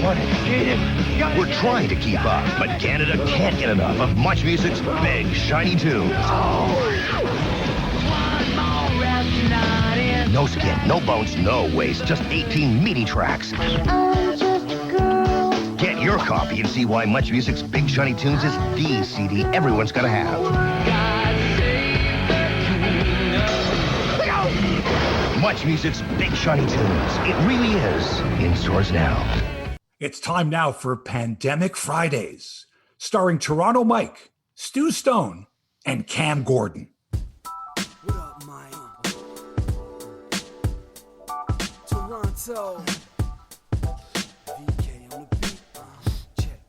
We're trying to keep up, but Canada can't get enough of Much Music's big, shiny tunes. No skin, no bones, no waste, just 18 meaty tracks. Get your copy and see why Much Music's Big Shiny Tunes is the CD everyone's got to have. Much Music's Big Shiny Tunes. It really is in stores now. It's time now for Pandemic Fridays, starring Toronto Mike, Stu Stone, and Cam Gordon. What up, Mike? Toronto. VK on the beat. Check.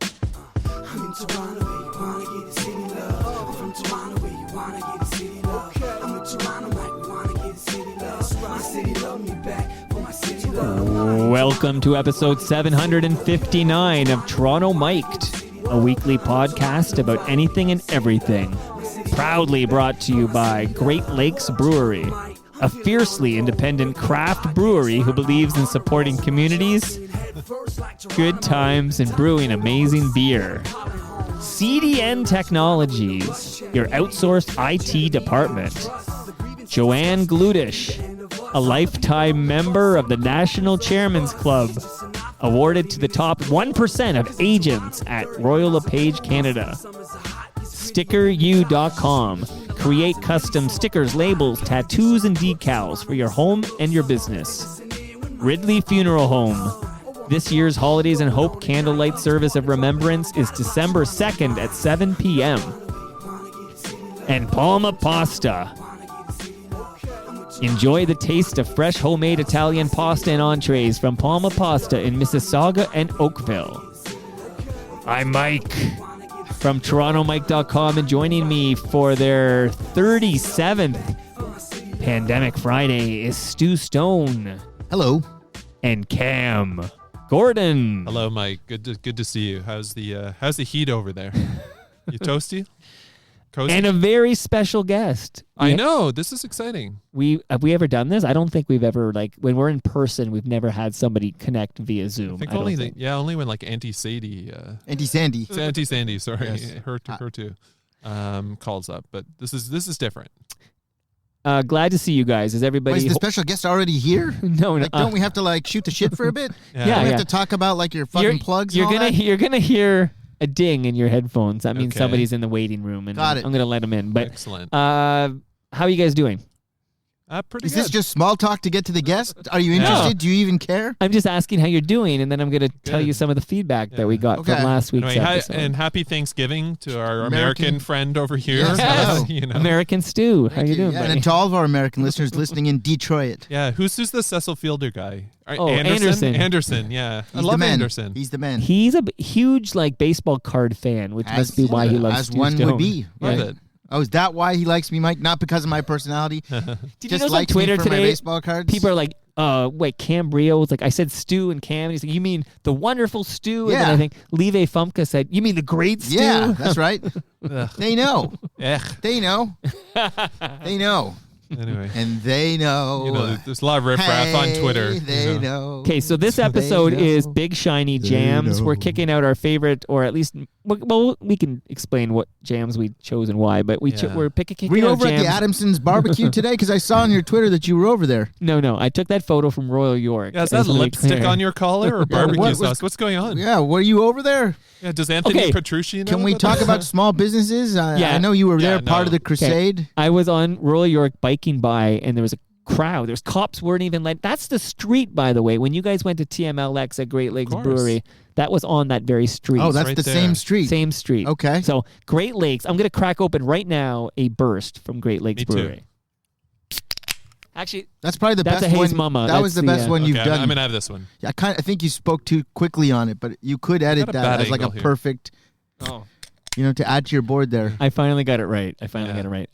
I'm in Toronto where you wanna get the city love. I'm from Toronto where you wanna get the city love. I'm in Toronto like we wanna get the city love. My city love me back for my city love. Welcome to episode 759 of Toronto Mic'd, a weekly podcast about anything and everything. Proudly brought to you by Great Lakes Brewery, a fiercely independent craft brewery who believes in supporting communities, good times, and brewing amazing beer. CDN Technologies, your outsourced IT department. Joanne Gludish, a lifetime member of the National Chairman's Club, awarded to the top 1% of agents at Royal LePage Canada. StickerU.com. Create custom stickers, labels, tattoos, and decals for your home and your business. Ridley Funeral Home. This year's Holidays and Hope Candlelight Service of Remembrance is December 2nd at 7 p.m. And Palma Pasta. Enjoy the taste of fresh homemade Italian pasta and entrees from Palma Pasta in Mississauga and Oakville. I'm Mike from TorontoMike.com, and joining me for their 37th Pandemic Friday is Stu Stone. Hello. And Cam Gordon. Hello, Mike. Good to see you. How's the heat over there? You toasty? Cozy? And a very special guest. I know. This is exciting. Have we ever done this? I don't think we've ever, when we're in person, we've never had somebody connect via Zoom. I think only when Auntie Sadie. Auntie Sandy. Auntie Sandy, sorry. Yes. Her too. Calls up. But this is different. Glad to see you guys. Is everybody... Wait, is the special guest already here? No. Don't we have to shoot the shit for a bit? Yeah. We have to talk about your fucking plugs. You're gonna hear a ding in your headphones. That means Okay. somebody's in the waiting room, and Got it. I'm gonna let them in. But Excellent. how are you guys doing? Pretty Is good. this just small talk to get to the guest? Are you interested? No. Do you even care? I'm just asking how you're doing, and then I'm gonna tell Good. you some of the feedback that Yeah. we got Okay. from last week's Anyway, episode. and happy Thanksgiving to our American- American friend over here. Yes, hello. American Stu, how you doing, Yeah, buddy? and to all of our American listeners listening in Detroit. Yeah, who's the Cecil Fielder guy? Oh, Anderson. Anderson, yeah. I He's love the man. Anderson. He's the man. He's a huge baseball card fan, which must be why he loves as Stu one Stone. would be. Love Yeah. it. Oh, is that why he likes me, Mike? Not because of my personality. Did you Just notice on likes Twitter me for today? my baseball cards. People are like, wait, Cam Brio was like, I said Stu and Cam, and he's like, you mean the wonderful Stu? And then Yeah. I think Live Fumka said, you mean the great Stu? Yeah, that's right. They know. Ugh. They know. They know. Anyway. And they know. There's a lot of riffraff on Twitter. They know. Okay, so this episode They is know. Big Shiny Jams. know. We're kicking out our favorite, or at least, well, we can explain what jams we chose and why, but Yeah. we're kicking Were you out over jams. at the Adamson's barbecue today? Because I saw on your Twitter that you were over there. No, I took that photo from Royal York. Yeah, is I that just wanna make lipstick clear. on your collar or barbecue what was- sauce? What's going on? Yeah, were you over there? Yeah, does Anthony Okay. Petrucci know Can we about talk that? about small businesses? Yeah. I know you were there, Yeah, part no. of the crusade. I was on Royal York biking by, and there was a crowd. There's cops weren't even that's the street, by the way. When you guys went to TMLX at Great Lakes course. Brewery, that was on that very street. Oh, that's right the there. same street. Same street. Okay. So Great Lakes. I'm going to crack open right now a burst from Great Lakes Me too. Brewery. Actually, That's probably the That's best a Haze one. Mama. That was That's the best the, one you've Okay, done. I'm gonna have this one. Yeah, I think you spoke too quickly on it, but you could edit Got a that bad as like a angle here. perfect, oh, to add to your board there. I finally got it right. Yeah. got it right.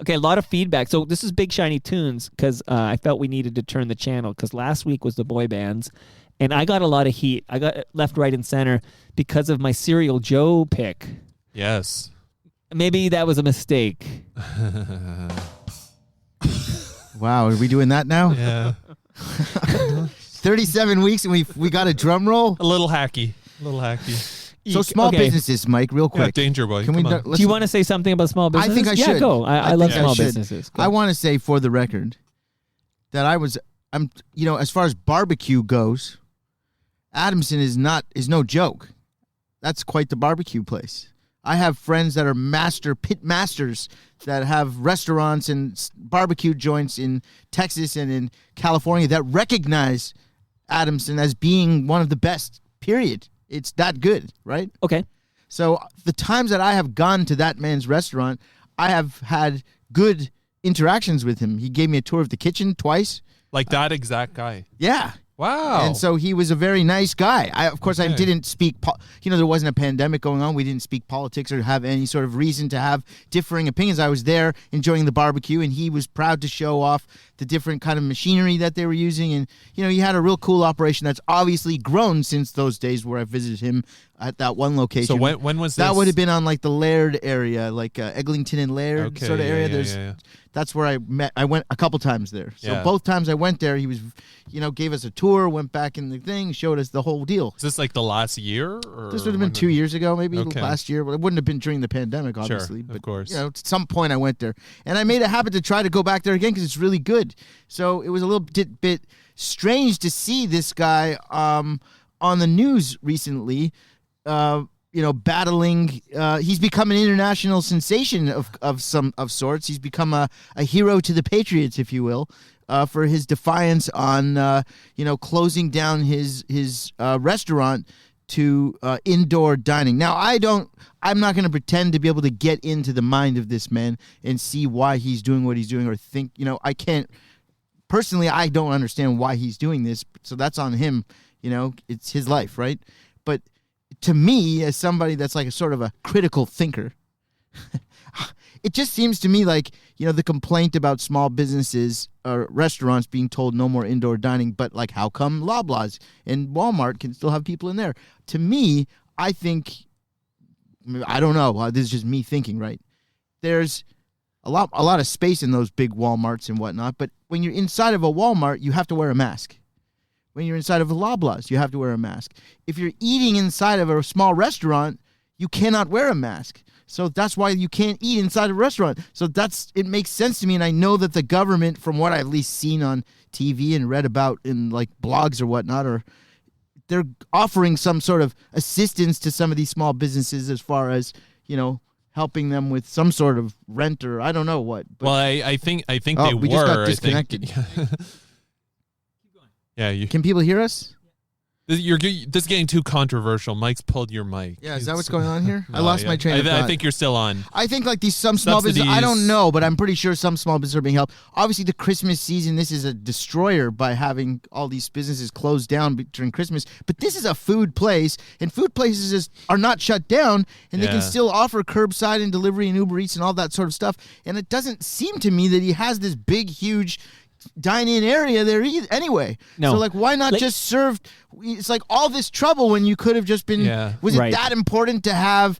Okay, a lot of feedback. So this is Big Shiny Tunes because I felt we needed to turn the channel because last week was the boy bands, and I got a lot of heat. I got left, right, and center because of my Serial Joe pick. Yes. Maybe that was a mistake. Wow, are we doing that now? Yeah. 37 weeks and we got a drum roll. A little hacky. So small businesses, Mike, real quick. Yeah, Danger Boy. Can we? Come on. Do you want to say something about small businesses? I think I should. Yeah, go. I love think small should. businesses. Go. I want to say for the record that I'm as far as barbecue goes, Adamson is no joke. That's quite the barbecue place. I have friends that are pit masters that have restaurants and barbecue joints in Texas and in California that recognize Adamson as being one of the best, period. It's that good, right? Okay. So the times that I have gone to that man's restaurant, I have had good interactions with him. He gave me a tour of the kitchen twice. Like that exact guy. Yeah. Wow. And so he was a very nice guy. I Okay. didn't speak, there wasn't a pandemic going on. We didn't speak politics or have any sort of reason to have differing opinions. I was there enjoying the barbecue, and he was proud to show off the different kind of machinery that they were using. And, he had a real cool operation that's obviously grown since those days where I visited him at that one location. So when was this? That would have been on like the Laird area, like Eglinton and Laird sort of area. Yeah. That's where I met. I went a couple times there. So Yeah. both times I went there, he was, gave us a tour, went back in the thing, showed us the whole deal. Is this like the last year? Or This would have been 2 years ago, maybe Okay. last year, but it wouldn't have been during the pandemic, obviously. Sure, but, of course. at some point I went there, and I made a habit to try to go back there again because it's really good. So it was a little bit strange to see this guy on the news recently. Battling. He's become an international sensation of sorts. He's become a hero to the Patriots, if you will, for his defiance on closing down his restaurant to indoor dining. Now, I'm not going to pretend to be able to get into the mind of this man and see why he's doing what he's doing, or think. I can't. Personally, I don't understand why he's doing this. So that's on him. It's his life, right? But to me, as somebody that's like a sort of a critical thinker, it just seems to me like, the complaint about small businesses or restaurants being told no more indoor dining, but like how come Loblaws and Walmart can still have people in there? To me, I think, I don't know, this is just me thinking, right? There's a lot of space in those big Walmarts and whatnot, but when you're inside of a Walmart, you have to wear a mask. When you're inside of a Loblaws, you have to wear a mask. If you're eating inside of a small restaurant, you cannot wear a mask. So that's why you can't eat inside a restaurant. So it makes sense to me, and I know that the government, from what I've at least seen on TV and read about in like blogs or whatnot, they're offering some sort of assistance to some of these small businesses as far as, helping them with some sort of rent or I don't know what. But, well, I think they we were. just got disconnected. Yeah, can people hear us? this is getting too controversial. Mike's pulled your mic. Yeah, is that what's going on here? I lost my train of thought. I think you're still on. I think like some small businesses, I don't know, but I'm pretty sure some small businesses are being helped. Obviously, the Christmas season, this is a destroyer by having all these businesses closed down during Christmas. But this is a food place, and food places are not shut down, and they can still offer curbside and delivery and Uber Eats and all that sort of stuff. And it doesn't seem to me that he has this big, huge dine-in area there anyway. No. So like why not just serve? It's like all this trouble when you could have just been was it that important to have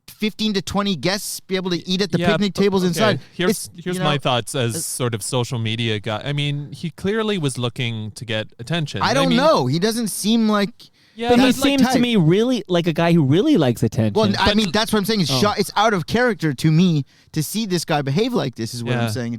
15 to 20 guests be able to eat at the picnic tables inside? Here's my thoughts as sort of social media guy. I mean, he clearly was looking to get attention. I don't know. He doesn't seem like but he seems to me really like a guy who really likes attention. Well, I mean, that's what I'm saying. It's out of character to me to see this guy behave like this is what I'm saying.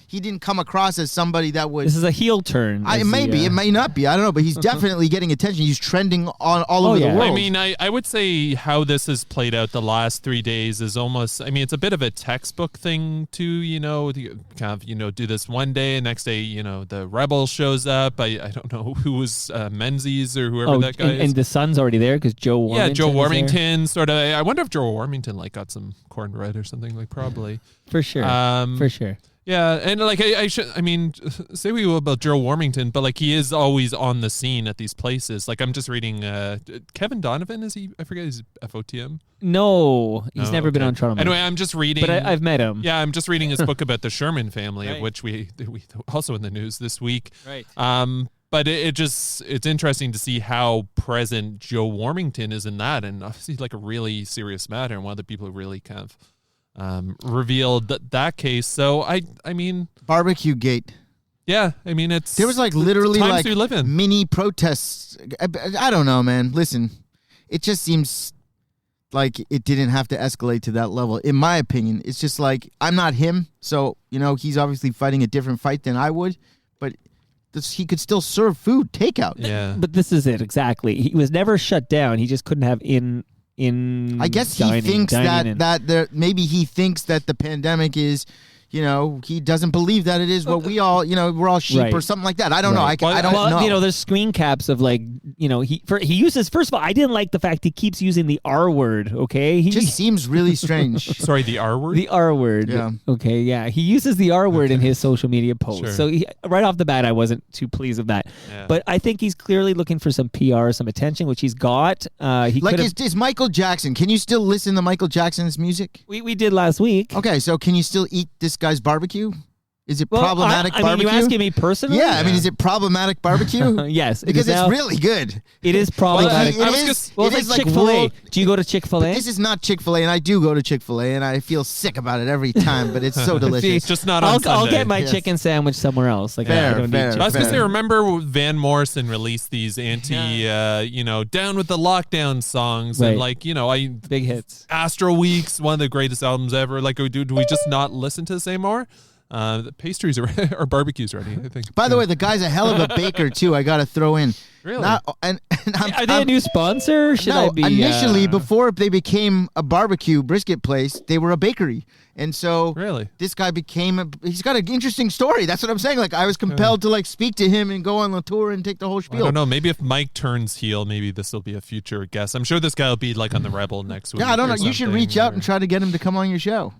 He didn't come across as somebody that was... This is a heel turn. It may not be. I don't know, but he's definitely getting attention. He's trending all over the world. I mean, I would say how this has played out the last 3 days is almost... I mean, it's a bit of a textbook thing to, do this one day, and next day, the Rebel shows up. I don't know who was Menzies or whoever that guy is. And the Sun's already there because Joe Warmington. Yeah, Joe Warmington sort of. I wonder if Joe Warmington got some cornbread or something. Probably. For sure. For sure. Yeah, and I mean, say we will about Joe Warmington, but he is always on the scene at these places. I'm just reading Kevin Donovan. Is he? I forget his FOTM. No, he's never been on Toronto. Anyway, I'm just reading. But I've met him. Yeah, I'm just reading his book about the Sherman family, of which we also in the news this week. Right. But it's interesting to see how present Joe Warmington is in that, and obviously a really serious matter, and one of the people who really kind of revealed that case. So I mean, Barbecue Gate. Yeah, I mean, it's There was like literally times like we live in. mini protests. I don't know, man. Listen, it just seems like it didn't have to escalate to that level. In my opinion, it's just like, I'm not him, so he's obviously fighting a different fight than I would, but he could still serve food takeout. Yeah, But this is it exactly. He was never shut down. He just couldn't have in. I guess he dining, thinks dining in. that there, maybe he thinks that the pandemic is. He doesn't believe that it is what we all, we're all sheep Right. or something like that. I don't know. I don't well, know. there's screen caps of like, he uses, first of all, I didn't like the fact he keeps using the R word, okay? He just seems really strange. sorry, the R word. the R word. Yeah. Okay, yeah. He uses the R word in his social media posts. Sure. So right off the bat, I wasn't too pleased with that. Yeah. But I think he's clearly looking for some PR, some attention, which he's got. He Like, could've- is Michael Jackson, can you still listen to Michael Jackson's music? we did last week. Okay, so can you still eat this guy's barbecue? Is it Well, problematic I mean, barbecue? you asking me personally? Yeah, I mean, is it problematic barbecue? Yes. Because it is it's now- really good. It is problematic. I was It just- is. Well, It it's is like like Chick-fil-A. world. Do you go to Chick-fil-A? This is not Chick-fil-A, and I do go to Chick-fil-A, and I feel sick about it every time, but it's so delicious. Just not on I'll Sunday. get my Yes. chicken sandwich somewhere else. Like Fair, I don't fair. need I was gonna Fair. say, remember Van Morrison released these down with the lockdown songs, Right. and I big hits. Astro Week's one of the greatest albums ever. Like, do we just not listen to this anymore? The pastries are or barbecues ready, I think. By the way, the guy's a hell of a baker too. I got to throw in. Really? And Are they a new sponsor? Or should no, I be initially before they became a barbecue brisket place, they were a bakery, and so Really? this guy became. He's got an interesting story. That's what I'm saying. Like I was compelled to speak to him and go on the tour and take the whole I spiel. don't know. Maybe if Mike turns heel, maybe this will be a future guest. I'm sure this guy will be like on the Rebel next week. Yeah, I don't or know. You should something, reach out or- and try to get him to come on your show.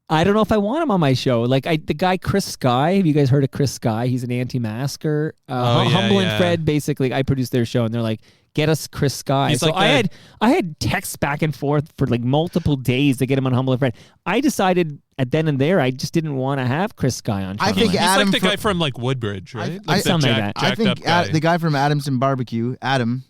I don't know if I want him on my show. Like the guy Chris Sky. Have you guys heard of Chris Sky? He's an anti-masker. Oh, yeah, Humble and yeah. Fred. Basically, I produced their show, and they're like, "Get us Chris Sky." He's so like I had texts back and forth for like multiple days to get him on Humble and Fred. I decided at then and there, I just didn't want to have Chris Sky on. I Sean think He's Lang. Adam like the fro- guy from like Woodbridge, right? I- Like the something like that. I jacked think up guy. the guy from Adamson Barbecue, Adam,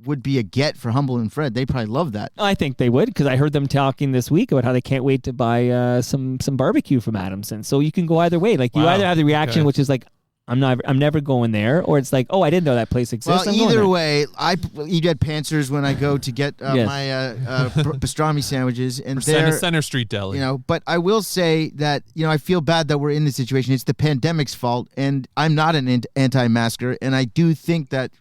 would be a get for Humble and Fred. They probably love that. I think they would, because I heard them talking this week about how they can't wait to buy some barbecue from Adamson. So you can go either way. Like you Wow. either have the reaction, Okay. which is like, I'm never going there, or it's like, oh, I didn't know that place exists. Well, I'm going either there. way, I eat at Pantsers when I go to get Yes. my pastrami sandwiches, and Center, they're Center Street Deli. But I will say that I feel bad that we're in this situation. It's the pandemic's fault, and I'm not an anti-masker, and I do think that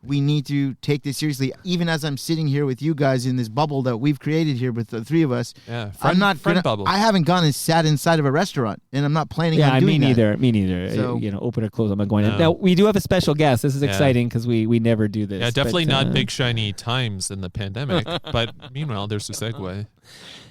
we need to take this seriously. Even as I'm sitting here with you guys in this bubble that we've created here with the three of us, Yeah, I'm not friend bubble. I haven't gone and sat inside of a restaurant, and I'm not planning Yeah, on doing me that. neither. Me neither. So- Open or close, I'm not going. No. Now we do have a special guest. This is Yeah. exciting because we never do this. Yeah, definitely but, not big shiny times in the pandemic. But meanwhile, there's a segue.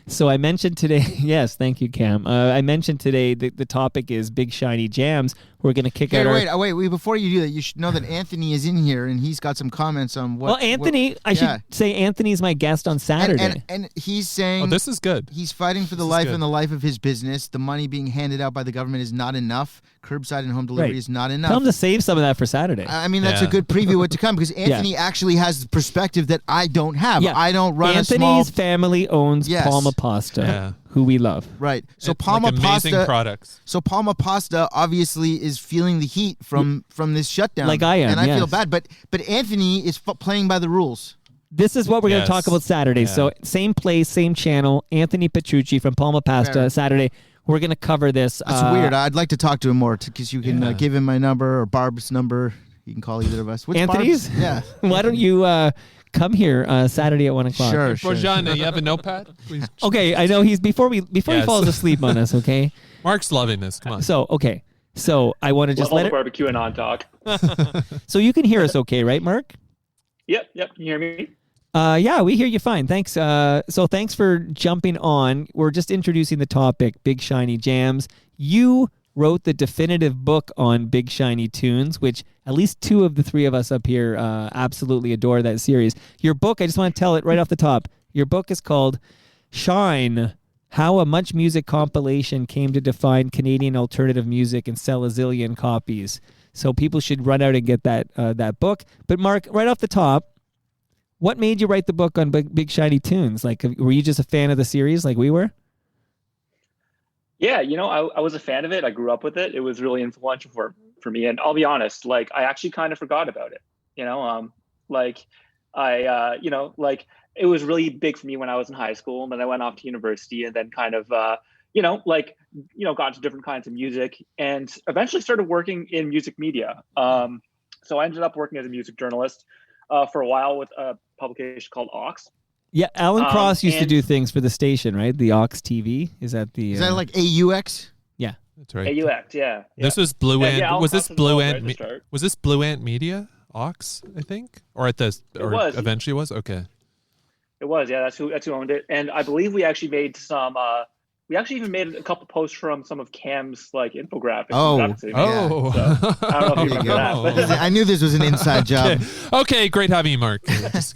So I mentioned today. Yes, thank you, Cam. I mentioned today the topic is big shiny jams. We're gonna kick out. Wait! Before you do that, you should know that Anthony is in here, and he's got some comments on what. Well, Anthony, I yeah. should say Anthony's my guest on Saturday. and he's saying Oh, this is good. he's fighting for the This is life good. and the life of his business. The money being handed out by the government is not enough. Curbside and home delivery Right. is not Tell enough. him to save some of that for Saturday. I mean, that's a Yeah. good preview of what to come because Anthony actually has the perspective that I don't have. Yeah. I don't run Anthony's a small. family owns Yes. Palma Pasta, Yeah. who we love. Right. So It's Palma like amazing Pasta. products. So Palma Pasta obviously is feeling the heat from this shutdown. Like I am, and I feel yes. bad. But Anthony is playing by the rules. This is what we're going Yes. to talk about Saturday. Yeah. So same place, same channel. Anthony Petrucci from Palma Pasta. Fair. Saturday. We're going to cover this. That's weird. I'd like to talk to him more because you can Yeah. give him my number or Barb's number. You can call either of us. Which Anthony's? Barb's? Yeah. Why don't you come here Saturday at 1 o'clock? Sure. Rajan, you have a notepad? Please. Okay, I know he's before he Yes. falls asleep on us. Okay, Mark's loving this. Come on. so I want to just Love all let the it. barbecue and on talk. So you can hear us, okay, right, Mark? Yep. You hear me? Yeah, we hear you fine. Thanks. So thanks for jumping on. We're just introducing the topic, Big Shiny Jams. You wrote the definitive book on Big Shiny Tunes, which at least two of the three of us up here absolutely adore that series. Your book, I just want to tell it right off the top. Your book is called Shine, How a Much Music Compilation Came to Define Canadian Alternative Music and Sell a Zillion Copies. So people should run out and get that book. But Mark, right off the top, what made you write the book on Big Shiny Tunes? Like, were you just a fan of the series like we were? Yeah, I was a fan of it. I grew up with it. It was really influential for me. And I'll be honest, like I actually kind of forgot about it. Like like it was really big for me when I was in high school, and then I went off to university, and then kind of got into different kinds of music, and eventually started working in music media. So I ended up working as a music journalist for a while with a publication called Aux. Yeah, Alan Cross used to do things for the station, right? The Aux TV. Is that like AUX? Yeah, That's right. AUX, yeah. This was Blue Ant. Alan Was this Cross Blue involved Ant? right at the start. Was this Blue Ant Media? Ox, I think, or at this, or was. eventually was. Okay. It was, yeah. That's who owned it, and I believe we actually made some. We actually even made a couple posts from some of Cam's like infographics. Oh, So, I don't know if you There you remember go. that. But I knew this was an inside job. Okay, great having you, Mark. Those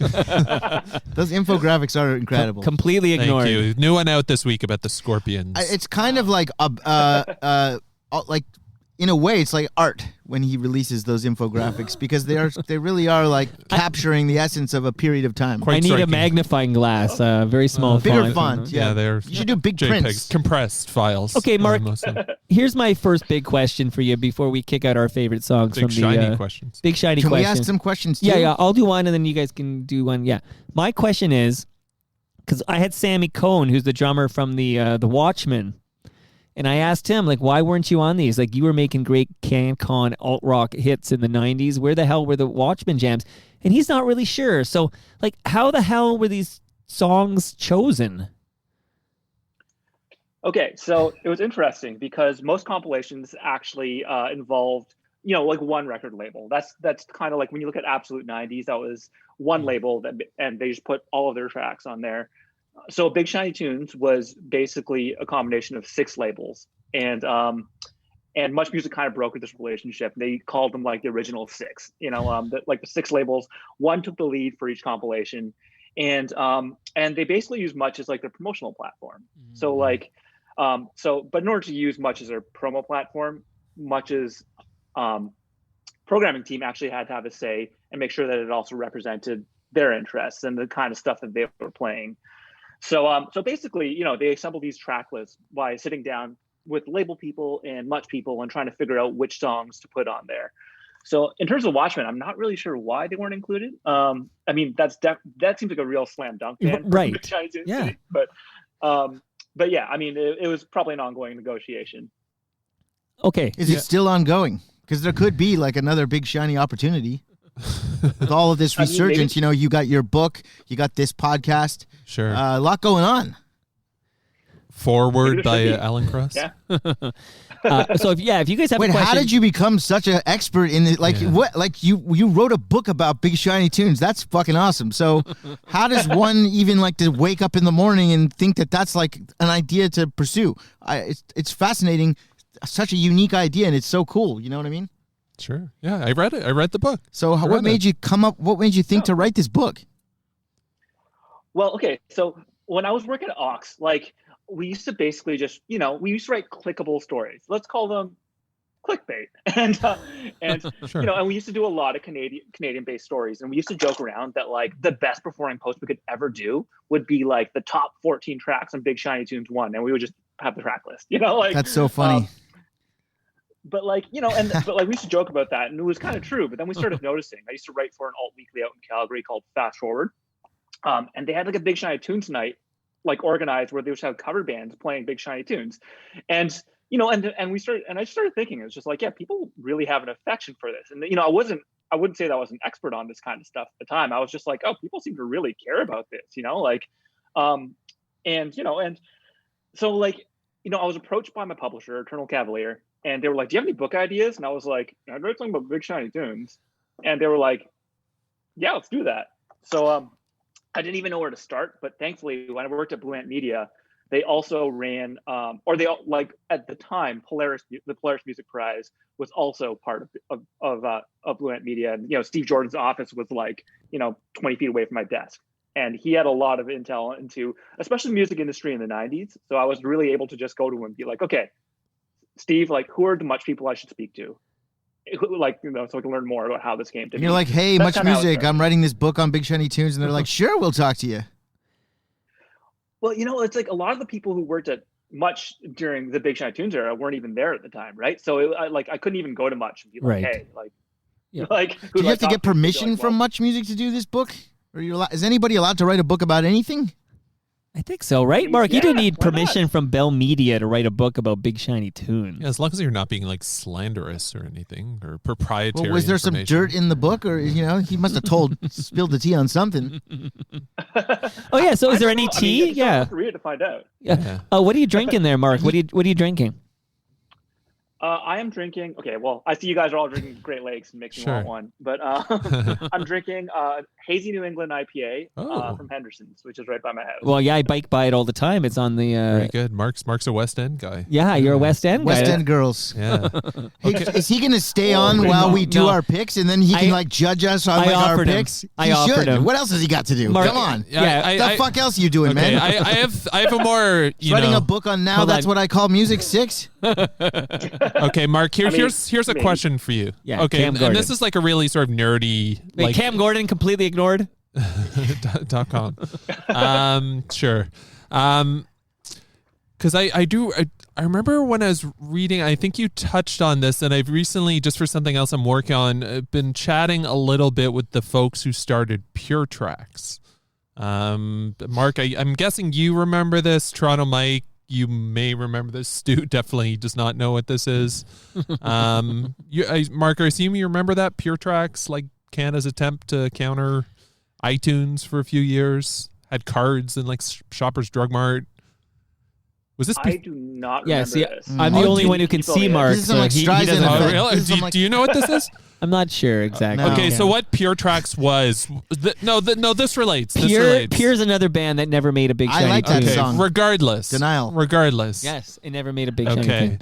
infographics are incredible. completely ignored. Thank you. New one out this week about the scorpions. It's kind of like like in a way, it's like art when he releases those infographics because they really are like capturing the essence of a period of time. Quite I need a striking. magnifying glass, very small Bigger font. font, yeah, they're. You should do big JPEGs, prints. compressed files. Okay, Mark. Most of them. Here's my first big question for you before we kick out our favorite songs Big from shiny the questions. big shiny Can we question. ask some questions too? Yeah, I'll do one, and then you guys can do one. Yeah, my question is because I had Sammy Cohn, who's the drummer from the Watchmen, and I asked him like, why weren't you on these? Like, you were making great CanCon alt rock hits in the '90s. Where the hell were the Watchmen jams? And he's not really sure. So, like, how the hell were these songs chosen? Okay, so it was interesting because most compilations actually involved, like one record label. That's kind of like when you look at Absolute 90s, that was one label and they just put all of their tracks on there. So Big Shiny Tunes was basically a combination of 6 labels, and Much Music kind of brokered this relationship. They called them like the original 6, the 6 labels. One took the lead for each compilation, and they basically used Much as like their promotional platform. So like. But in order to use Much as their promo platform, Much's programming team actually had to have a say and make sure that it also represented their interests and the kind of stuff that they were playing. So basically, they assembled these track lists by sitting down with label people and Much people and trying to figure out which songs to put on there. So in terms of Watchmen, I'm not really sure why they weren't included. I mean, that seems like a real slam dunk, Right? Yeah. But yeah, I mean, it was probably an ongoing negotiation. Okay. Is it still ongoing? Because there could be like another big shiny opportunity. With all of this resurgence, you got your book, you got this podcast. Sure. A lot going on. Forward by Alan Cross. Yeah. So if you guys have Wait, a question, how did you become such an expert in it? Like what? Like you wrote a book about Big Shiny Tunes. That's fucking awesome. So how does one even like to wake up in the morning and think that that's like an idea to pursue? It's fascinating. Such a unique idea, and it's so cool. You know what I mean? Sure. Yeah, I read it. I read the book. So what made you come up? What made you think to write this book? Well, okay. So when I was working at Aux, like we used to basically just, we used to write clickable stories. Let's call them clickbait. And Sure. And we used to do a lot of Canadian-based stories. And we used to joke around that like the best performing post we could ever do would be like the top 14 tracks on Big Shiny Tunes 1. And we would just have the track list, like That's so funny. But like, but like we used to joke about that, and it was kind of true. But then we started noticing. I used to write for an alt weekly out in Calgary called Fast Forward, and they had like a Big Shiny Tunes night, like organized, where they would have cover bands playing Big Shiny Tunes, and I started thinking, it's just like, yeah, people really have an affection for this, and I wouldn't say that I was an expert on this kind of stuff at the time. I was just like, oh, people seem to really care about this, and so like, I was approached by my publisher, Eternal Cavalier. And they were like, do you have any book ideas? And I was like, I'd write something about Big Shiny Tunes. And they were like, yeah, let's do that. So I didn't even know where to start. But thankfully, when I worked at Blue Ant Media, they also ran, at the time, the Polaris Music Prize was also part of Blue Ant Media. And, Steve Jordan's office was like, 20 feet away from my desk. And he had a lot of intel into, especially the music industry in the 90s. So I was really able to just go to him and be like, okay, Steve, like, who are the Much people I should speak to? So I can learn more about how this came to be. You're like, hey, That's Much kinda how it Music, started. I'm writing this book on Big Shiny Tunes. And they're like, sure, we'll talk to you. Well, it's like a lot of the people who worked at Much during the Big Shiny Tunes era weren't even there at the time, right? So I couldn't even go to Much and be like, Right. hey, like, Yeah. like, Do you have to get permission from Much Music to do this book? Or is anybody allowed to write a book about anything? I think so, right, Mark? You Yeah, didn't need why not? permission from Bell Media to write a book about Big Shiny Tunes. Yeah, as long as you're not being like slanderous or anything or proprietary. Well, was there some information. dirt in the book, or he must have spilled the tea on something? Oh yeah, so is there any I mean, tea? you still Yeah. have to read it to find out. Yeah. Oh, what are you drinking there, Mark? What are you drinking? I am drinking. Okay, well, I see you guys are all drinking Great Lakes and makes me Sure. want one. But I'm drinking Hazy New England IPA Oh. from Henderson's, which is right by my house. Well, yeah, I bike by it all the time. It's on the. Very good. Mark's a West End guy. Yeah, you're a West End guy. West End girls. Yeah. Hey, is he going to stay on while we do No. our picks, and then he can I- judge us on I our offered him. picks? I He offered should. him. What else has he got to do? Mark- Come on. Yeah, The fuck else are you doing, Okay, man? I have a more Writing a book on now. Hold That's on. what I call music 6. Okay, Mark. Here's a maybe. question for you. Yeah, Okay, Cam and Gordon. this is like a really sort of nerdy. Wait, like, Cam Gordon completely ignored. .com. Sure. Because I remember when I was reading, I think you touched on this, and I've recently, just for something else I'm working on, been chatting a little bit with the folks who started Pure Tracks. Mark, I'm guessing you remember this. Toronto Mike, you may remember this. Stu definitely does not know what this is. Mark, I assume you remember that Pure Tracks, like Canada's attempt to counter iTunes for a few years, had cards in like Shoppers Drug Mart. Was this? I do not remember Yeah, see, this. I'm the Oh, only do one who you- can you see feel Mark. This is some, like, he Streisand doesn't. effect. Oh, really? This is some, like- Do you know what this is? I'm not sure exactly. No. Okay, Yeah. so what Pure Tracks was? This relates. This relates. Pure's another band that never made a Big I Shiny like that Tune. Okay, song. regardless. Denial. Regardless. Yes, it never made a Big Shiny Okay. Tune.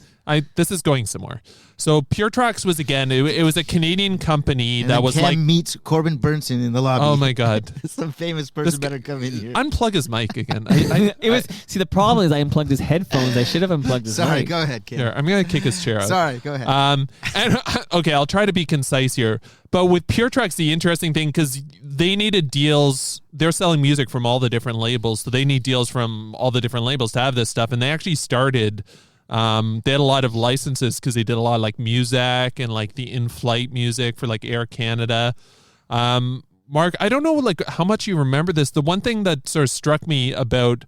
This is going somewhere. So Pure Tracks was again. It was a Canadian company And that then was Cam like. meets Corbin Burnson in the lobby. Oh my God! Some famous person This- better come in here. Unplug his mic again. It was see the problem is I unplugged his headphones. I should have unplugged his Sorry, mic. go ahead, Cam. Here, I'm gonna kick his chair out. Sorry, go ahead. And okay, I'll try to be concise here. But with Pure Tracks, the interesting thing, because they needed deals, they're selling music from all the different labels, so they need deals from all the different labels to have this stuff. And they actually started. They had a lot of licenses because they did a lot of like Muzak and like the in-flight music for like Air Canada. Mark, I don't know like how much you remember this. The one thing that sort of struck me about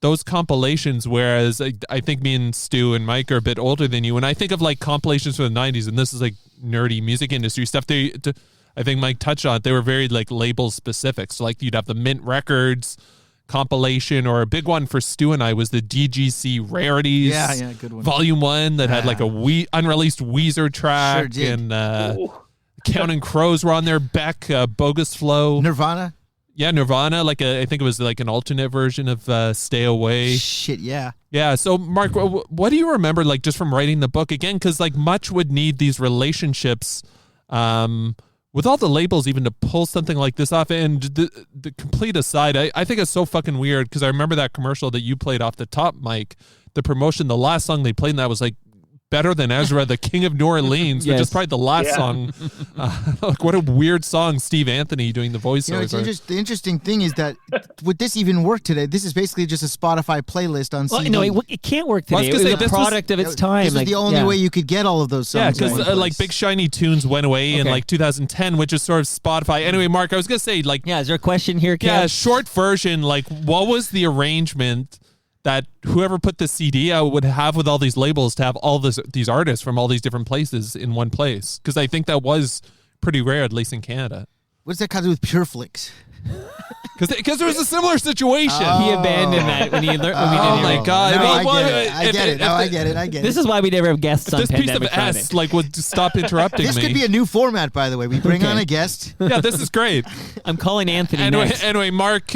those compilations, whereas I think me and Stu and Mike are a bit older than you, and I think of like compilations from the 90s, and this is like nerdy music industry stuff. I think Mike touched on it. They were very like label specific. So like you'd have the Mint Records compilation, or a big one for Stu and I was the DGC Rarities. Yeah, good one. Volume 1 that had like a unreleased Weezer track, Sure did. and Counting Crows were on there. Beck, Bogus Flow. Nirvana? Yeah, Nirvana. I think it was like an alternate version of Stay Away. Shit, yeah. Yeah. So, Mark, what do you remember, like, just from writing the book again? Because like Much would need these relationships with all the labels even to pull something like this off. And the complete aside, I think it's so fucking weird because I remember that commercial that you played off the top, Mike. The promotion, the last song they played in that was like Better Than Ezra, the King of New Orleans, which Yes. is probably the last Yeah. song. Like, what a weird song, Steve Anthony doing the voiceover. The interesting thing is that would this even work today? This is basically just a Spotify playlist on Well, CD. no, it can't work Well, I today. was It gonna was say, a this was- product of its time. This is like, the only yeah. way you could get all of those songs. Yeah, in because one place. like Big Shiny Tunes went away in Okay. like 2010, which is sort of Spotify. Anyway, Mark, I was gonna say like Yeah, is there a question here, Cam? yeah, short version. Like, what was the arrangement that whoever put the CD out would have with all these labels to have all these artists from all these different places in one place? Because I think that was pretty rare, at least in Canada. What's that got to do with Pureflix? Because there was a similar situation. He abandoned that when he learned. Oh my God! No, Well, I well, get it. I if- get it. if No, I the- get it. I get This it. is why we never have guests on This piece of Pandemic Friday. S like would stop interrupting This me. could be a new format, by the way. We bring Okay. on a guest. Yeah, this is great. I'm calling Anthony next. Anyway, Mark,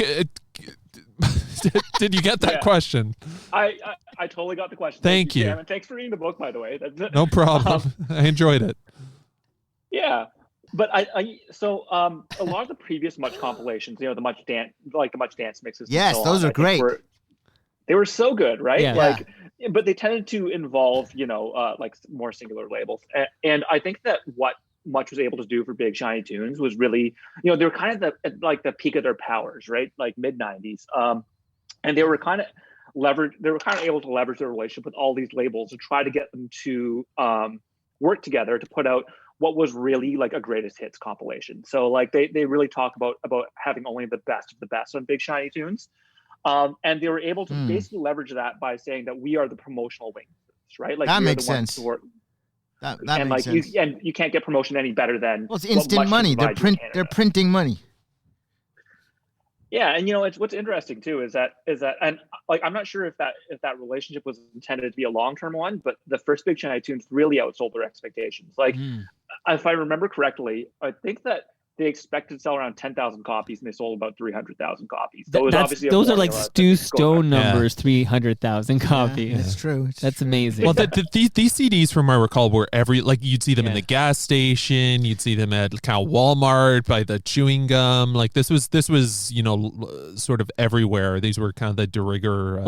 did you get that Yeah. question? I totally got the question. Thank you. Sam, and thanks for reading the book, by the way. No problem. I enjoyed it. Yeah, but so a lot of the previous Much compilations, the Much dance, like the Much dance mixes. and Yes, so those on, are I think great. they were so good, right? Yeah. Like, but they tended to involve, like more singular labels, and I think that what Much was able to do for Big Shiny Tunes was really, they were kind of at the peak of their powers, right? Like mid '90s, and they were kind of. they were kind of able to leverage their relationship with all these labels to try to get them to work together to put out what was really like a greatest hits compilation. So like they really talk about having only the best of the best on Big Shiny Tunes. And they were able to basically leverage that by saying that we are the promotional wings, right? Like that we are makes the ones sense. who are, that and makes like sense. you can't get promotion any better than Well, it's what instant Much money. can provide you in Canada. They're printing money. Yeah, and it's what's interesting too is that and like I'm not sure if that relationship was intended to be a long-term one, but the first Big Shiny Tunes really outsold their expectations. Like if I remember correctly, I think that they expected to sell around 10,000 copies, and they sold about 300,000 copies. So it was obviously those are like Stu Stone numbers, 300,000 copies. That's true. That's amazing. Well, these CDs, from what I recall, were you'd see them in the gas station, you'd see them at kind of Walmart by the chewing gum. Like this was sort of everywhere. These were kind of the de rigueur.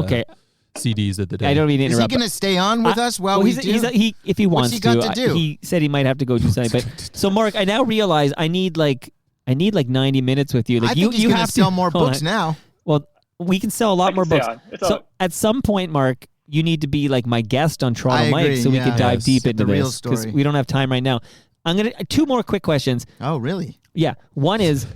CDs at the day. I don't mean to Is he interrupt. going to stay on with us while we do? If he wants What's he got to do? He said he might have to go do something. But so, Mark, I now realize I need like 90 minutes with you. Like I think he's you going have to sell to more books now. Well, we can sell a lot more books. It's So at some point, Mark, you need to be like my guest on Toronto I Mike, agree, so we can dive deep into the real this because story. we don't have time right now. I'm gonna two more quick questions. Oh, really? Yeah, one is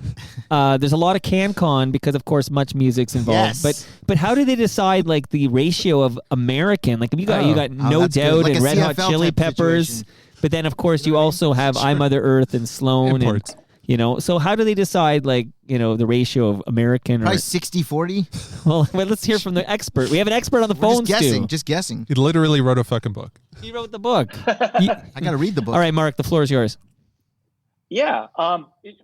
there's a lot of CanCon because of course Much Music's involved. Yes. But how do they decide like the ratio of American? Like you got No that's good. Doubt Like and a Red Hot CFL Chili type Peppers, situation. but then of course you also have I Mother Earth and Sloan Imports. and so how do they decide like the ratio of American Probably or 60-40. well let's hear from the expert. We have an expert on the phone, Just guessing. He literally wrote a fucking book. He wrote the book. I got to read the book. All right, Mark, the floor is yours. Yeah.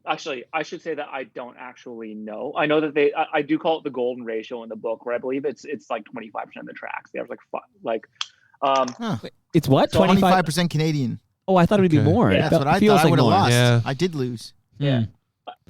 Actually, I should say that I don't actually know. I know that I do call it the golden ratio in the book, where I believe it's like 25% of the tracks. They have It's what? 25% Canadian. Oh, I thought it would be Okay. more. Yeah. That's what I Feels thought. I like would have more. lost. Yeah. I did lose. Yeah.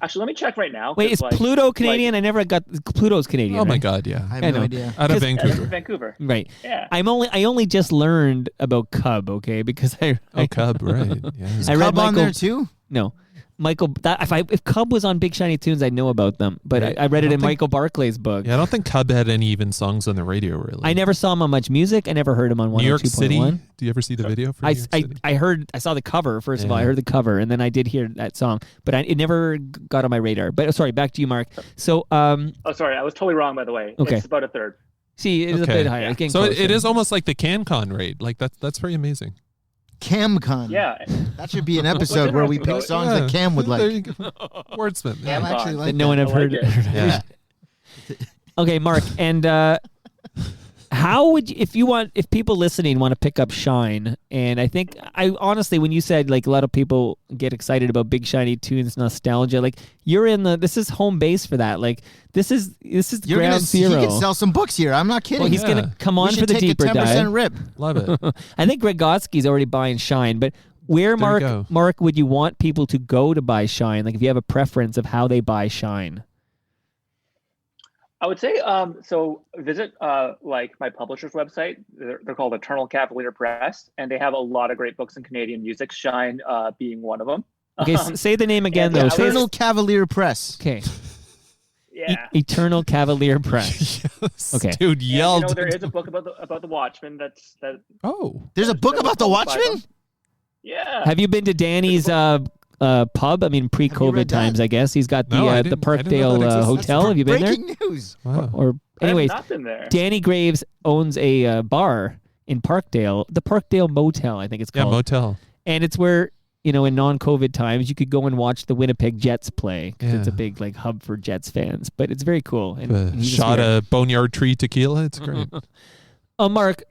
Actually, let me check right now. Wait, 'cause, is like, Pluto Canadian? I never got Pluto's Canadian. Oh my right? God, yeah. I have I no know. idea. Out of Because- Yeah, it's Vancouver. in Vancouver. Right. Yeah. I only just learned about Cub, okay? Because I Cub, right. Yeah. I read Cub on Michael there too? No. Michael, if Cub was on Big Shiny Tunes, I'd know about them. But I read it in don't think- Michael Barclay's book. Yeah, I don't think Cub had any even songs on the radio, really. I never saw him on Much Music. I never heard him on New York 102.1. City. Do you ever see the video for New York City? I saw the cover, first of all. I Yeah. heard the cover, and then I did hear that song. But it never got on my radar. But sorry, back to you, Mark. So, Oh, sorry, I was totally wrong. By the way, Okay. It's about a third. see, it is a Okay. bit higher. It's getting So it closer. is almost like the CanCon rate. Like that's pretty amazing. CamCon. Yeah. That should be an episode where we pick interesting, songs that Cam would There like. you go. Wordsmith. Cam Yeah. actually that like no one that. have heard. I like Yeah. Okay, Mark, and how would you, if people listening want to pick up Shine? And I think honestly, when you said like a lot of people get excited about Big Shiny Tunes nostalgia, like you're in this is home base for that. Like this is You're ground gonna zero. He could sell some books here. I'm not kidding. Well, he's gonna come We on should for the take deeper a 10% dive. rip. Love it. I think Greg Gotsky's already buying Shine, but where, There you go. Mark, would you want people to go to buy Shine? Like if you have a preference of how they buy Shine. I would say so visit like my publisher's website. They're called Eternal Cavalier Press, and they have a lot of great books in Canadian music, Shine being one of them. Okay, say the name again, yeah, though. I Say Eternal Cavalier Press. okay. Yeah. Eternal Cavalier Press. Yes, Okay. Dude And, yelled. there is a book about the Watchmen. That Oh. There's a book that was about the published by Watchmen? them. Yeah. Have you been to Danny's pub? I mean, pre-COVID read that? times, I guess. He's got No, I the didn't know that Parkdale existed. Hotel. Have you been there? Breaking news. Wow. Or I have anyways, not been there. Danny Graves owns a bar in Parkdale, the Parkdale Motel, I think it's Yeah, called. motel. And it's where, in non-COVID times, you could go and watch the Winnipeg Jets play. 'Cause it's a Yeah. big like hub for Jets fans. But it's very cool. And he's just Shot weird. a Boneyard Tree tequila. It's great. Oh, Mark,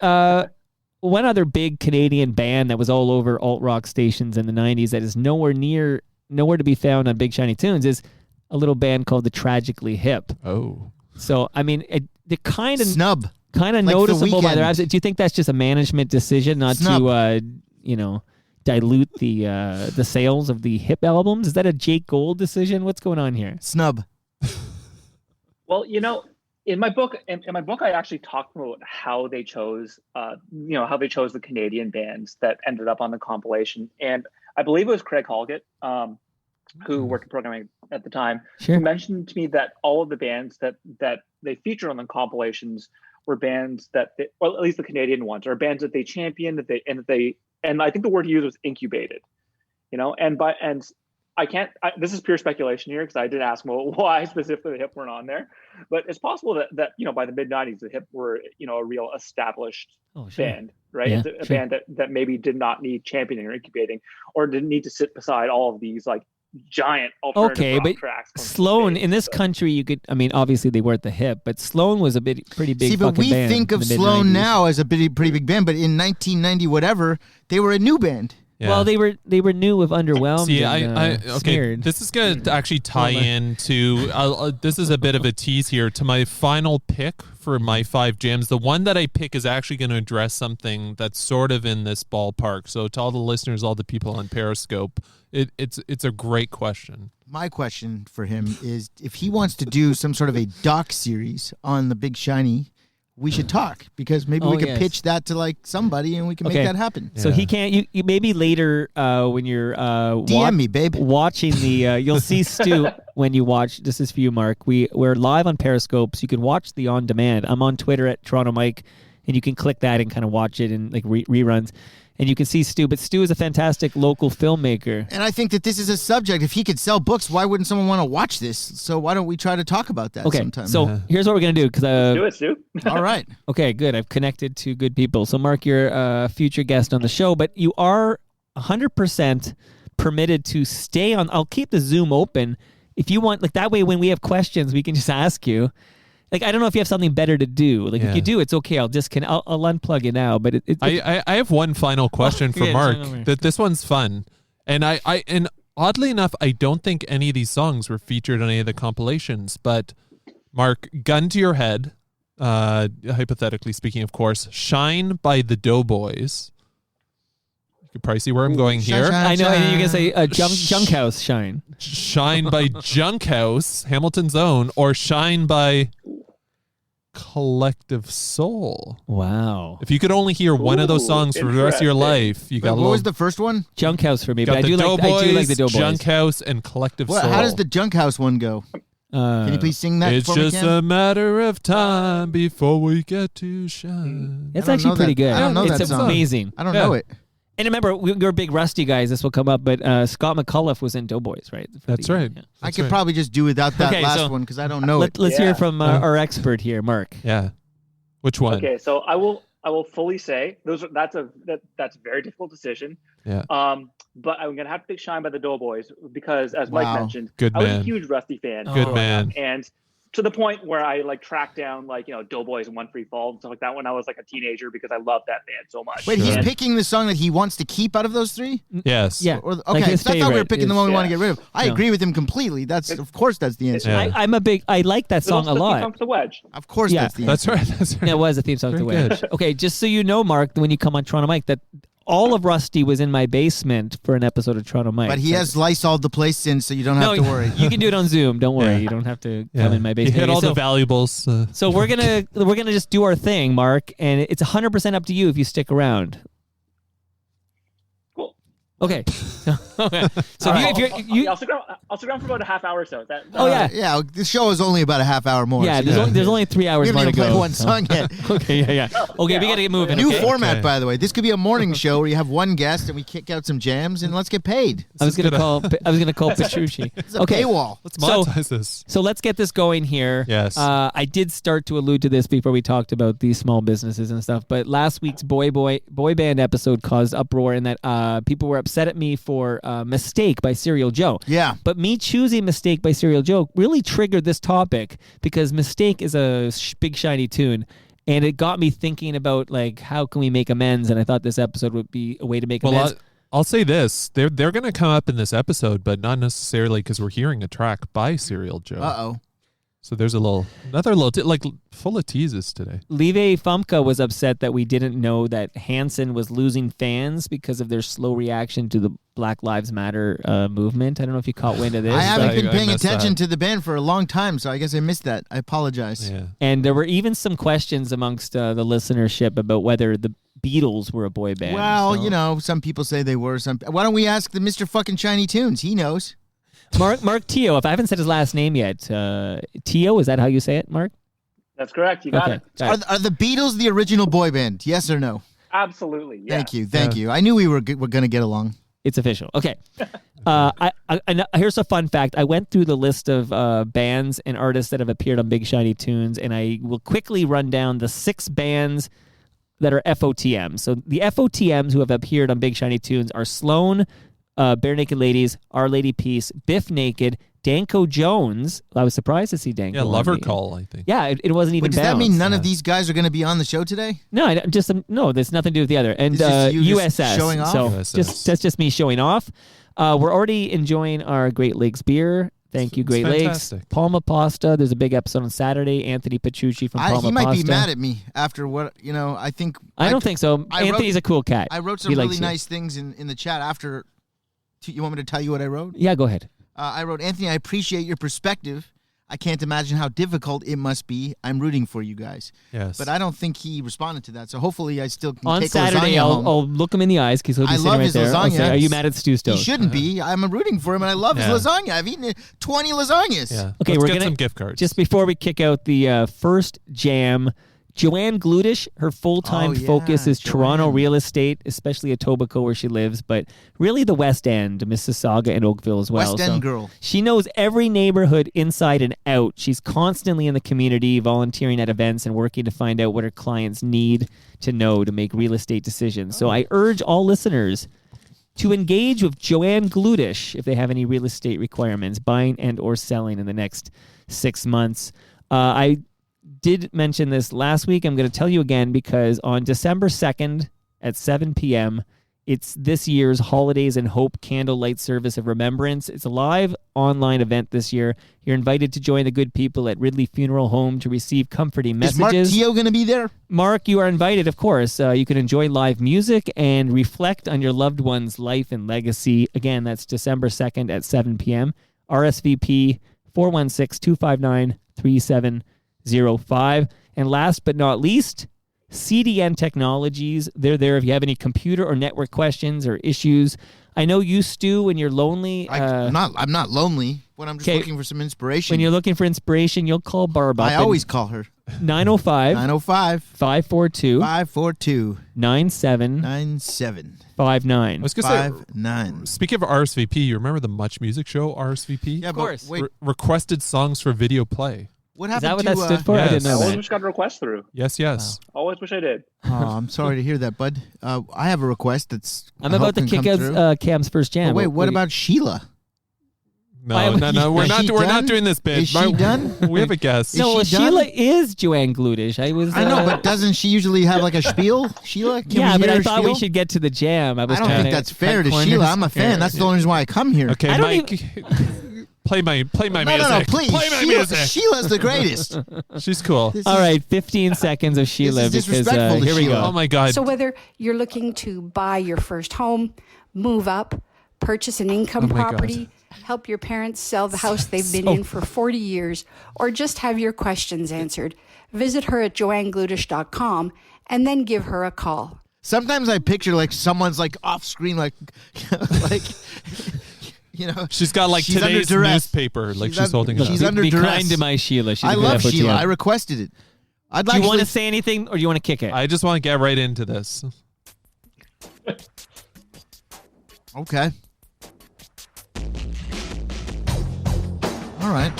one other big Canadian band that was all over alt-rock stations in the 90s that is nowhere to be found on Big Shiny Tunes is a little band called the Tragically Hip. Oh. So, I mean, they're kind of Snub. kind of Like The noticeable by their Weeknd. absence. Do you think that's just a management decision not Snub. to, dilute the sales of the Hip albums? Is that a Jake Gold decision? What's going on here? Snub. Well, in my book, I actually talked about how they chose, how they chose the Canadian bands that ended up on the compilation, and I believe it was Craig Halgett, who worked in programming at the time, Sure. who mentioned to me that all of the bands that they featured on the compilations were bands that, well, at least the Canadian ones, are bands that they championed, and I think the word he used was incubated, and I can't. This is pure speculation here because I did ask him why specifically the Hip weren't on there, but it's possible that by the mid '90s the Hip were a real established band, right? Yeah, It's a band that maybe did not need championing or incubating, or didn't need to sit beside all of these like giant alternative rock but tracks. Sloan in this country, you could. I mean, obviously they weren't the Hip, but Sloan was a pretty big. See, but we band think of in the Sloan mid-90s. now as a pretty big band, but in 1990 whatever, they were a new band. Yeah. Well, they were new with Underwhelmed. See, and, okay. Scared. This is going to actually tie into. This is a bit of a tease here to my final pick for my 5 jams. The one that I pick is actually going to address something that's sort of in this ballpark. So to all the listeners, all the people on Periscope, it's a great question. My question for him is if he wants to do some sort of a doc series on the Big Shiny, we should talk because maybe we could pitch that to like somebody and we can make that happen. So he can't. You maybe later when you're DM me, babe. watching the you'll see Stu when you watch. This is for you, Mark. We're live on Periscope, so you can watch the on demand. I'm on Twitter at Toronto Mike, and you can click that and kind of watch it in like reruns. And you can see Stu, but Stu is a fantastic local filmmaker. And I think that this is a subject. If he could sell books, why wouldn't someone want to watch this? So why don't we try to talk about that sometime? So here's what we're going to do. Do it, Stu. All right. Okay, good. I've connected to good people. So, Mark, you're a future guest on the show, but you are 100% permitted to stay on. I'll keep the Zoom open if you want. Like that way, when we have questions, we can just ask you. Like, I don't know if you have something better to do. Like, if you do, it's okay. I'll unplug you now. But I have one final question for Mark. This one's fun, and and oddly enough, I don't think any of these songs were featured on any of the compilations. But Mark, gun to your head, hypothetically speaking, of course, "Shine" by the Doughboys. You can probably see where I'm going here. I know, and you're gonna say Junk House Shine. "Shine" by Junk House, Hamilton's own, or "Shine" by Collective Soul. Wow. If you could only hear one of those songs for the rest of your life, you got What was the first one? Junk House for me, but I got do the Doughboys, like the Doughboys. Junk House, and Collective Soul. How does the Junk House one go? Can you please sing that It's for me, just Ken? a matter of time before we get to shine. It's I don't actually know pretty that- good. I don't know it's that song. amazing. I don't know it. And remember, we're big Rusty guys. This will come up, but Scott McCullough was in Doughboys, right? That's right. Yeah. I could probably just do without that Okay, last so one because I don't know it. Let's hear Yeah. from our expert here, Mark. Yeah. Which one? Okay, so I will fully say that's a very difficult decision. Yeah. But I'm gonna have to pick "Shine" by the Doughboys because, as Mike Wow. mentioned, Good I was man. a huge Rusty fan. Good growing man. up, and to the point where I like tracked down Doughboys and One Free Fall and stuff like that when I was like a teenager because I loved that band so much. Wait, he's And- picking the song that he wants to keep out of those three? Yes. Yeah. Or, Like okay, his so I thought we were favorite picking the is- one we want to Yeah. get rid of. I No. agree with him completely. Of course that's the answer. Yeah. I like that It was song a also the theme lot. song for the Wedge. Of course Yeah. that's the That's answer. right. That's right. Yeah, it was a theme song to Very Wedge. good. Okay, just so you know, Mark, when you come on Toronto Mike, that all of Rusty was in my basement for an episode of Toronto Mike. But he has Lysoled the place since, so you don't have to worry. You can do it on Zoom. Don't worry. Yeah. You don't have to Yeah. come in my You basement. hit Okay, all so, the valuables. so we're gonna just do our thing, Mark, and it's 100% up to you if you stick around. Cool. Okay. Okay. So if you I'll stick around for about a half hour or so. Oh, yeah. Yeah, the show is only about a half hour more. yeah, so there's only 3 hours we more haven't to even go. played one song yet. Okay, yeah. Okay, we gotta get moving. New okay? format, Okay. by the way. This could be a morning show where you have one guest and we kick out some jams and let's get paid. I was gonna call Petrucci. It's a Okay. paywall. Let's So- monetize this. So let's get this going here. Yes. I did start to allude to this before we talked about these small businesses and stuff, but last week's boy band episode caused uproar in that people were upset at me for Mistake by Serial Joe. Yeah. But me choosing Mistake by Serial Joe really triggered this topic because Mistake is a big shiny tune. And it got me thinking about like how can we make amends, and I thought this episode would be a way to make amends. I'll say this: they're going to come up in this episode, but not necessarily because we're hearing a track by Serial Joe. Uh-oh. So there's another little like full of teases today. Live Famke was upset that we didn't know that Hanson was losing fans because of their slow reaction to the Black Lives Matter movement. I don't know if you caught wind of this. I haven't been I paying missed attention that. to the band for a long time, so I guess I missed that. I apologize. Yeah. And there were even some questions amongst the listenership about whether the Beatles were a boy band. Well, So- some people say they were. Why don't we ask the Mr. fucking Shiny Tunes? He knows. Mark Teo, if I haven't said his last name yet, Teo, is that how you say it, Mark? That's correct. You got Okay. it. Got it. Are the Beatles the original boy band? Yes or no? Absolutely. Yeah. Thank you. I knew we were going to get along. It's official. Okay. Here's a fun fact. I went through the list of bands and artists that have appeared on Big Shiny Tunes, and I will quickly run down the 6 bands that are FOTMs. So the FOTMs who have appeared on Big Shiny Tunes are Sloan, Bare Naked Ladies, Our Lady Peace, Biff Naked, Danko Jones. I was surprised to see Danko. Yeah, on Lover the- Call, I think. Yeah, it wasn't even But does that bounced. mean none of these guys are going to be on the show today? No, no. There's nothing to do with the other. And It's just you just USS. showing off? So USS. that's just me showing off. We're already enjoying our Great Lakes beer. Thank you, It's Great fantastic. Lakes. Palma Pasta. There's a big episode on Saturday. Anthony Petrucci from Palma He might Pasta. be mad at me after what, I think. I don't think so. I wrote- Anthony's a cool cat. I wrote He some likes really you. nice things in the chat after. You want me to tell you what I wrote? Yeah, go ahead. I wrote, Anthony, I appreciate your perspective. I can't imagine how difficult it must be. I'm rooting for you guys. Yes. But I don't think he responded to that. So hopefully I still can On take Saturday, lasagna home. I'll look him in the eyes because he'll be I sitting love right his there. I'll lasagna. say, are you mad at Stu Stone? He shouldn't be. I'm rooting for him, and I love his Yeah. lasagna. I've eaten 20 lasagnas. Yeah. Okay, Let's we're get gonna some gift cards. Just before we kick out the first jam, Joanne Glutish, her full-time Oh, yeah, focus is Toronto Joanne. real estate, especially Etobicoke where she lives, but really the West End, Mississauga and Oakville as well. West End So girl. she knows every neighborhood inside and out. She's constantly in the community, volunteering at events and working to find out what her clients need to know to make real estate decisions. So I urge all listeners to engage with Joanne Glutish if they have any real estate requirements, buying and or selling in the next 6 months. I did mention this last week. I'm going to tell you again because on December 2nd at 7 p.m., it's this year's Holidays and Hope Candlelight Service of Remembrance. It's a live online event this year. You're invited to join the good people at Ridley Funeral Home to receive comforting Is Mark messages. Teo going to be there? Mark, you are invited, of course. You can enjoy live music and reflect on your loved one's life and legacy. Again, that's December 2nd at 7 p.m. RSVP 416-259-3705. And last but not least, CDN Technologies. They're there if you have any computer or network questions or issues. I know you, Stu, when you're lonely. I'm not lonely when I'm just 'kay, looking for some inspiration. When you're looking for inspiration, you'll call Barb up. I always call her. 905 905 542 542 9759. 9759. I was going to say, speaking of RSVP, you remember the Much Music Show RSVP? Yeah, Of course. Wait, Requested songs for video play. what Is happened that what to that stood for? I yes. didn't I know always that. wish I got a request through. Yes. Always wish I did. Oh, I'm sorry to hear that, bud. I have a request that's. I'm I about hope to can kick come through. out Cam's first jam. Oh, wait, what about Sheila? No, We're we're Is not. she We're not done? doing this bit. Is she done? We have a guest. Is No, she done? Sheila is Joanne Glutish. I know, but doesn't she usually have like a spiel? Sheila? Can yeah, we but hear I her thought we spiel? should get to the jam. I I was don't trying think to that's fair to cut Sheila. corners. I'm a fan. That's the only reason why I come here. Okay, I don't Mike. Play my No, music. please. Play my Sheila, music. Sheila's the greatest. She's cool. This All is- right, 15 seconds of Sheila is because disrespectful to here we Sheila. go. Oh my God. So whether you're looking to buy your first home, move up, purchase an income Oh my God. property, help your parents sell the house they've been in for 40 years, or just have your questions answered, visit her at joanneglutish.com and then give her a call. Sometimes I picture like someone's like off screen, like, like, She's got like she's under today's duress. newspaper, like she's holding it She's up. Be- under be duress. kind to my Sheila. She's I a good love FOTM. Sheila. I requested it. I'd Do like you want to to say anything or do you want to kick it? I just want to get right into this. Okay. All right.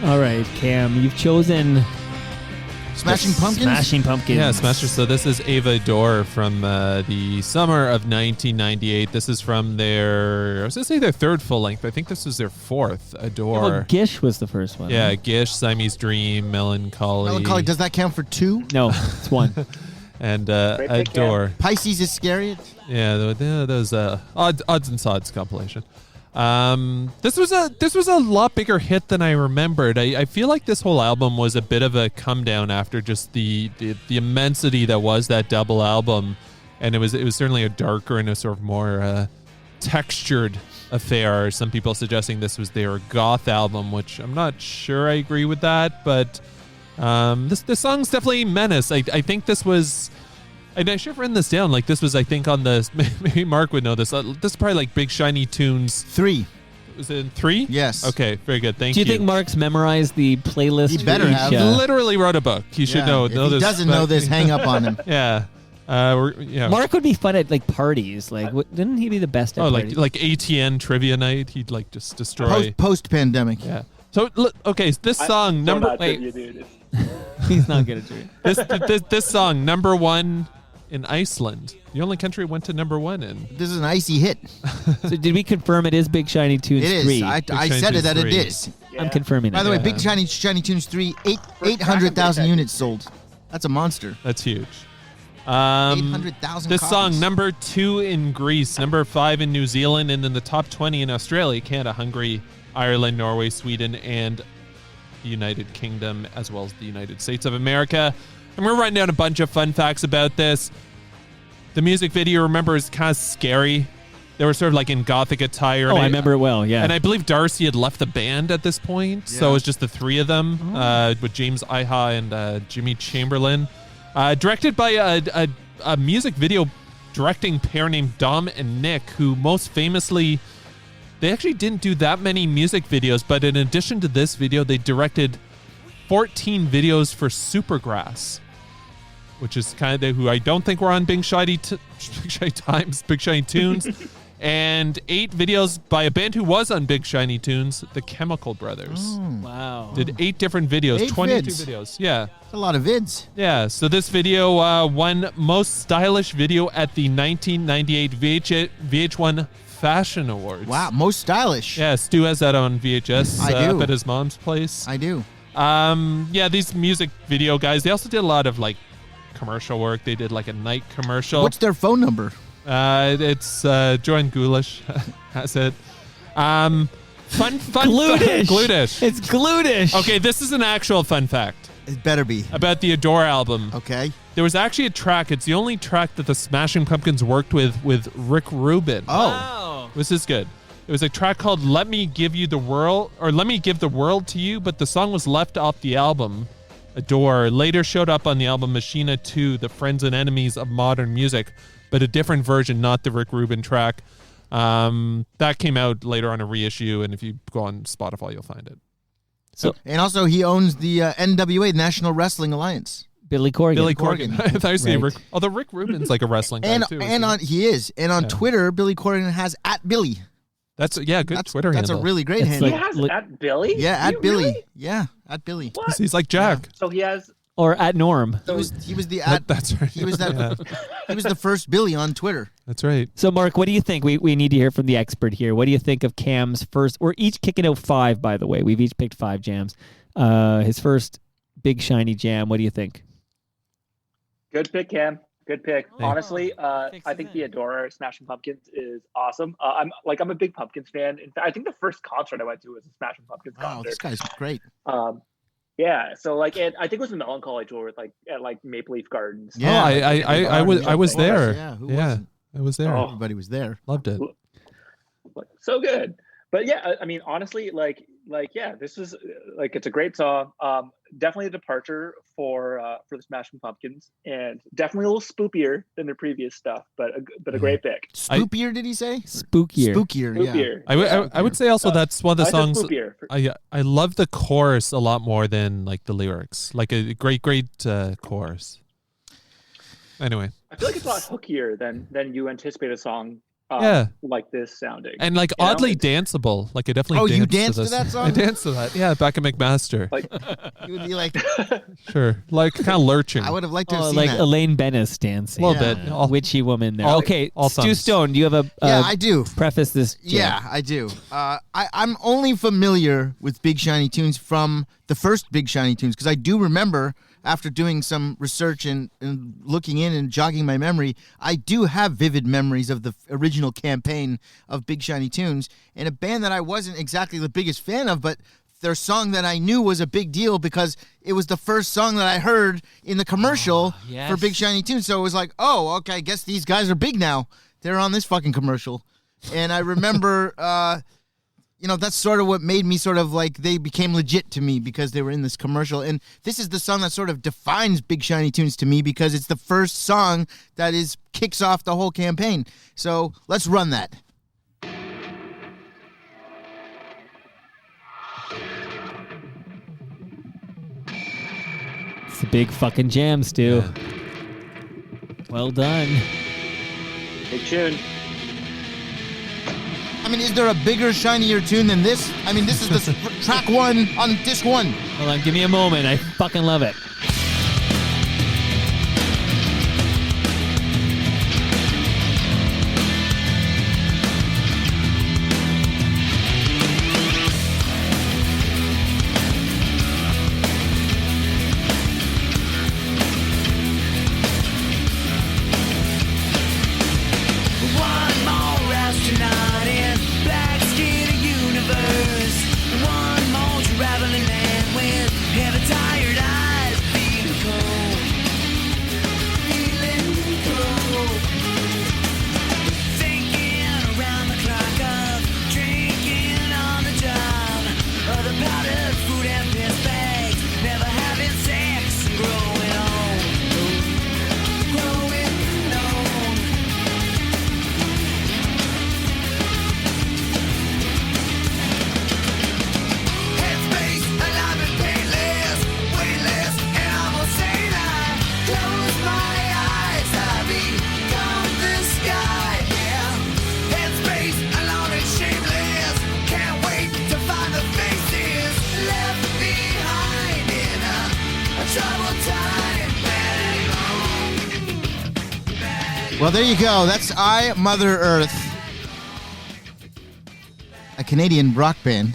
All right, Cam, you've chosen Smashing Pumpkins? Smashing Pumpkins. Yeah, Smasher. So this is Ava Dore from the summer of 1998. This is from their, I was going to say their third full length, but I think this was their fourth, Adore. Well, Gish was the first one. Yeah, right? Gish, Siamese Dream, Melancholy. Melancholy, does that count for two? No, it's one. and Great pick, Adore. Pisces Iscariot. Yeah, those odds and sods compilation. This was a lot bigger hit than I remembered. I feel like this whole album was a bit of a come down after just the immensity that was that double album, and it was certainly a darker and a sort of more textured affair. Some people suggesting this was their goth album, which I'm not sure I agree with that, but this song's definitely Menace. I think this was. And I should have written this down. Like, this was, I think, on the... Maybe Mark would know this. This is probably like Big Shiny Tunes. 3. Was it in 3? Yes. Okay, very good. Thank you. Do you think Mark's memorized the playlist? He better for each, have. Literally wrote a book. He should know If this. he doesn't know this, hang up on him. Yeah. Yeah. Mark would be fun at like parties. Like, didn't he be the best at parties? like ATN trivia night. He'd like just destroy. Post-pandemic. Yeah. So look, okay, this song He's not good at trivia. this song number 1 in Iceland. The only country it went to number 1 in. This is an icy hit. So did we confirm it is Big Shiny Tunes It is. 3? I Shiny said it Tunes that 3. it is. I'm confirming By it. the way, Yeah. Big Shiny Tunes 3, 800,000 units sold. That's a monster. That's huge. 800,000 This copies. song, number 2 in Greece, number 5 in New Zealand, and in the top 20 in Australia, Canada, Hungary, Ireland, Norway, Sweden, and the United Kingdom, as well as the United States of America. I'm going to run down a bunch of fun facts about this. The music video, remember, is kind of scary. They were sort of like in gothic attire. Oh, I remember it well, yeah. And I believe Darcy had left the band at this point, so it was just the 3 of them, with James Iha and Jimmy Chamberlain. Directed by a music video directing pair named Dom and Nick, who most famously, they actually didn't do that many music videos, but in addition to this video, they directed 14 videos for Supergrass, which is kind of who I don't think were on Big Shiny Times, Big Shiny Tunes, and 8 videos by a band who was on Big Shiny Tunes, the Chemical Brothers. Wow. Did 8 different videos, 8 22 vids. videos. Yeah. That's a lot of vids. Yeah, so this video won Most Stylish Video at the 1998 VH1 Fashion Awards. Wow, most stylish. Yeah, Stu has that on VHS I do. up at his mom's place. I do. Yeah, these music video guys, they also did a lot of like commercial work. They did like a night commercial. What's their phone number? It's Joanne Goulash has it. Fun Glutish. Glutish. It's glutish. Okay, this is an actual fun fact It better be. about the Adore album. Okay. There was actually a track. It's the only track that the Smashing Pumpkins worked with Rick Rubin. Oh. This is good. It was a track called "Let Me Give You the World" or "Let Me Give the World to You," but the song was left off the album. Adore later showed up on the album Machina 2, The Friends and Enemies of Modern Music, but a different version, not the Rick Rubin track. That came out later on a reissue, and if you go on Spotify, you'll find it. So And also, he owns the NWA, National Wrestling Alliance. Billy Corgan. Billy Corgan. I thought you said Right. Rick. Although Rick Rubin's like a wrestling guy too. And on he is. And on Twitter, Billy Corgan has @Billy. That's good That's Twitter That's handle. a really great It's handle. He has at Billy? Yeah, You @Billy. really? Yeah, @Billy. What? He's like Jack. So he has. Or at Norm. He was the That's right. he was that Yeah. he was the first Billy on Twitter. That's right. So, Mark, what do you think? We need to hear from the expert here. What do you think of Cam's first? We're each kicking out 5, by the way. We've each picked 5 jams. His first Big Shiny jam. What do you think? Good pick, Cam. Good pick. you. Honestly, I think the Adore Smashing Pumpkins is awesome. I'm a big Pumpkins fan. In fact, I think the first concert I went to was a Smashing Pumpkins Wow, concert. this guy's great. Yeah. So like, and I think it was a Melancholy tour with at Maple Leaf Gardens. Yeah. I was there. Yeah, who Yeah, wasn't? I was there. Oh. Everybody was there. Loved it. So good. But yeah, I mean, honestly, yeah, this is it's a great song. Definitely a departure for the Smashing Pumpkins, and definitely a little spookier than their previous stuff, but a great pick. Spookier, did he say? Spookier. Spookier, yeah. Spookier. I would say also that's one of the I said songs. spookier. I love the chorus a lot more than like the lyrics. Like a great chorus. Anyway, I feel like it's a lot hookier than you anticipate a song. Yeah. Like this sounding, and like You know, oddly it's- danceable. Like I definitely. Oh, you danced danced to this. that song? I danced to that. Yeah, back at McMaster. Like, You would be like, Sure, like kind of lurching. I would have liked to have Oh, seen like that. Elaine Bennis dancing. a little Yeah. bit. All- Witchy woman there. all- Okay, all Stu thumbs. Stone, do you have a Yeah, I do. preface this jam? Yeah, I do. I'm only familiar with Big Shiny Tunes from the first Big Shiny Tunes because I do remember after doing some research and looking in and jogging my memory, I do have vivid memories of the original campaign of Big Shiny Tunes, and a band that I wasn't exactly the biggest fan of, but their song that I knew was a big deal because it was the first song that I heard in the commercial for Big Shiny Tunes. So it was like, oh, okay, I guess these guys are big now. They're on this fucking commercial. And I remember, that's sort of what made me sort of like they became legit to me because they were in this commercial. And this is the song that sort of defines Big Shiny Tunes to me because it's the first song that kicks off the whole campaign. So let's run that. It's a big fucking jam, Stu. Yeah. Well done. Big tune. I mean, is there a bigger, shinier tune than this? I mean, this is the track 1 on disc 1. Hold on, give me a moment. I fucking love it. Well, there you go. That's I, Mother Earth, a Canadian rock band.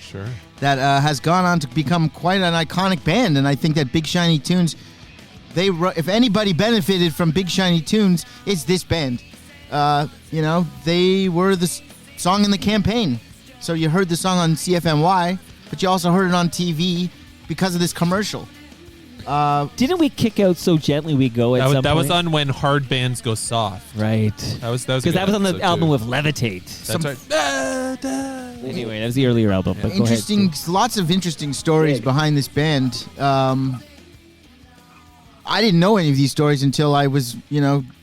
Sure. That has gone on to become quite an iconic band, and I think that Big Shiny Tunes, if anybody benefited from Big Shiny Tunes, it's this band. They were the song in the campaign. So you heard the song on CFNY, but you also heard it on TV because of this commercial. Didn't we kick out So Gently We Go at some point? That was on When Hard Bands Go Soft. Right. That was because that was on the album with Levitate. That's right. Anyway, that was the earlier album. But go ahead. Lots of interesting stories behind this band. I didn't know any of these stories until I was,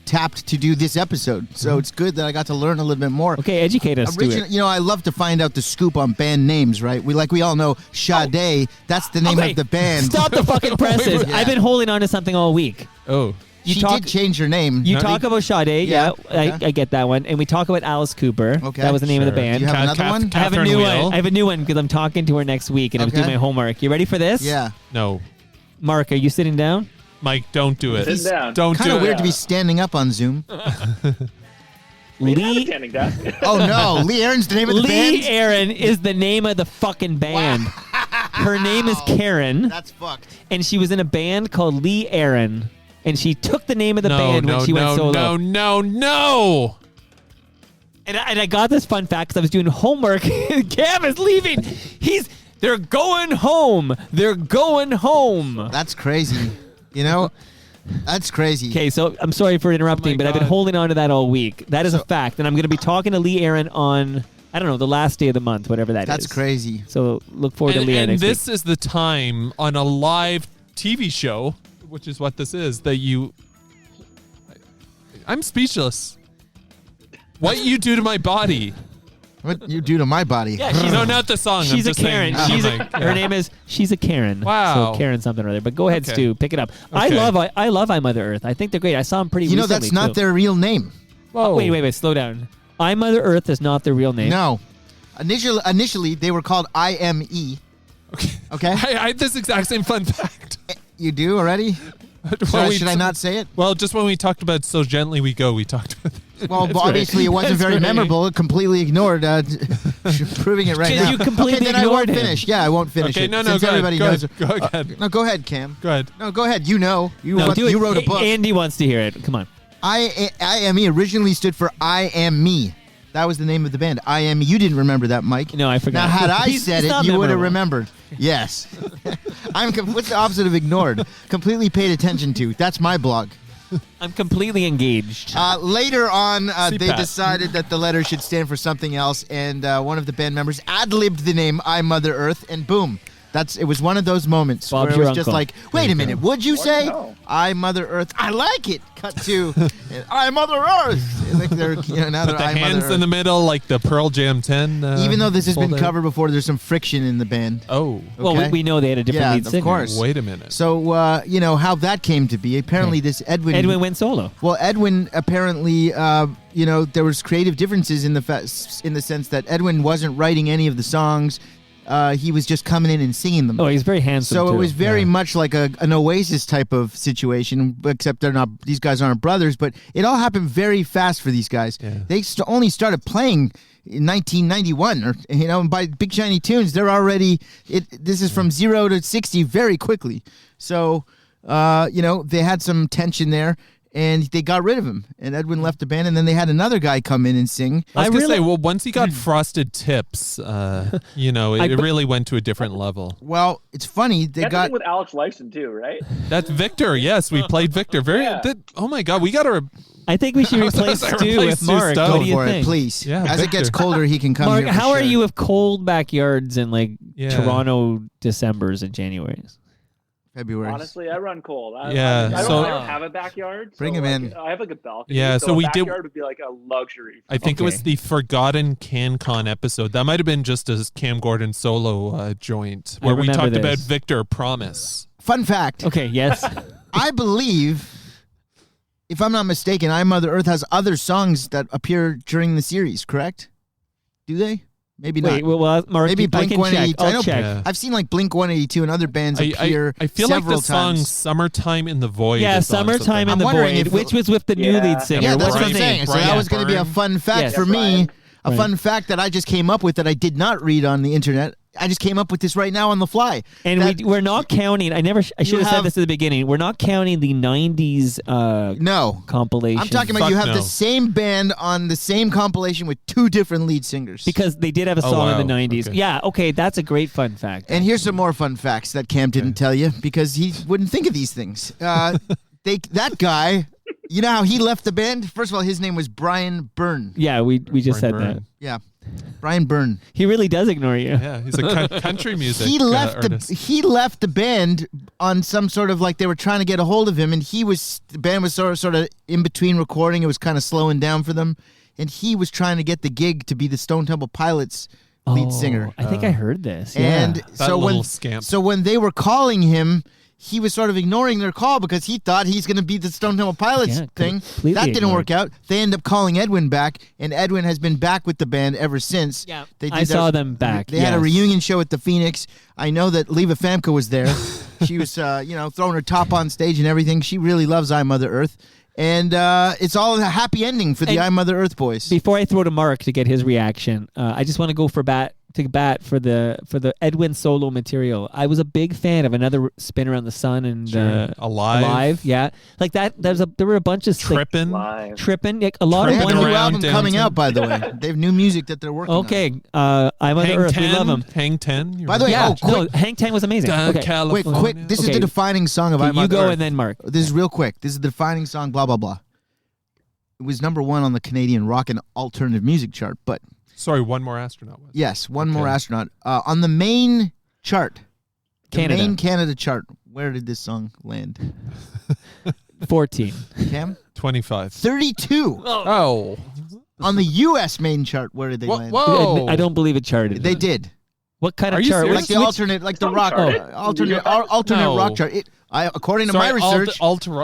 tapped to do this episode. So it's good that I got to learn a little bit more. Okay, educate us. I love to find out the scoop on band names, right? We all know Sade. That's the name of the band. Stop the fucking presses. I've been holding on to something all week. Oh. She did change her name. You talk about Sade, yeah. I get that one. And we talk about Alice Cooper. Okay. That was the name of the band. Do you have another one? I have a new one. I have a new one because I'm talking to her next week and I'm doing my homework. You ready for this? Yeah. No. Mark, are you sitting down? Mike, don't do it. Sit down. Don't do it. Kind of weird to be standing up on Zoom. Lee standing desk. Oh no, Lee Aaron's the name of the band? Lee Aaron is the name of the fucking band. Wow. Her name is Karen. That's fucked. And she was in a band called Lee Aaron. And she took the name of the band when she went solo. No. And I got this fun fact because I was doing homework. Cam is leaving. They're going home. They're going home. That's crazy. That's crazy. Okay, so I'm sorry for interrupting, but I've been holding on to that all week. That is a fact. And I'm going to be talking to Lee Aaron on, I don't know, the last day of the month, whatever that is. That's crazy. So look forward to Lee Aaron next week. And this is the time on a live TV show, which is what this is, that I'm speechless. What you do to my body. What you do to my body? Yeah, no, not the song. She's a Karen. Her name is. She's a Karen. Wow. So Karen something or other. But go ahead, Stu. Pick it up. Okay. I love I, Mother Earth. I think they're great. I saw them pretty recently. That's not their real name. Whoa. Wait. Slow down. I, Mother Earth is not their real name. No. Initially, they were called IME. Okay? I had this exact same fun fact. You do already? Should I not say it? Well, just when we talked about So Gently We Go, we talked about Well, obviously it wasn't That's very right. memorable. It completely ignored. Proving it right Because now. you completely okay, then I ignored won't him. finish. Yeah, I won't finish Okay, it. no, Since go ahead. everybody Go knows. ahead. Go ahead. No, go ahead, Cam. Go ahead. No, go ahead. You know. No, do it. You wrote a book. Andy wants to hear it. Come on. IME originally stood for I Am Me. That was the name of the band. I Am Me. You didn't remember that, Mike. No, I forgot. Now, had I He's said it, not you would have memorable. remembered. Yes. What's the opposite of ignored? Completely paid attention to. That's my blog. I'm completely engaged. Later on, they CPAT. decided that the letter should stand for something else, and one of the band members ad-libbed the name I Mother Earth, and boom. It was one of those moments Bob's where it your was just uncle. like, wait a minute, would you say no. I Mother Earth? I like it. Cut to I Mother Earth. And like they're, now they're The I Mother hands Earth. in the middle, like the Pearl Jam 10. Even though this has been folder. covered before, there's some friction in the band. Oh, Well, okay. we know they had a different Yeah, lead of singer. course. wait a minute. So, how that came to be. Apparently, this Edwin went solo. Well, Edwin apparently, there was creative differences in the sense that Edwin wasn't writing any of the songs. He was just coming in and singing them. Oh, he's very handsome. So too. it was very much like an Oasis type of situation, except they're not. These guys aren't brothers, but it all happened very fast for these guys. Yeah. They only started playing in 1991, or and by Big Shiny Tunes, they're already. This is from 0 to 60 very quickly. So they had some tension there. And they got rid of him, and Edwin left the band, and then they had another guy come in and sing. I was I gonna really- say, well, once he got frosted tips, it really went to a different level. Well, it's funny they That's the got. thing with Alex Lifeson too, right? That's Victor. Yes, we played Victor. Oh my God, we got to. I think we should I was replace gonna Stu replace with Stu Mark. Stone What do you for it, think? please. Yeah, As it Victor. gets colder, he can come Mark, here. how for are sure. you with cold backyards and Yeah. Toronto Decembers and Januaries? February? Honestly, I run cold. I so- don't have a backyard. Bring so, him in. I have like a balcony. Yeah, so a we did- backyard would be like a luxury. I think it was Okay. the Forgotten CanCon episode. That might have been just a Cam Gordon solo joint where we remember talked about this. Victor Promise. Fun fact: Okay, yes. I believe, if I'm not mistaken, I Mother Earth has other songs that appear during the series. Correct? Do they? Maybe Wait, not. well, Mark, Maybe I Blink can 182. check. I I'll know check. Yeah. I've seen like Blink 182 and other bands appear I feel like several the song times. "Summertime in the Void." Yeah, is on "Summertime something. in the I'm wondering Void," if- which was with the new Yeah. lead singer. Yeah, that's What's what his I'm name? saying. So Brian that was going to be a Byrne. fun fact Yes. for me. Brian. A fun fact that I just came up with that I did not read on the internet. I just came up with this right now on the fly. And That- we're not counting. I should have said have- this at the beginning. We're not counting the '90s No. compilation. I'm talking about Fuck you have no. the same band on the same compilation with two different lead singers. because they did have a Oh, song in wow. the '90s. Okay. Yeah, okay, that's a great fun fact. And here's some more fun facts that Cam didn't tell you because he wouldn't think of these things. That guy, you know how he left the band? First of all, his name was Brian Byrne. Yeah, we just said Brian that. Byrne. Yeah, Brian Byrne. He really does ignore you. Yeah, he's a country music. He left artist. he left the band on some sort of like they were trying to get a hold of him, and the band was sort of in between recording. It was kind of slowing down for them, and he was trying to get the gig to be the Stone Temple Pilots lead singer. I think I heard this. And yeah. so little scamp. when they were calling him, he was sort of ignoring their call because he thought he's going to be the Stone Temple Pilots Yeah, thing. completely That didn't ignored. work out. They end up calling Edwin back, and Edwin has been back with the band ever since. Yeah, They I saw them back, They had a yes. reunion show at the Phoenix. I know that Leva Famke was there. She was, throwing her top on stage and everything. She really loves I Mother Earth. And it's all a happy ending for the And I Mother Earth boys. Before I throw to Mark to get his reaction, I just want to go for bat for the Edwin solo material. I was a big fan of Another Spin Around the Sun and Alive. Yeah, like that. There were a bunch of Trippin'. Live. tripping. Like, a lot They of have a Trippin' new one. around album coming downtown. out, by the way. They have new music that they're working on. Okay, I'm on Hang Earth. 10. We love him. Hang 10. By the way, Yeah, quick, no, Hang Ten was amazing. Down Okay, California. quick. This is Okay. the defining song of I okay, Mother you go Earth. and then Mark. This is real quick. This is the defining song, blah, blah, blah. It was number 1 on the Canadian rock and alternative music chart. But Sorry, one more astronaut was. yes, one more Okay. astronaut. On the main chart, the Canada. main Canada chart, where did this song land? 14. Cam? 25. 32. Oh. On the U.S. main chart, where did they land? Whoa. I don't believe it charted. They did. What kind Are of you chart? serious? Like the alternate, like the Song rock, chart. alternate No. rock chart. According to Sorry, my research,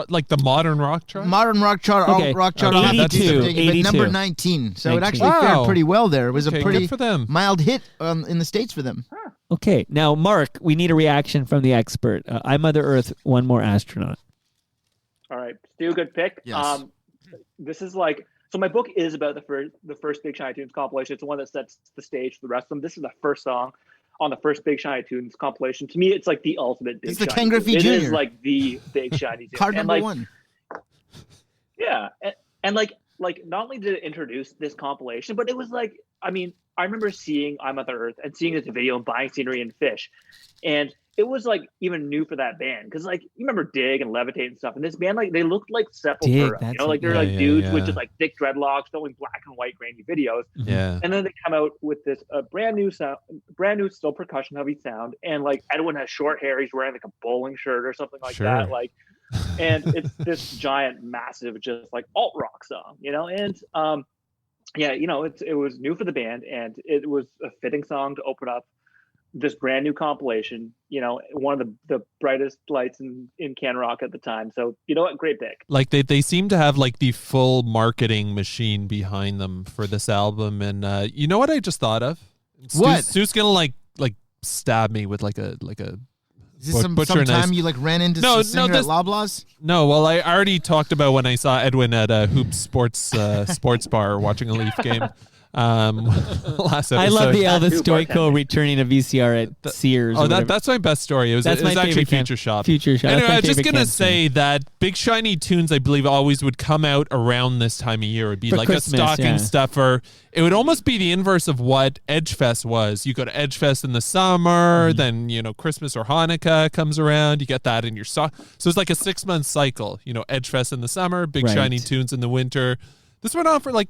like the modern rock chart? modern rock chart, Okay. alt rock chart, Okay, I'll have to do 82, some digging, but 82. number 19. So it 19. actually fared Wow. pretty well there. It was Okay, a pretty good for them. mild hit in the States for them. Okay, now Mark, we need a reaction from the expert. I Mother Earth, one more astronaut. All right, Stu, good pick. Yes. This is like So my book is about the first Big Shiny Tunes compilation. It's the one that sets the stage for the rest of them. This is the first song on the first Big Shiny Tunes compilation. To me, it's like the ultimate Big It's the Shiny Ken Griffey Tunes. Jr. It is like the Big Shiny Tunes. Card And, number like, one. Yeah, and like not only did it introduce this compilation, but it was like, I mean, I remember seeing I'm Mother Earth and seeing this video and buying scenery and fish, and it was like even new for that band because like you remember Dig and Levitate and stuff, and this band like they looked like Sepultura, Dig, you know, like they're yeah, like yeah, dudes yeah. with just like thick dreadlocks, filming black and white grainy videos, Yeah. and then they come out with this brand new sound, brand new still percussion heavy sound, and like Edwin has short hair, he's wearing like a bowling shirt or something like Sure. that, like. And it's this giant, massive, just like alt rock song, you know. And yeah, you know, it was new for the band, and it was a fitting song to open up this brand new compilation. You know, one of the brightest lights in Can Rock at the time. So you know what, great pick. Like they seem to have like the full marketing machine behind them for this album. And you know what I just thought of? What? Stu's gonna like stab me with like a Is this some butcher time knife. you like ran into No, some singer this- at Loblaws? No, well, I already talked about when I saw Edwin at a Hoops sports bar watching a Leaf game last episode. I love the Elvis Tattoo Stoico bartending. returning a VCR at Sears. Oh, or whatever. that's my best story. It was That's my actually favorite camp- Future Shop. Future Shop. Anyway, That's my I was just favorite gonna camp say that Big Shiny Tunes, I believe, always would come out around this time of year. It'd be For like Christmas, a stocking yeah. stuffer. It would almost be the inverse of what Edgefest was. You go to Edgefest in the summer, Mm-hmm. then Christmas or Hanukkah comes around. You get that in your sock. So it's like a 6-month cycle. Edgefest in the summer, Big Right. Shiny Tunes in the winter. This went on for like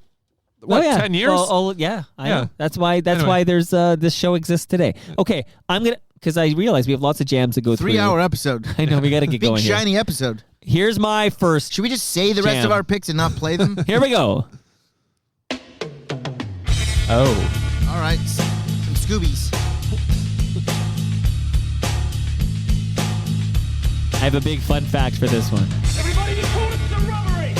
Oh, yeah. 10 years. Yeah, I Yeah. know. That's why Anyway. there's this show exists today. Okay, I'm gonna because I realize we have lots of jams to go through. 3-hour episode. I know we got to get Big going here. shiny episode. Here's my first. Should we just say the rest Jam. of our picks and not play them? Here we go. Oh. All right. Some Scoobies. I have a big fun fact for this one. Everybody report it to the rubbery!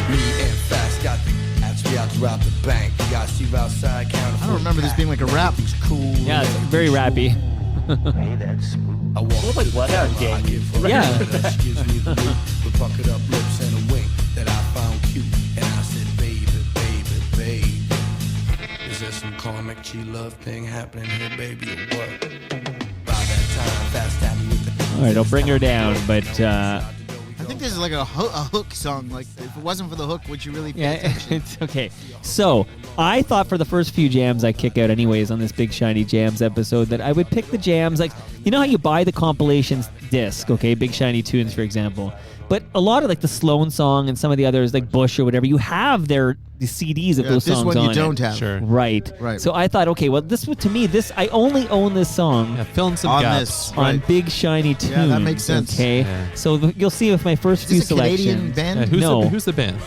Me and Fast got the apps, we out to rob the bank. You got Steve outside counting. I don't remember this being like a rap. Cool. Yeah, it's very rappy. I walk It was like Bloodhound Gang. Yeah. She gives me the look with bucket up lips and a wink that I found cute. And I said, baby, baby, baby. Is there some karmic G love thing happening here, baby, or what? By that time, Fast tapped me with the. All right, I'll bring her down, but I think this is like a hook song. Like, if it wasn't for the hook, would you really pay yeah, attention? it's okay. So I thought for the first few jams I kick out anyways on this Big Shiny Jams episode that I would pick the jams like you know how you buy the compilations disc, okay, Big Shiny Tunes for example. But a lot of like the Sloan song and some of the others like Bush or whatever, you have the CDs of Yeah, those this songs one on you it. don't have. Sure. Right. Right. So I thought, okay, well, this to me, I only own this song Yeah, fill in some On gaps. this. on Right. Big Shiny Tunes. Yeah, that makes sense. Okay. Yeah. So you'll see with my first Is few this a Canadian selections. band? Yeah, who's No. the band?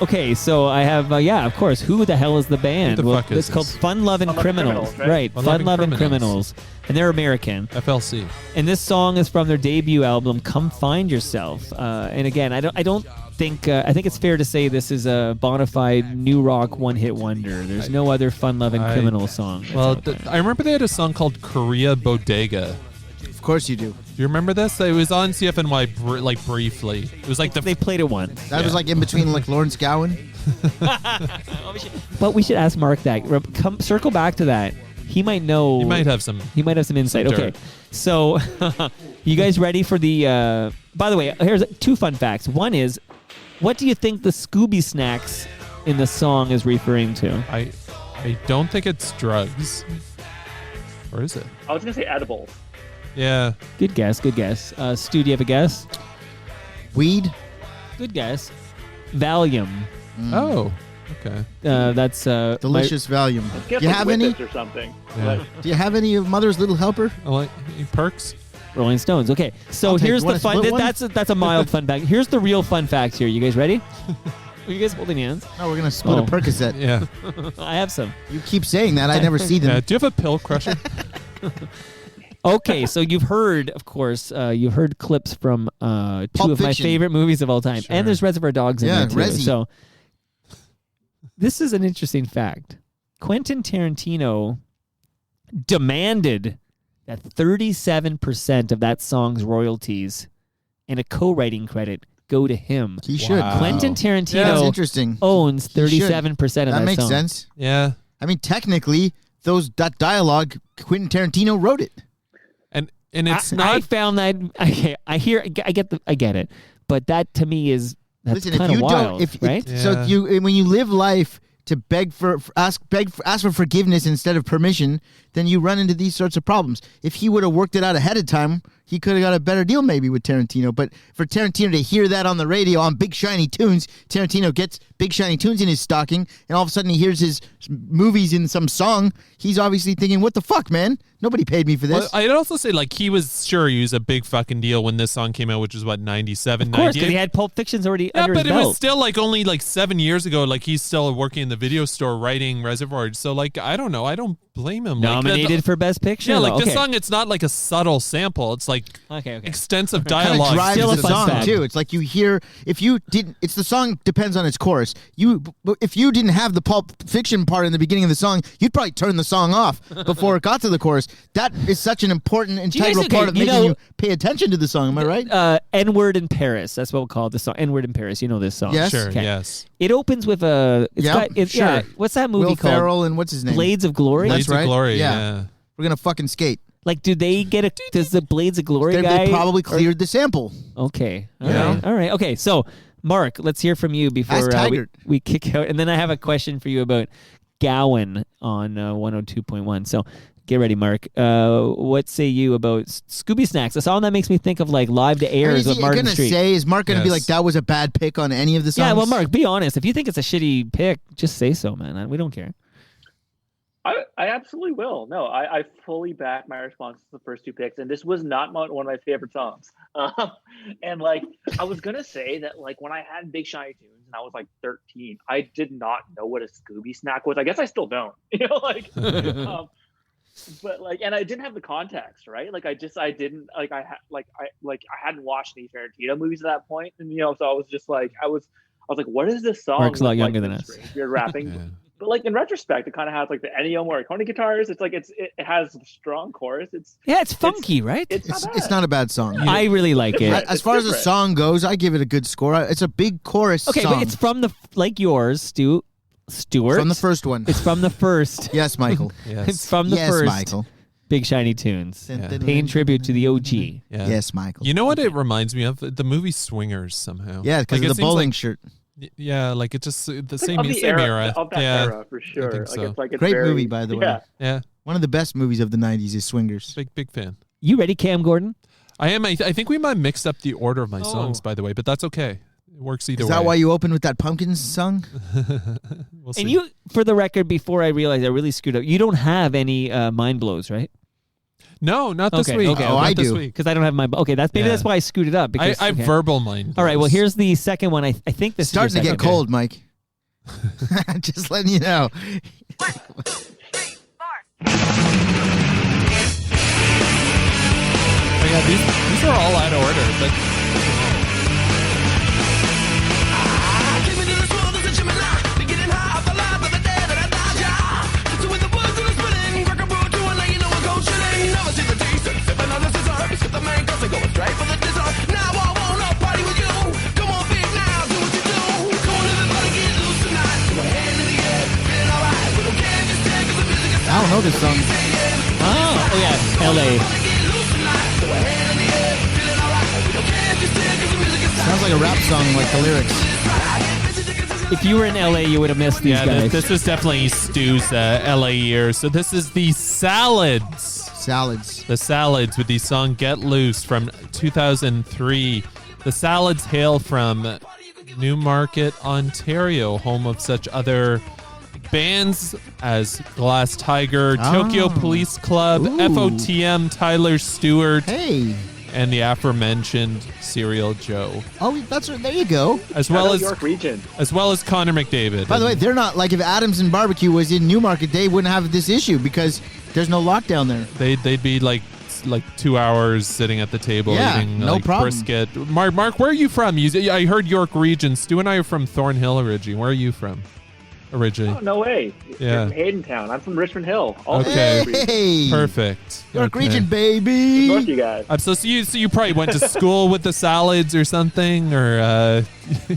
Okay, so I have, of course. Who the hell is the band? Who the fuck is it's called this? Fun Lovin' Fun Lovin' Criminals. Criminals, right? Right, Fun Fun Lovin' Lovin' Criminals. Criminals. And they're American. FLC. And this song is from their debut album, Come Find Yourself. And again, I don't think I think it's fair to say this is a bona fide new rock one-hit wonder. There's no other Fun Lovin' Criminal song. that's Well, out there. I remember they had a song called Korea Bodega. Of course you do. Do you remember this? It was on CFNY briefly. It was like the They played it once. That was like in between like Lawrence Gowan. But we should ask Mark that. Circle back to that. He might know. You might have some. He might have some insight. Some Okay, dirt. so you guys ready for the? By the way, here's 2 fun facts. One is, what do you think the Scooby snacks in the song is referring to? I don't think it's drugs. Or is it? I was gonna say edibles. Yeah. Good guess. Good guess. Stu, do you have a guess? Weed. Good guess. Valium. Oh. Okay. That's Delicious Valium. Get Do you like have any? Whippets or something. Yeah. Do you have any of Mother's Little Helper? I like Perks. Rolling Stones. Okay, so I'll take here's one. the fun. Split one? That's a mild fun fact. Here's the real fun facts here. You guys ready? Are you guys holding hands? No, we're gonna split Oh. a Percocet. Yeah. I have some. You keep saying that. I never see them. Do you have a pill crusher? Okay, so you've heard, of course, you've heard clips from two Pulp of my Fiction. favorite movies of all time, Sure. and there's Reservoir Dogs in Yeah, there too. Resi. So this is an interesting fact. Quentin Tarantino demanded that 37% of that song's royalties and a co-writing credit go to him. He should. Wow. Quentin That's Tarantino interesting. owns He should. 37% of that That makes song. sense. Yeah. I mean, technically, that dialogue, Quentin Tarantino wrote it. And it's I not. found that I get it, but that to me is that's Listen, if kind you of wild, don't, right? So when you live life to ask for forgiveness instead of permission, then you run into these sorts of problems. If he would have worked it out ahead of time, he could have got a better deal maybe with Tarantino. But for Tarantino to hear that on the radio on Big Shiny Tunes, Tarantino gets Big Shiny Tunes in his stocking, and all of a sudden he hears his movies in some song. He's obviously thinking, "What the fuck, man? Nobody paid me for this." Well, I'd also say like he was a big fucking deal when this song came out, which was what 97, Of course, 98. because he had Pulp Fiction's already Yeah, under but his it belt. was still like only like 7 years ago. Like he's still working in the video store writing Reservoir. So like I don't know. I don't blame him. Nominated for Best Picture. Yeah, like though. this Okay. song. It's not like a subtle sample. It's like Okay. extensive Kind of dialogue. drives Still a the fun song fact. too. It's like you hear if you didn't. It's the song depends on its chorus. If you didn't have the Pulp Fiction part in the beginning of the song, you'd probably turn the song off before it got to the chorus. That is such an important you guys- integral part of you making know- you pay attention to the song. Am I right? N-Word in Paris. That's what we'll call the song. N-Word in Paris. You know this song. Yes. Sure. Okay. Yes. It opens with a. It's Yeah, got, sure. Yeah. What's that movie Will called? Ferrell and what's his name? Blades of Glory. That's Blades right. of Glory. Yeah. Yeah. We're gonna fucking skate. Like, do they get a? Does the Blades of Glory guy? They probably cleared the sample. Okay. All Yeah. right. All right. Okay. So, Mark, let's hear from you before Ask we, Taggart. we kick out. And then I have a question for you about Gowan on 102.1. So get ready, Mark. What say you about Scooby Snacks? A song that makes me think of like Live to Air is is what he Martin gonna Street. say? Is Mark gonna be Yes. like that was a bad pick on any of the songs? Yeah. Well, Mark, be honest. If you think it's a shitty pick, just say so, man. We don't care. I absolutely will. No, I fully back my response to the first two picks, and this was not one of my favorite songs. And like I was gonna say that like when I had Big Shiny Tunes and I was like 13, I did not know what a Scooby Snack was. I guess I still don't. You know, like, but like, and I didn't have the context, right? Like I didn't like I hadn't watched any Tarantino movies at that point, and you know, so I was just like I was like, what is this song? Mark's a lot with, younger like, than this us. strange weird rapping. Yeah. But like in retrospect, it kind of has like the Ennio Morricone guitars. It's like it has a strong chorus. Yeah, it's funky, right? It's not a bad song. I really like it. As far as the different. song goes, I give it a good score. It's a big chorus Okay, song. but it's from the like yours, Stuart. from the first one. It's from the first. Yes, Michael. Yes. It's from the yes, first Michael. Big Shiny Tunes. Paying tribute to the OG. Yeah. Yes, Michael. You know what it reminds me of? The movie Swingers somehow. Yeah, because Like, of it the seems bowling like- shirt. Yeah, like it just the It's same, like of the same era, era. of that yeah. era for sure. think Like so. it's like it's Great very, movie, by the way. Yeah. Yeah. One of the best movies of the 90s is Swingers. Big fan. You ready, Cam Gordon? I am. I think we might mix up the order of my songs, by the way, but that's okay. It works either Is way. that why you opened with that Pumpkins song? We'll see. And you, for the record, before I realized I really screwed up, you don't have any mind blows, right? No, not this Okay, week. okay, Oh, Not I this do. week. Because I don't have my. Okay, maybe Yeah. that's why I screwed it up. Because I okay. verbal mind. All right. Well, blows. here's the second one. I think this Starting is to your get second. cold, Mike. Just letting you know. Oh, yeah, these are all out of order, but I don't know this song. Oh yeah, L.A. Sounds like a rap song, like the lyrics. If you were in L.A., you would have missed these yeah, guys. this is definitely Stu's LA year. So this is the Salads. Salads. The Salads with the song Get Loose from 2003. The Salads hail from Newmarket, Ontario, home of such other bands as Glass Tiger, Tokyo Police Club, Ooh. FOTM, Tyler Stewart, Hey. and the aforementioned Serial Joe, Oh, that's right. There you go. as Shout well out as York Region. Connor McDavid. By the way, they're not like if Adams and Barbecue was in Newmarket, they wouldn't have this issue because there's no lockdown there. they'd be like 2 hours sitting at the table eating no problem. brisket. Mark, where are you from? I heard York Region. Stu and I are from Thornhill originally. Where are you from originally? Oh, no way. Yeah. You're from Haydentown. I'm from Richmond Hill. Okay. Hey, Perfect. York Okay. Region, baby. North, you guys. So you probably went to school with the Salads or something, or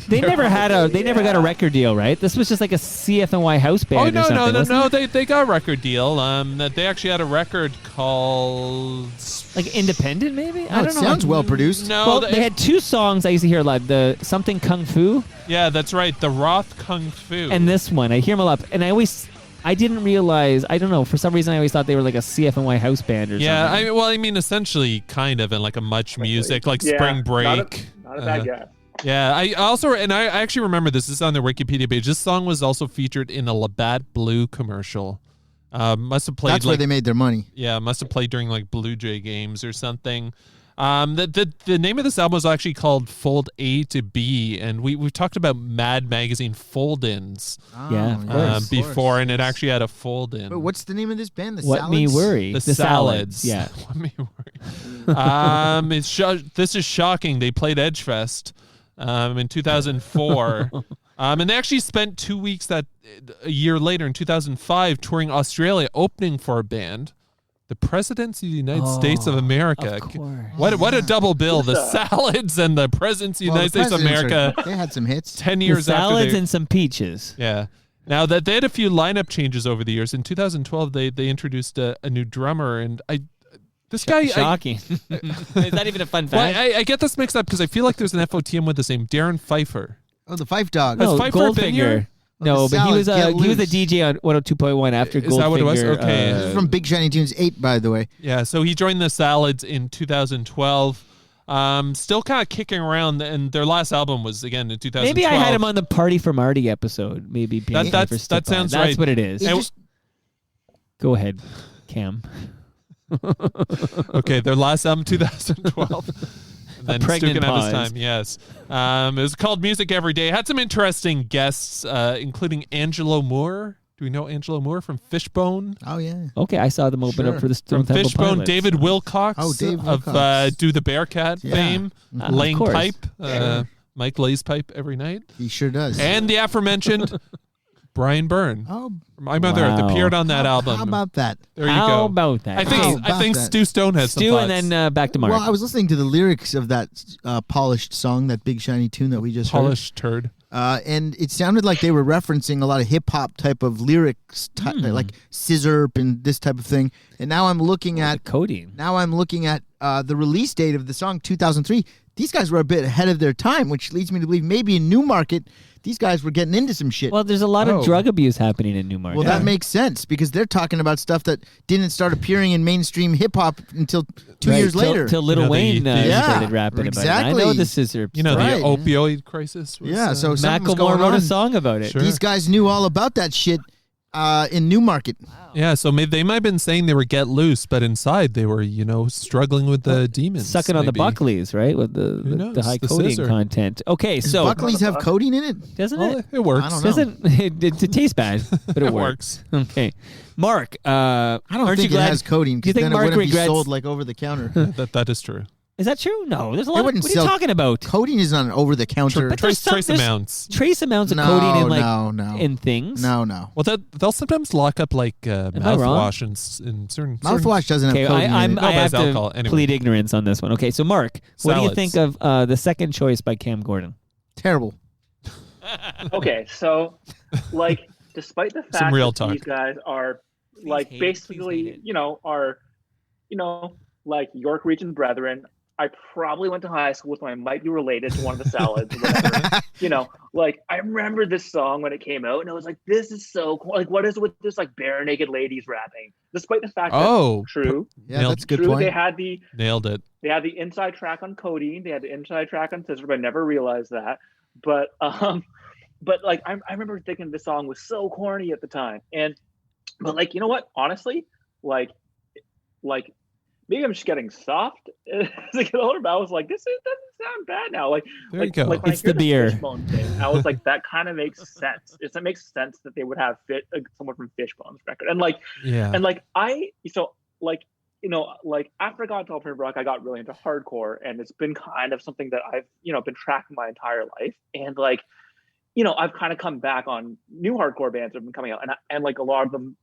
They never got a record deal, right? This was just like a CFNY house band. oh or something, wasn't it? they got a record deal. That they actually had a record called Like independent, maybe. Oh, I it don't know. sounds well produced. No, Well, they had two songs I used to hear a lot. The something Kung Fu yeah, that's right, the Roth Kung Fu. and this one. I hear them a lot, and I didn't realize. I don't know. For some reason, I always thought they were like a CFNY house band or yeah, something. I mean, essentially, kind of, and like a Much Music, like Yeah, Spring Break. Not a bad guess. Yeah, I actually remember this. This is on their Wikipedia page. This song was also featured in a Labatt Blue commercial. Must have played. That's where they made their money. Yeah, must have played during like Blue Jay games or something. The name of this album was actually called Fold A to B, and we've talked about Mad Magazine fold-ins Yeah, of course. before, and it actually had a fold-in. But what's the name of this band? The What Salads? Me Worry? The Salads. Salads. Yeah. What Me Worry. This is shocking. They played Edgefest in 2004. And they actually spent 2 weeks a year later in 2005 touring Australia, opening for a band, the Presidency of the United States of America. Of course. What a double bill. The Salads and the Presidency of the Well, United States of America they had some hits. 10 The years after salads they... and some peaches. Yeah. Now that they had a few lineup changes over the years. In 2012, they introduced a new drummer, and this guy... Shocking. Is that even a fun Well, fact? I get this mixed up because I feel like there's an FOTM with the same Darren Pfeiffer. Oh, the Fife Dog. Has No, Pfeiffer been here? Goldfinger. No, the but he was Salads, Get he was a Loose. DJ on 102.1 after Goldfinger. Is that what it was? Okay. This is from Big Shiny Tunes 8, by the way. Yeah, so he joined the Salads in 2012. Still kind of kicking around, and their last album was again in 2012. Maybe I had him on the Party for Marty episode. Maybe Piano That Pfeiffer sounds stuck by. right. That's what it is. It And- just- Go ahead, Cam. Okay, their last album 2012. And then Stu pregnant can have his pause. time. Yes, it was called Music Every Day. Had some interesting guests, including Angelo Moore. Do we know Angelo Moore from Fishbone? Oh, yeah. Okay, I saw them open Sure. up for the Stone From Temple Fishbone, Pilots. David Wilcox Oh, Dave of Wilcox. Do the Bearcat Yeah. fame, Of Laying course. Pipe, Mike lays pipe every night, He sure does. and the aforementioned Brian Byrne. oh, My mother Wow. appeared on that album. how about that? There you How go. about that? I think How I about think that? Stu Stone has Stu, some and thoughts. then back to Mark. Well, I was listening to the lyrics of that polished song, that Big Shiny Tune that we just Polished turd. heard. And it sounded like they were referencing a lot of hip-hop type of lyrics, like scissor and this type of thing. And now I'm looking at codeine. the release date of the song, 2003. These guys were a bit ahead of their time, which leads me to believe maybe in Newmarket, these guys were getting into some shit. Well, there's a lot Oh. of drug abuse happening in Newmarket. Well, that makes sense because they're talking about stuff that didn't start appearing in mainstream hip hop until two Right, years later. till Lil You know, Wayne yeah, started rapping about it. I exactly. know the scissor. You know, Right. the opioid crisis. Was, Yeah, so something was Macklemore going wrote on. a song about it. Sure. These guys knew all about that shit in Newmarket. yeah, so maybe they might have been saying they were get loose, but inside they were, struggling with the demons. Sucking on the maybe. Buckleys, right? With the knows? high The codeine scissor. content. Okay, Does so Buckley's have codeine in it? doesn't Well, it? it works. I don't know. Doesn't it tastes bad, but it It works. works. Okay, Mark. I don't aren't think you it glad? has codeine Do you because think then Mark it wouldn't regrets? be sold like over the counter. That is true. Is that true? No, there's a They lot. Of, wouldn't what are you sell- talking about? Codeine is not an over the counter. But there's Trace there's amounts. Trace amounts of No, codeine in like no. in things. No. Well, they'll sometimes lock up like I wrong? mouthwash in certain. Mouthwash doesn't Okay, have codeine in it. No, I but have it's to alcohol. Anyway. plead ignorance on this one. Okay, so Mark, what do you Salads. think of the second choice by Cam Gordon? Terrible. Okay, so like, despite the fact real that talk. these guys are like hate it, please basically, hate it. are like York Region brethren. I probably went to high school with one. I might be related to one of the Salads. Whatever. Like I remember this song when it came out, and I was like, "This is so cool! Like, what is with this like bare naked ladies rapping?" Despite the fact Oh, that true, Yeah, Nailed- that's a good true, point. they had the nailed it. inside track on codeine. They had the inside track on scissor, but I never realized that. But like I remember thinking the song was so corny at the time. But like, you know what? Honestly, like maybe I'm just getting soft as I get older, but I was like, doesn't sound bad now. Like, There you go. Like when It's I hear the beer. Fishbone thing, I was like, that kind of makes sense. It makes sense that they would have someone from Fishbone's record, and like, Yeah. and like after I got into alternative rock, I got really into hardcore, and it's been kind of something that I've been tracking my entire life, and like, I've kind of come back on new hardcore bands that have been coming out, and like a lot of them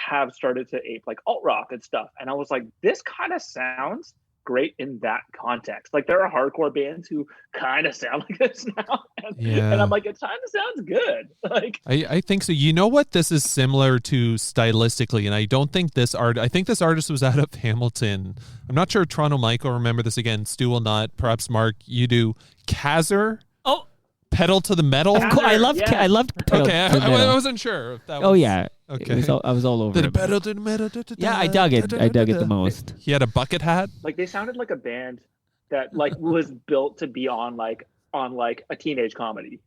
have started to ape like alt rock and stuff, and I was like, this kind of sounds great in that context. Like, there are hardcore bands who kind of sound like this now, and I'm like, it kind of sounds good. Like, I think so. You know what this is similar to stylistically, and I don't think I think this artist was out of Hamilton. I'm not sure Toronto Mike will remember this again. Stu will not. Perhaps Mark, you do. Kazzer? Oh, Pedal to the Metal? I loved Pedal Okay, to the Metal. I wasn't sure if that was... Oh yeah. Okay. I was all over The it. pedal to the metal. Yeah, I dug it. I dug it the most. He had a bucket hat. like they sounded like a band that like was built to be on a teenage comedy.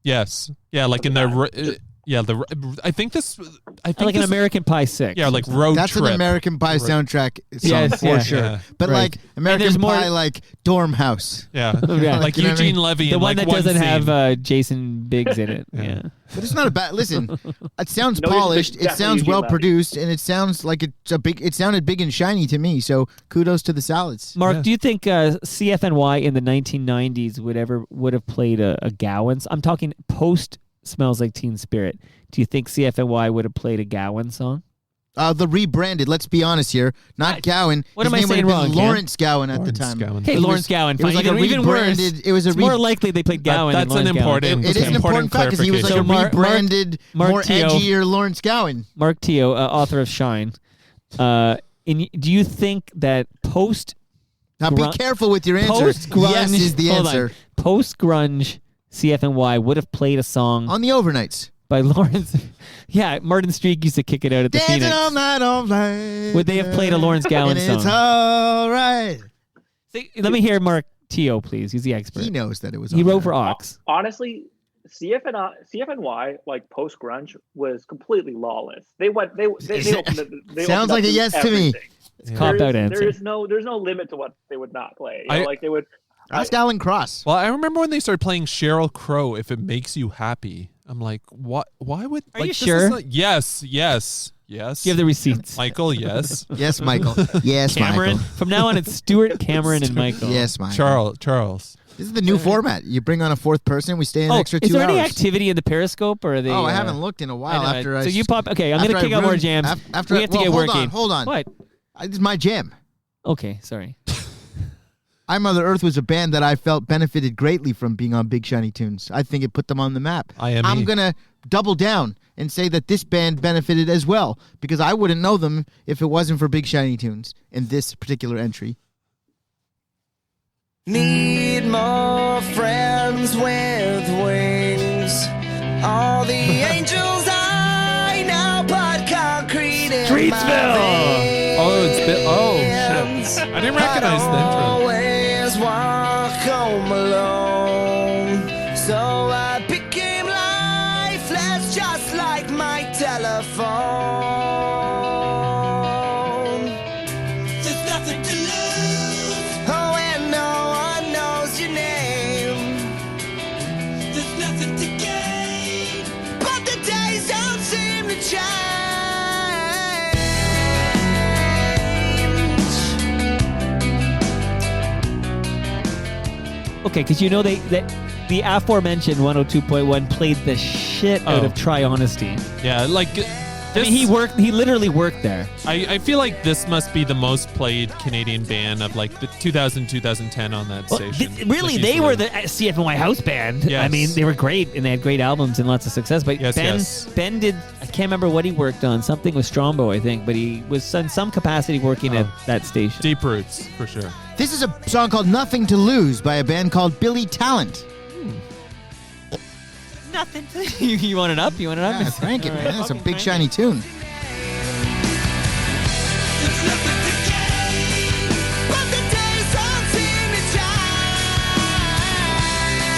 Yes. Yeah, like in the... I think Like an American Pie 6. Yeah, like Road That's Trip. an American Pie soundtrack song Yes, for yeah. sure. Yeah. But Right. like American there's more- Pie, like Dorm House. Yeah. Yeah. Like You know what I Eugene mean? Levy The in one like that doesn't scene. have Jason Biggs in it. Yeah. Yeah. But it's not a bad. Listen, it sounds No, he's polished. It definitely sounds Eugene well Levy. produced, and it sounds like it's a big. It sounded big and shiny to me. So kudos to the Salads. Mark, Yeah. do you think CFNY in the 1990s would have played a Gowan? I'm talking post Smells Like Teen Spirit. Do you think CFNY would have played a Gowan song? The rebranded. Let's be honest here. Not Gowan. What His am I name would saying have been wrong, Ken? Lawrence Gowan at the Lawrence time. Gowan. Okay, It Lawrence was- Gowan. It was like a even worse. rebranded. It was a It's more likely they played Gowan. That's than an Lawrence Gowan. important. It is an important fact because he was like So a Mark- rebranded, Mark more Teo- edgier Lawrence Gowan. Mark Teo, author of Shine. Do you think that post Now be careful with your answer. grunge? Yes is the answer. Post grunge, CFNY would have played a song On the overnights. by Lawrence. Yeah, Martin Streak used to kick it out at the Dancing Phoenix. all night on flight. Would they have played a Lawrence Gowan And it's song? all right. Let me hear Mark Teo, please. He's the expert. He knows that it was. He on wrote there. for Ox. Honestly, CFNY like post grunge was completely lawless. They opened Sounds up like a to yes to me. everything. It's a cop-out answer. There's no limit to what they would not play. They would. Ask Alan Cross. Well, I remember when they started playing Sheryl Crow, If It Makes You Happy. I'm like, what? Why would... Are like, you this sure? is not- yes. Give the receipts. Michael, yes. Yes, Michael. Yes, Cameron. Michael. From now on, it's Stuart, Cameron, and Michael. Yes, Michael. Charles. This is the new format. You bring on a fourth person. We stay an extra 2 is there hours. any activity in the Periscope, or are they? Oh, I haven't looked in a while. I know. After I So you pop. Okay, I'm after gonna I kick out more ruined- jams. After we have to get hold working. on, hold on. What? This is my jam. Okay, sorry. I Mother Earth was a band that I felt benefited greatly from being on Big Shiny Tunes. I think it put them on the map. IME. I'm going to double down and say that this band benefited as well, because I wouldn't know them if it wasn't for Big Shiny Tunes in this particular entry. Need more friends with wings. All the angels I know put concrete in Streetsville! my veins. Shit. I didn't recognize the intro. Always walk home alone. So I became lifeless, just like my telephone. There's nothing to lose. Oh, and no one knows your name. There's nothing to gain. But the days don't seem to change. Okay, because you know that the aforementioned 102.1 played the shit out of Try Honesty. Yeah, like... I mean, he literally worked there. I feel like this must be the most played Canadian band of like the 2000-2010 on that Well, station. really, Like, they easily. were the CFNY house band. Yes. I mean, they were great and they had great albums and lots of success. But Yes, Ben, yes. Ben did. I can't remember what he worked on. Something with Strombo, I think. But he was in some capacity working at that station. Deep Roots, for sure. This is a song called Nothing to Lose by a band called Billy Talent. Nothing. You want it up? You want it up? Yeah, crank it, All right, man. That's a fucking big crank shiny tune. There's nothing to gain. But the days don't seem to change.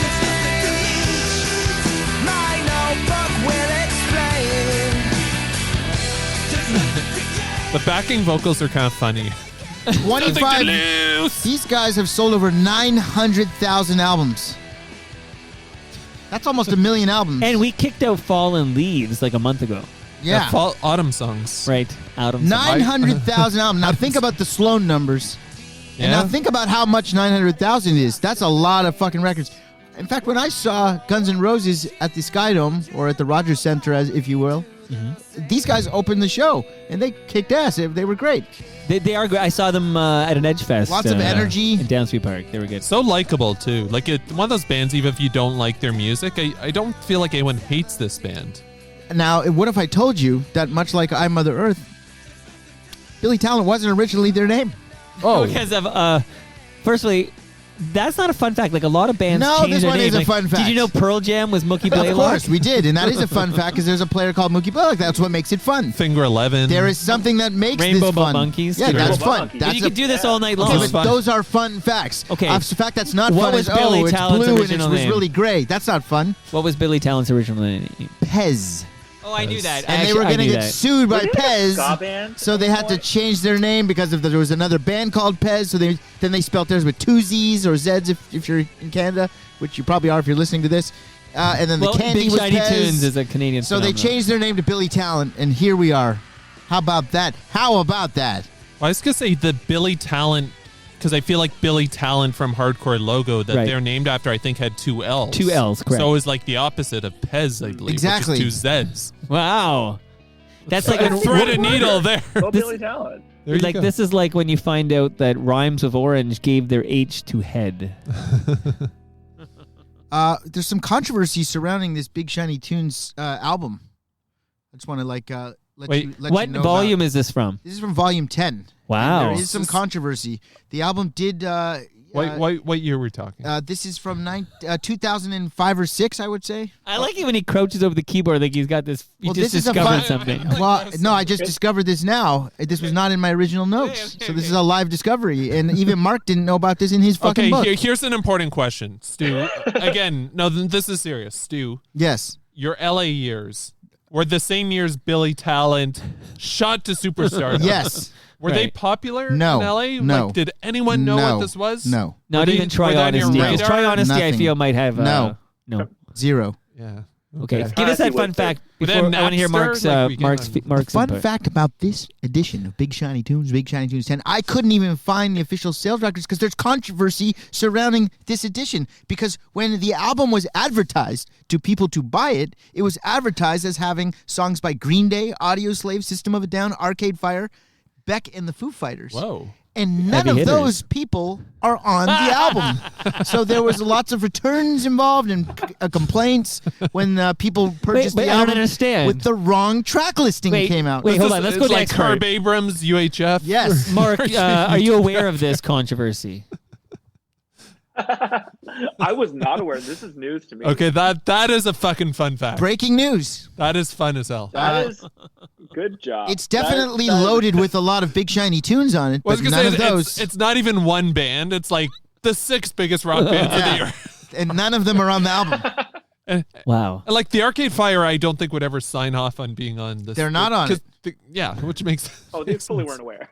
There's nothing to lose. My notebook will explain. There's nothing to gain. The backing vocals are kind of funny. 25. These guys have sold over 900,000 albums. That's almost a million albums. And we kicked out Fallen Leaves like a month ago. Yeah. Fall, autumn songs. Right. Autumn. 900,000 albums. Now think about the Sloan numbers. And now think about how much 900,000 is. That's a lot of fucking records. In fact, when I saw Guns N' Roses at the Sky Dome, or at the Rogers Center, as if you will, these guys opened the show, and they kicked ass. They were great. They are great. I saw them at an Edge Fest. Lots of energy. In Downsview Park. They were good. So likable, too. Like, one of those bands, even if you don't like their music, I don't feel like anyone hates this band. Now, what if I told you that much like I, Mother Earth, Billy Talent wasn't originally their name? Oh. Because of, firstly, that's not a fun fact. Like, a lot of bands change this their one name. is a Like, fun fact. Did you know Pearl Jam was Mookie Blaylock? Of course, we did, and that is a fun fact because there's a player called Mookie Blaylock. That's what makes it fun. Finger 11. There is something that makes Rainbow this fun. Monkeys. Yeah, Rainbow that's fun. Monkeys. That's You could do this all night long. Okay, but those are fun facts. Okay. A fact that's not What fun was is, Billy it's Talent's blue and it original was name? really gray. That's not fun. What was Billy Talent's original name? Pez. Oh, I knew that. And they were going to get sued by Were they like a ska Pez, band so at they one had to point? change their name because there was another band called Pez. So then they spelled theirs with two Z's or Z's if you're in Canada, which you probably are if you're listening to this. And then the candy Big was Shiny Pez. Tunes is a Canadian So they phenomenon. changed their name to Billy Talent, and here we are. How about that? How about that? Well, I was going to say the Billy Talent, because I feel like Billy Talent from Hardcore logo that Right. they're named after, I think, had two L's. Two L's, correct. So it was like the opposite of Pez, I believe. Exactly. Which is two Zs. Wow. That's like And thread a needle there. Go Billy Talent. There you like go. this is like when you find out that Rhymes with Orange gave their H to head. There's some controversy surrounding this Big Shiny Tunes album. I just want to let Wait, you What know volume about. is this from? This is from volume 10. Wow. And there is some controversy. The album did. What year we're talking? This is from 2005 or 6, I would say. I like it when he crouches over the keyboard like he's got this. He just this is a discovered fun, something. Well, no, I just discovered this now. This was not in my original notes, so this is a live discovery, and even Mark didn't know about this in his fucking Okay, book. here's an important question, Stu. Again, no, this is serious. Stu, Yes. your LA years were the same years Billy Talent shot to superstar. Yes. Were they Right. popular No. in LA? No. Like, did anyone know No. what this was? No. Not Were they- even Try were they on your Honesty. Because radar? Try Honesty, I Nothing. feel might have. No. No. 0. Yeah. Okay. Give us that Honesty fun was fact Were they before I want to hear Napster? Mark's Like, we get Mark's on- Mark's Fun input. fact about this edition of Big Shiny Tunes 10, I couldn't even find the official sales records because there's controversy surrounding this edition. Because when the album was advertised to people to buy it, it was advertised as having songs by Green Day, Audioslave, System of a Down, Arcade Fire, Beck, and the Foo Fighters. Whoa. And none Heavy of hitters. those people are on the album. So there was lots of returns involved and complaints when people purchased wait, the I don't album understand. with the wrong track listing Wait, came out. wait, hold on. Let's It's go to like expert. Herb Abrams, UHF. Yes. Mark, are you aware of this controversy? I was not aware. This is news to me. Okay, that is a fucking fun fact. Breaking news. That is fun as hell. That is good job. It's definitely loaded with a lot of Big Shiny Tunes on it, Well, I but was gonna none say, of those. It's not even one band. It's like the 6 biggest rock bands of the year. And none of them are on the album. Wow. Like the Arcade Fire, I don't think would ever sign off on being on this. They're not on 'cause yeah, which makes. Oh, they makes fully sense. weren't aware.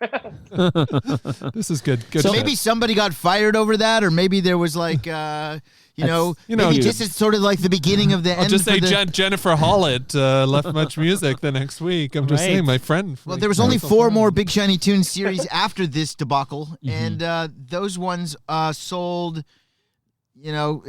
This is good. Good. So shit. maybe somebody got fired over that, or maybe there was like, you know, maybe dude. this is sort of like the beginning of the I'll end. just say for the, Jennifer Hollett left Much Music the next week. I'm just Right. saying, my friend. Well, there was only 4 more Big Shiny Tunes series after this debacle, and those ones sold. You know,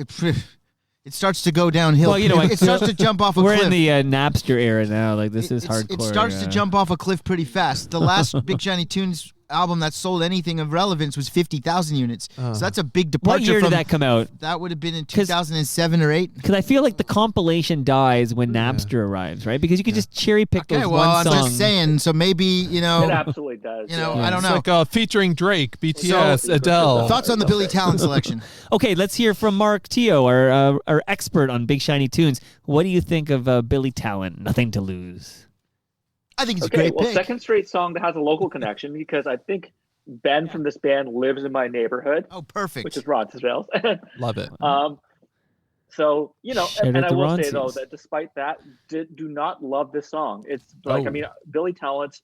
it starts to go downhill. Well, you know what? it starts to jump off a We're cliff. in the Napster era now. Like this is hardcore. It starts to jump off a cliff pretty fast. The last Big Shiny Tunes album that sold anything of relevance was 50,000 units. So that's a big departure. What year from did that come out? That would have been in 2007 or 8. Because I feel like the compilation dies when Napster arrives, right? Because you could just cherry pick Okay, those well, one I'm song. just saying. So maybe It absolutely does. You know, yeah. I don't It's know. like featuring Drake, BTS, So- Adele. Thoughts on the Billy Talent selection? Okay, let's hear from Mark Teo, our expert on Big Shiny Tunes. What do you think of Billy Talent? Nothing to lose. I think it's a Okay, great well, pick. second straight song that has a local connection because I think Ben from this band lives in my neighborhood, Oh, perfect. which is Roncesvalles. Love it. So, you know, Shout and out I to will say, though, Ronces. that despite that, do not love this song. It's like, Oh. I mean, Billy Talent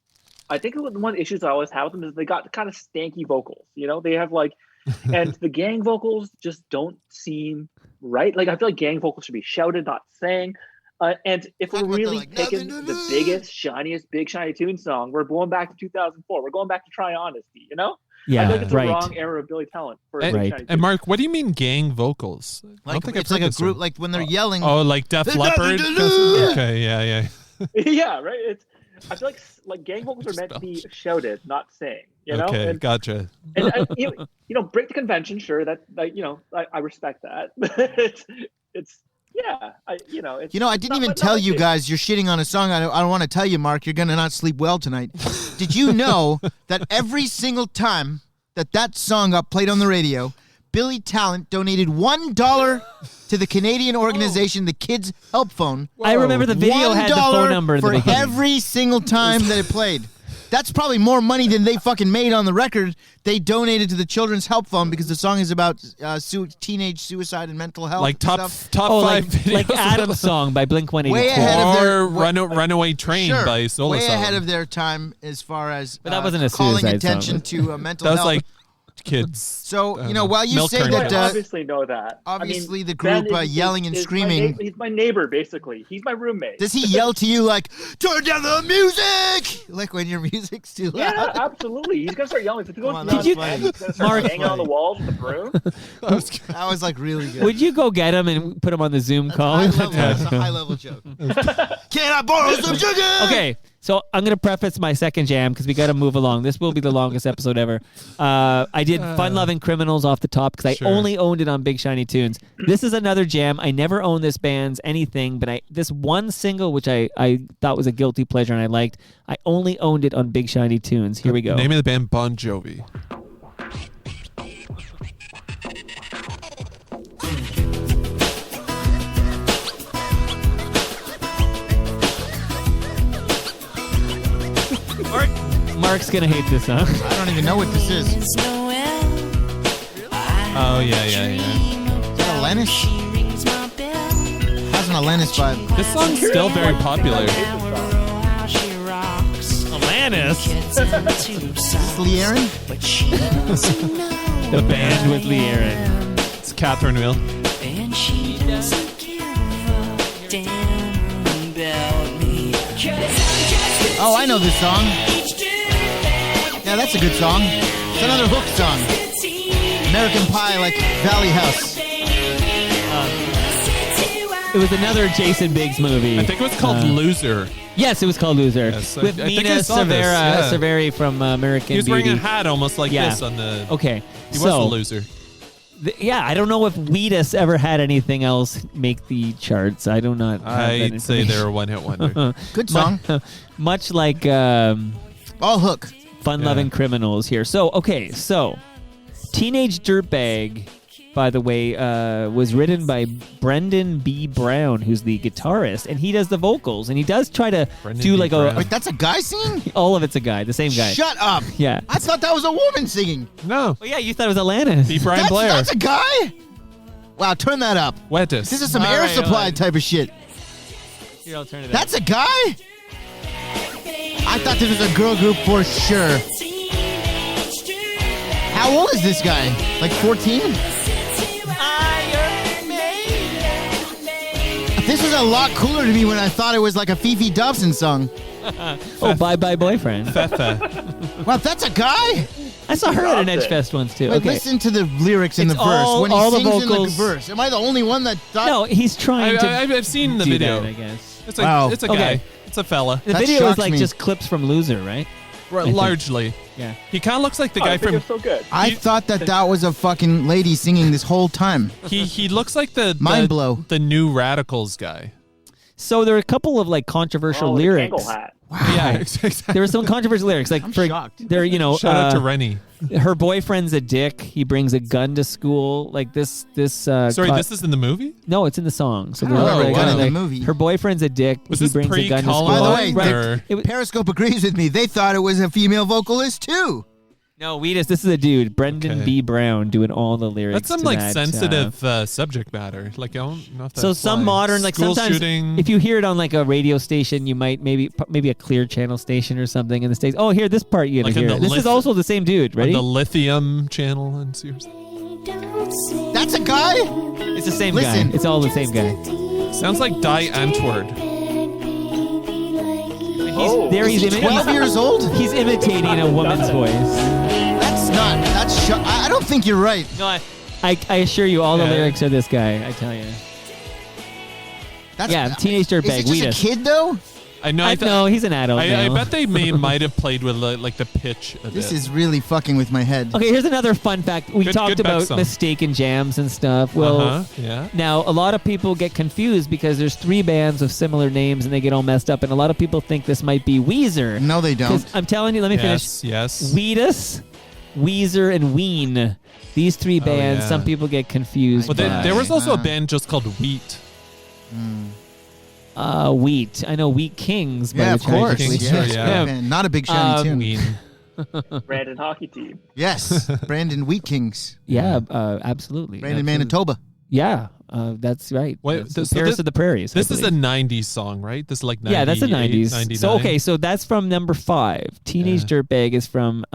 I think one of the issues I always have with them is they got kind of stanky vocals. You know, they have like, and the gang vocals just don't seem right. Like I feel like gang vocals should be shouted, not sang. And if we're really taking the biggest, shiniest, Big Shiny Tune song, we're going back to 2004. We're going back to Try Honesty, you know? Yeah, I feel like it's right. the wrong era of Billy Talent for a Big Right. Shiny And Tune. Mark, what do you mean gang vocals? I don't Like think I've it's like heard a this group, one. like when they're yelling. Oh, like Def There's Leppard? nothing to lose. Okay, yeah. Yeah, right. It's. I feel like gang vocals are meant to be shouted, not sang. You know. Okay, And, gotcha. and you know, break the convention. Sure, that you know, I respect that. it's yeah. It's, I didn't not even my- tell not my you thing. guys you're shitting on a song. I don't want to tell you, Mark. You're gonna not sleep well tonight. Did you know that every single time that song got played on the radio, Billy Talent donated $1 to the Canadian organization, the Kids Help Phone. I remember the video had the phone number in the for beginning. every single time that it played. That's probably more money than they fucking made on the record. They donated to the Children's Help Phone because the song is about teenage suicide and mental health. Like and top stuff. five videos. like Adam's song by Blink-182. Way ahead of their Or Runaway Train Sure, by Soul way Asylum. ahead of their time as far as But that wasn't a calling suicide attention song. to mental That was health. like kids. So, while you Milk say carton. that I obviously know that. obviously the Ben group yelling and is screaming. he's my neighbor, basically. He's my roommate. Does he yell to you like, turn down the music? Like when your music's too loud? Yeah, absolutely. He's gonna start yelling. If he goes Come on, nuts, that was man, funny. he's gonna start Mark- banging on the walls with a broom. That was like really good. Would you go get him and put him on the Zoom call? That's a high level joke. Can I borrow some sugar? Okay, so I'm going to preface my second jam because we got to move along. This will be the longest episode ever. I did Fun Loving Criminals off the top because I Sure. only owned it on Big Shiny Tunes. This is another jam. I never owned this band's anything, but this one single, which I thought was a guilty pleasure and I liked, I only owned it on Big Shiny Tunes. Here we go. Name of the band, Bon Jovi. Mark's going to hate this song. I don't even know what this is. Oh, yeah. Is that Alanis? Has an Alanis vibe. This song's still very popular. Alanis. Is this Lee Aaron? The band with Lee Aaron. It's Catherine Wheel. And she doesn't give a damn about me. Oh, I know this song. Yeah, that's a good song. It's another Hook song. American Pie, like Valley House. It was another Jason Biggs movie. I think it was called Loser. Yes, it was called Loser. Yes, with I think Mina I saw this, yeah. Severi from American He was Beauty. wearing a hat almost like Yeah. this on the... Okay, He was so a loser. Yeah, I don't know if Wheatus ever had anything else make the charts. I do not. Have that I'd say information. they're a one-hit wonder. Good song. Much like All Hook. Fun-Loving Criminals here. So Teenage Dirtbag, by the way, was written by Brendan B. Brown, who's the guitarist, and he does the vocals, and he does try to Brendan do B. like Brown. Wait, that's a guy singing? all of it's a guy, the same guy. Shut up. Yeah. I thought that was a woman singing. No. Oh yeah, you thought it was Alanis. Be Brian Blair. That's a guy? Wow, turn that up. Wettis. This is some All Air right, Supply all right. type of shit. Here, I'll turn it up. That's a guy? I thought this was a girl group for sure. How old is this guy? Like 14? This was a lot cooler to me when I thought it was like a Fifi Dobson song. Oh, Bye Bye Boyfriend. Fefe. Wow, that's a guy? I saw her at an Dropped it. Edgefest once too. Wait, Okay. listen to the lyrics in It's the verse. all- When he all the sings in the vocals- verse. Am I the only one that thought? No, he's trying to I've seen the do video. that, I guess. It's a, Wow. it's a Okay. guy. It's a fella. The That video is shocks like me. just clips from Loser, right? Right, largely. Yeah. He kind of looks like the Oh, guy I think from... it's so good. I thought that was a fucking lady singing this whole time. He looks like the Mind blow. the New Radicals guy. So there are a couple of like controversial Oh, the lyrics. Kangol hat. Yeah, exactly. There were some controversial lyrics, like I'm for shocked. there, Shout out to Rennie. her boyfriend's a dick. He brings a gun to school. Like this. Sorry, this is in the movie? No, it's in the song. So I don't know they're the gun in the like, movie. Her boyfriend's a dick. Was he this brings a gun to school. pre-Columbine? By the way, Right. or- It was- Periscope agrees with me. They thought it was a female vocalist too. No, Wheatus, this is a dude, Brendan B. Brown, doing all the lyrics. That's some to like that, sensitive subject matter. Like I don't know if that So some applies. modern, like School sometimes shooting. if you hear it on like a radio station, you might maybe a Clear Channel station or something in the States. Oh, here, this part you Like gotta in hear. the This is also the same dude, on ready? the Lithium channel and Sears. That's a guy? It's the same Listen. guy. It's all the same guy. Sounds like Die Antwoord. He's Is he 12 years old? He's imitating a woman's voice. I don't think you're right. No, I assure you, all the Yeah. lyrics are this guy. I tell you. Teenage dirtbag. Is he just a kid though? I know. No, he's an adult. I now. bet they might have played with like the pitch a This bit. is really fucking with my head. Okay, here's another fun fact. We Good- talked good Beck about song. mistaken jams and stuff. Well, yeah. now a lot of people get confused because there's 3 bands of similar names and they get all messed up. And a lot of people think this might be Weezer. No, they 'Cause don't. I'm telling you, let me finish. Yes. Wheatus, Weezer, and Ween. These 3 bands, yeah. some people get confused. Well, by. there was also a band just called Wheat. Wheat. I know Wheat Kings. by Yeah, the of course. Kings, Yeah, sure, yeah. man. Not a big shiny tune. Ween. Brandon hockey team. Yes, Brandon Wheat Kings. Yeah, absolutely. Brandon Absolutely. Manitoba. Yeah, that's right. Wait, That's this- the so Paris this- of the Prairies. I This is a believe. 90s song, right? This is like 98, Yeah, that's the 90s. 99. So, okay, so that's from number 5. Teenage Dirtbag is from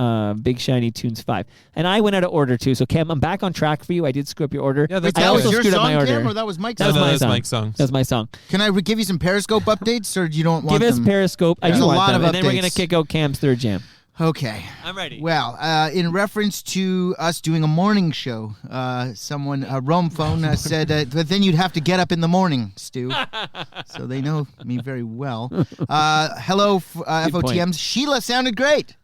Big Shiny Tunes 5. And I went out of order, too. So, Cam, I'm back on track for you. I did screw up your order. Yeah, that's I That also was your screwed up song, my order. Cam, or that was Mike's That was song? my that's song. Mike's song. That was my song. Can I give you some Periscope updates, or do you don't want Give us them? Periscope. I There's do a want lot them. of And then we're going to updates. kick out Cam's third jam. Okay. I'm ready. Well, in reference to us doing a morning show, someone, Rome phone, said, but then you'd have to get up in the morning, Stu. So they know me very well. Hello, FOTMs. Sheila sounded great.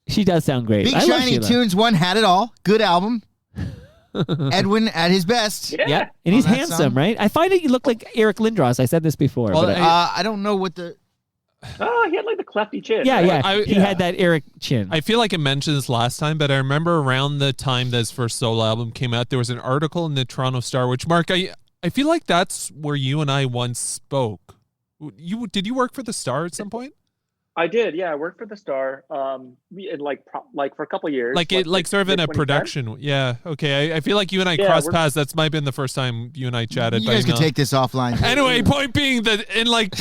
She does sound great. Big I love Shiny Sheila. Tunes 1 had it all. Good album. Edwin at his best. Yeah, and he's On that handsome, song. right? I find that you look like Eric Lindros. I said this before. Well, but I don't know what the... Oh, he had like the clefty chin. yeah, right? yeah. He had that Eric chin. I feel like I mentioned this last time, but I remember around the time that his first solo album came out, there was an article in the Toronto Star, which, Mark, I feel like that's where you and I once spoke. Did you work for the Star at some point? I did. Yeah, I worked for the Star. In like for a couple of years. Like sort of in a 2010? production. Yeah. Okay. I feel like you and I Yeah, crossed we're- paths. That's might have been the first time you and I chatted. You but guys can no. take this offline. Anyway, point being that in like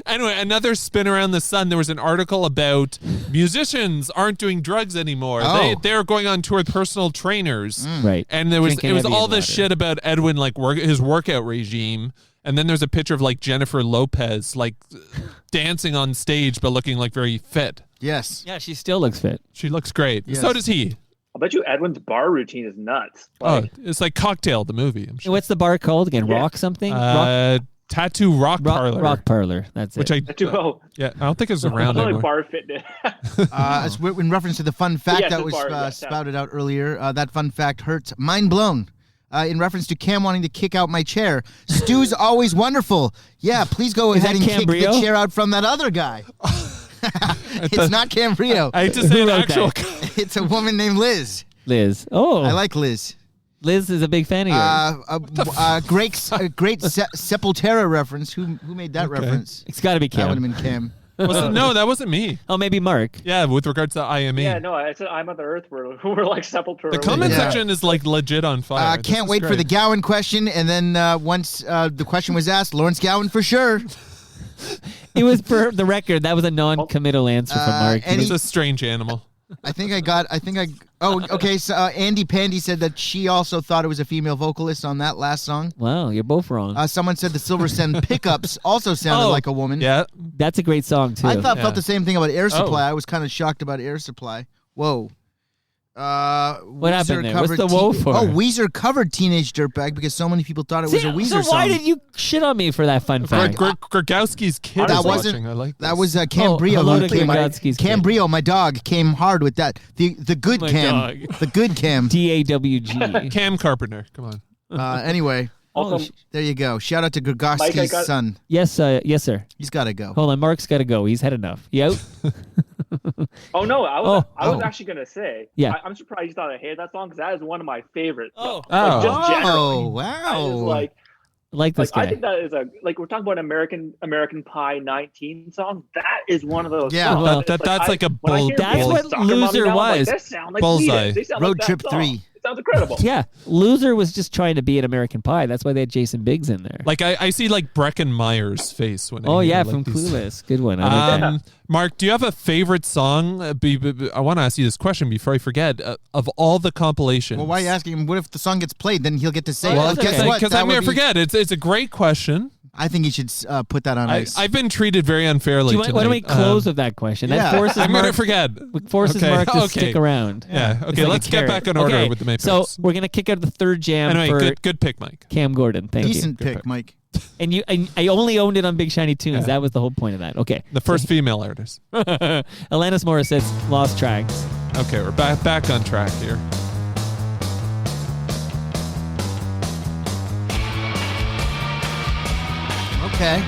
anyway, another spin around the sun, there was an article about musicians aren't doing drugs anymore. Oh. They're going on tour with personal trainers. right. And it was Drinking all Evian this water. shit about Edwin like his workout regime. And then there's a picture of like Jennifer Lopez like dancing on stage but looking like very fit. Yes. Yeah, she still looks fit. She looks great. Yes. So does he. I bet you Edwin's bar routine is nuts. Oh, it's like Cocktail, the movie. I'm sure. What's the bar called again? Yeah. Rock something? Rock, Tattoo Rock Parlor. Rock Parlor. That's Which it. I don't think it's around like anymore. bar fitness. In reference to the fun fact Yes, that the was bar, yeah, spouted out earlier, that fun fact hurts. Mind blown. In reference to Cam wanting to kick out my chair, Stu's always wonderful. Yeah, please go Is ahead that and kick Cambrio? the chair out from that other guy. It's not Cambrio. I hate to say an wrote actual. It's a woman named Liz. Liz. Oh, I like Liz. Liz is a big fan of yours. Great Sepultura reference. Who made that reference? It's got to be That would have Cam. been Cam. No, that wasn't me. Oh, maybe Mark. Yeah, with regards to IME. Yeah, no, I said I'm Mother Earth. We're like Sepultura. The comment Yeah. section is like legit on fire. This Can't is wait for great. the Gowan question. And then once the question was asked, Lawrence Gowan for sure. It was for the record. That was a non-committal answer from Mark. and It's a strange animal. Oh, okay. So Andy Pandy said that she also thought it was a female vocalist on that last song. Wow, you're both wrong. Someone said the Silver Sun pickups also sounded like a woman. Yeah. That's a great song too. I felt Yeah. the same thing about Air Supply. Oh. I was kind of shocked about Air Supply. Whoa. What happened there? What's the woe for? Oh, Weezer covered Teenage Dirtbag because so many people thought it was a Weezer so song. why did you shit on me for that fun fact? Grogowski's kid That is wasn't- watching. I like That this. was Cambrio. hello who to came- Grogowski's kid. Cambrio, my dog, came hard with that. The good My Cam. dog. The good Cam. DAWG. Cam Carpenter. Come on. Anyway, Also, there you go. Shout out to Mike, I Grogowski's got- son. Yes, yes, sir. He's got to go. Hold on, Mark's got to go. He's had enough. You out? oh no, I was Oh. actually gonna say. Yeah. I'm surprised you thought I hated that song because that is one of my favorites. Oh. Like, just Oh, generally. wow. I just like like this guy. I think that is we're talking about American Pie 19 song. That is one of those. Yeah, songs. well, It's that's like a when I bull- hear That's Beatles what Soccer Mommy Loser now, I'm like, was. they sound like Bullseye. Beatles. They sound Road like that Trip song. 3. It sounds incredible. Yeah, Loser was just trying to be an American Pie. That's why they had Jason Biggs in there. Like I see like Breckin Meyer's face when. Oh I hear, yeah, like, from these- Clueless. Good one. I like that. Mark, do you have a favorite song? I want to ask you this question before I forget. Of all the compilations, Well, why are you asking him? What if the song gets played? Then he'll get to say, Well, well, that's guess okay. what? Because That I'm gonna would be- forget. It's a great question. I think he should put that on ice. I've been treated very unfairly. Why don't we tonight. close with that question? That yeah. forces I'm Mark. gonna forget. Forces Okay, Mark to okay. stick around. Yeah. It's Okay. like a Let's get carrot. back in order Okay, with the main So picks. we're gonna kick out the third jam Anyway, for good pick, Mike. Cam Gordon. Thank Decent you. pick, Mike. And I only owned it on Big Shiny Tunes. Yeah. That was the whole point of that. Okay. The first female artist. Alanis Morissette's Lost Tracks. Okay, we're back on track here. Okay.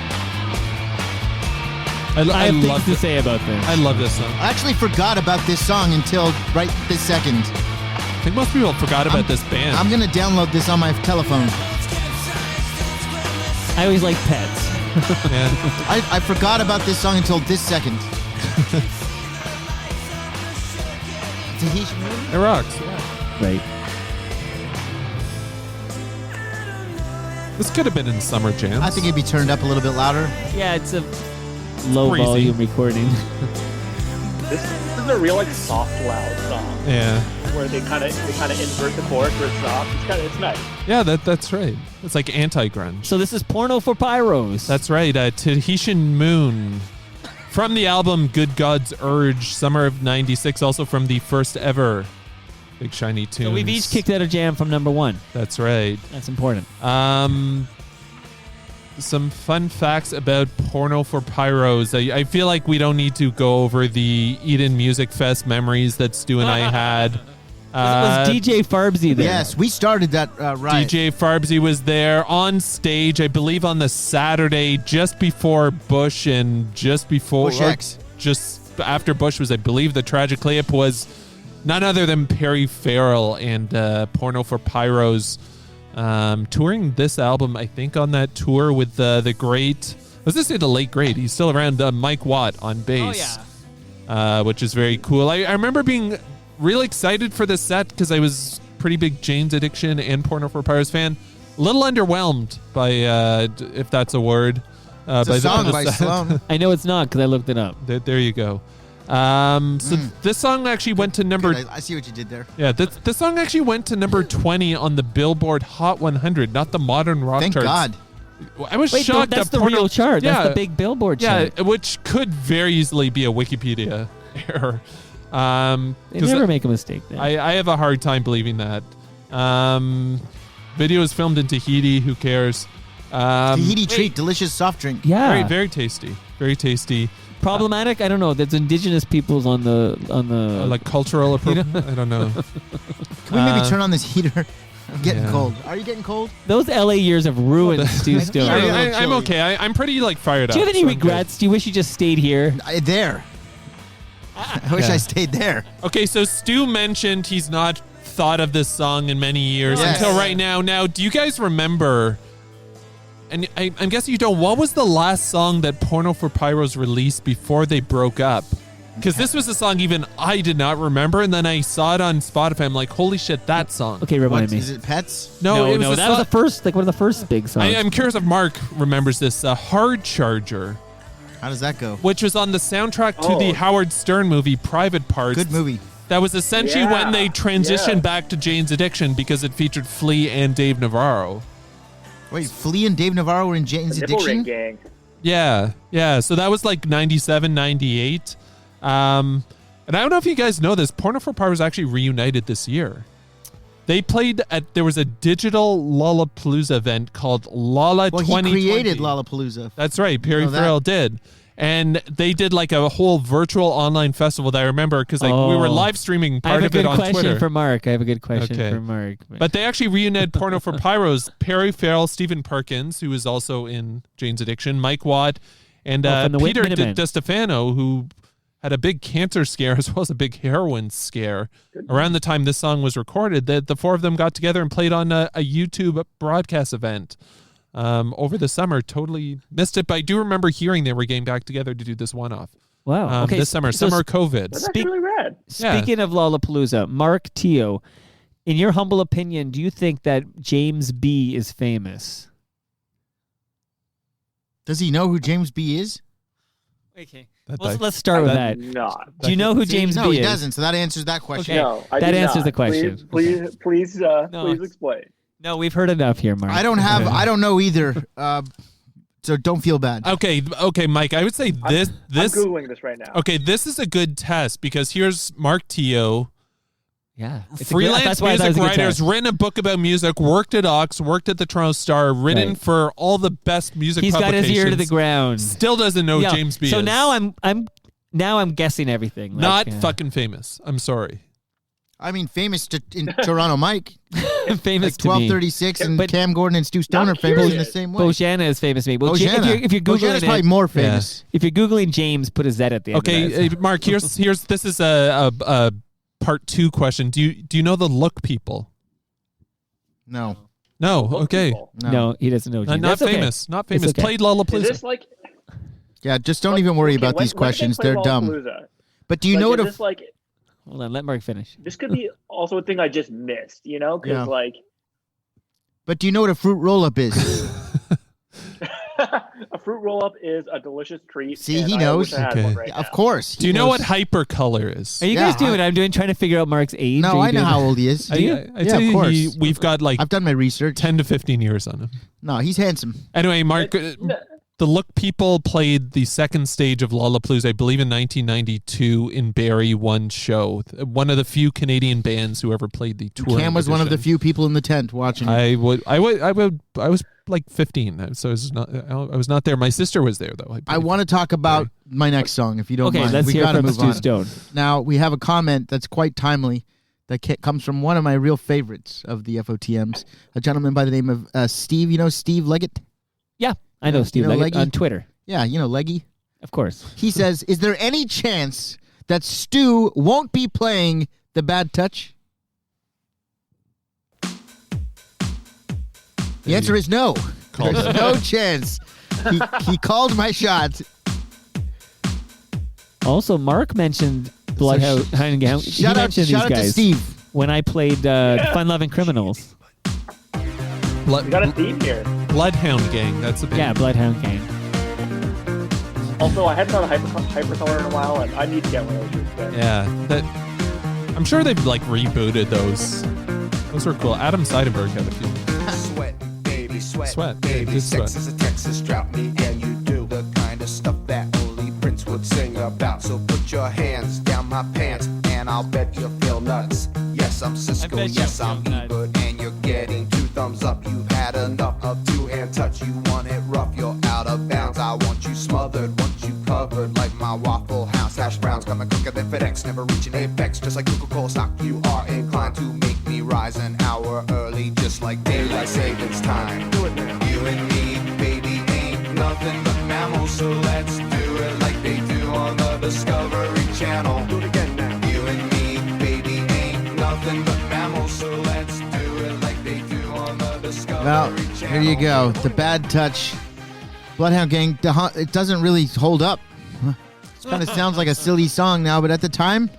I have love things to say about this. I love this song. I actually forgot about this song until right this second. I think most people forgot about this band. I'm gonna download this on my telephone. I always like Pets. Yeah. I forgot about this song until this second. Tahitian movie? It rocks. Yeah. Right. This could have been in summer jams. I think it'd be turned up a little bit louder. Yeah, it's a low Breezy. volume recording. This is a real soft, loud song Yeah. where they kind of invert the chorus where it's soft. It's nice. Yeah, that's right. It's like anti-grunge. So this is Porno for Pyros. That's right. Tahitian Moon. From the album Good God's Urge, summer of 96, also from the first ever Big Shiny Tunes. So we've each kicked out a jam from number one. That's right. That's important. Some fun facts about Porno for Pyros. I feel like we don't need to go over the Eden Music Fest memories that Stu and I had. Was DJ Farbsy there? Yes, we started that riot. DJ Farbsy was there on stage, I believe on the Saturday just before Bush and just before Bush X. just after Bush was, I believe the tragic layup was none other than Perry Farrell and Porno for Pyros touring this album, I think on that tour with the great, I was going to say the late great, he's still around, Mike Watt on bass. Oh, yeah. Which is very cool. I remember being really excited for this set because I was pretty big Jane's Addiction and Porno for Pyros fan. A little underwhelmed by, if that's a word. It's a song the by set. Slum. I know it's not because I looked it up. There you go. So this song actually went to number. Good, I see what you did there. Yeah, this song actually went to number 20 on the Billboard Hot 100, not the modern rock Thank charts. God. I was Wait, shocked. that's that the real chart. Yeah, That's the big Billboard yeah, chart. which could very easily be a Wikipedia error. They never make a mistake there. I have a hard time believing that. Video is filmed in Tahiti. Who cares? Tahiti treat, delicious soft drink. yeah. Very, very tasty. Very tasty. Problematic? I don't know. There's indigenous peoples on the Like cultural appropriation. I don't know. Can we maybe turn on this heater? I'm getting yeah. cold. Are you getting cold? those LA years have ruined Stu Stone. Yeah, yeah. I'm chilly. okay. I'm pretty like fired up. Do you have any so I'm good. regrets? Do you wish you just stayed here? There. I wish Yeah. I stayed there. Okay, so Stu mentioned he's not thought of this song in many years Yes. until right now. Now, do you guys remember? And I'm guessing you don't. What was the last song that Porno for Pyros released before they broke up? Because this was a song even I did not remember, and then I saw it on Spotify. I'm like, holy shit, that song. Okay, remind What, me. is it Pets? No, it was a that was song- the first, like one of the first big songs. I'm curious if Mark remembers this. Hard Charger, How does that go? which was on the soundtrack to the Oh. Howard Stern movie Private Parts. Good movie. That was essentially when they transitioned yeah. back to Jane's Addiction because it featured Flea and Dave Navarro. Wait, Flea and Dave Navarro were in Jane's Nipple Ring Addiction? Gang. Yeah. So that was like 97, 98. And I don't know if you guys know this. Porno for Pyros actually reunited this year. They played there was a digital Lollapalooza event called Lolla Well, 2020. he created Lollapalooza. That's right. Perry know that. Farrell did. And they did like a whole virtual online festival that I remember because like we were Oh. live streaming I have part a of it good on question Twitter. for Mark. I have a good question Okay. for Mark. But they actually reunited Porno for Pyros. Perry Farrell, Stephen Perkins, who is also in Jane's Addiction, Mike Watt, and from the Peter Minutemen. DeStefano, who had a big cancer scare as well as a big heroin scare. Around the time this song was recorded, the four of them got together and played on a YouTube broadcast event. over the summer. Totally missed it, but I do remember hearing they were getting back together to do this one-off. Wow. Okay. This summer COVID. That's actually really rad. Speaking of Lollapalooza, Mark Teo, in your humble opinion, do you think that James B is famous? Does he know who James B is? Okay. Let's start with that. Not. Do you know who James no, B is? he doesn't. So that answers that question. Okay. No, I That did answers not. the question. Please explain. No, we've heard enough here, Mark. I don't know either. So don't feel bad. Okay, Mike. I would say this. I'm Googling this right now. Okay, this is a good test because here's Mark Teo. Yeah. Freelance music writer, has written a book about music, worked at Ox, worked at the Toronto Star, written for all the best music He's publications. got his ear to the ground. Still doesn't know who James B so is. now I'm guessing everything. Not fucking famous. I'm sorry. I mean, famous in Toronto Mike. Famous like to me. 1236 and Cam Gordon and Stu Stone are famous in the same way. Bojana is famous to me. Well, Bojana. if you're Googling Bojana's probably more famous. If you're Googling James, put a Z at the end. Okay, Mark. Here's this is a part 2 question. Do you know the Look People? No. No. Okay. No, he doesn't know. James. Not That's famous. Okay. Not famous. Okay. Played Lollapalooza. Is this like? Yeah, just don't even worry about these questions. They're dumb. But do you know what is this like? Hold on, let Mark finish. This could be also a thing I just missed. Because like. But do you know what a fruit roll-up is? A fruit roll-up is a delicious treat. See, and he I knows. wish I had one right Of now. course. Do you know what hypercolor is? Are you guys doing what I'm doing, trying to figure out Mark's age? No, I know how old he is. I tell of you, course. we've got like I've done my research. 10 to 15 years on him. No, he's handsome. Anyway, Mark, the Look People played the second stage of Lollapalooza, I believe, in 1992 in Barrie, one show. One of the few Canadian bands who ever played the tour. Cam was one of the few people in the tent watching. I was like 15, so I was not there. My sister was there though. I want to talk about my next song, if you don't mind. Let's hear from Stu Stone. Now, we have a comment that's quite timely that comes from one of my real favorites of the FOTMs, a gentleman by the name of Steve. You know Steve Leggett? Yeah, I know Steve Leggett on Twitter. Yeah, you know Leggy? Of course. He says, is there any chance that Stu won't be playing The Bad Touch? The answer is no. There's no chance. He called my shot. Also, Mark mentioned Bloodhound Gang. Shout out to Steve. When I played Fun Loving Criminals. We got a theme here. Bloodhound Gang. That's a big. Yeah, Bloodhound Gang. Also, I hadn't done a hypercolor in a while, and I need to get one of those. But... Yeah, I'm sure they've like rebooted those. Those were cool. Adam Seidenberg had a few. Sweat, baby, Sweat, baby. good Sex sweat. is a Texas drought, me and you do the kind of stuff that only Prince would sing about. So put your hands down my pants, and I'll bet you feel nuts. Yes, I'm Cisco, yes, I'm Ebert, and you're getting 2 thumbs up. You've had enough of 2-hand touch. You want it rough, you're out of bounds. I want you smothered, want you covered like my Waffle House hash browns. Coming quicker than FedEx, never reaching apex. Just like Coca-Cola stock, you are inclined to make me rise an hour early, just like daylight savings time. Do it now. You and me, baby, ain't nothing but mammals, so let's do it like they do on the Discovery Channel. Do it again now. You and me, baby, ain't nothing but mammals, so let's do it like they do on the Discovery Well, Channel. here you go. The Bad Touch. Bloodhound Gang, it doesn't really hold up. It kind of sounds like a silly song now, but at the time,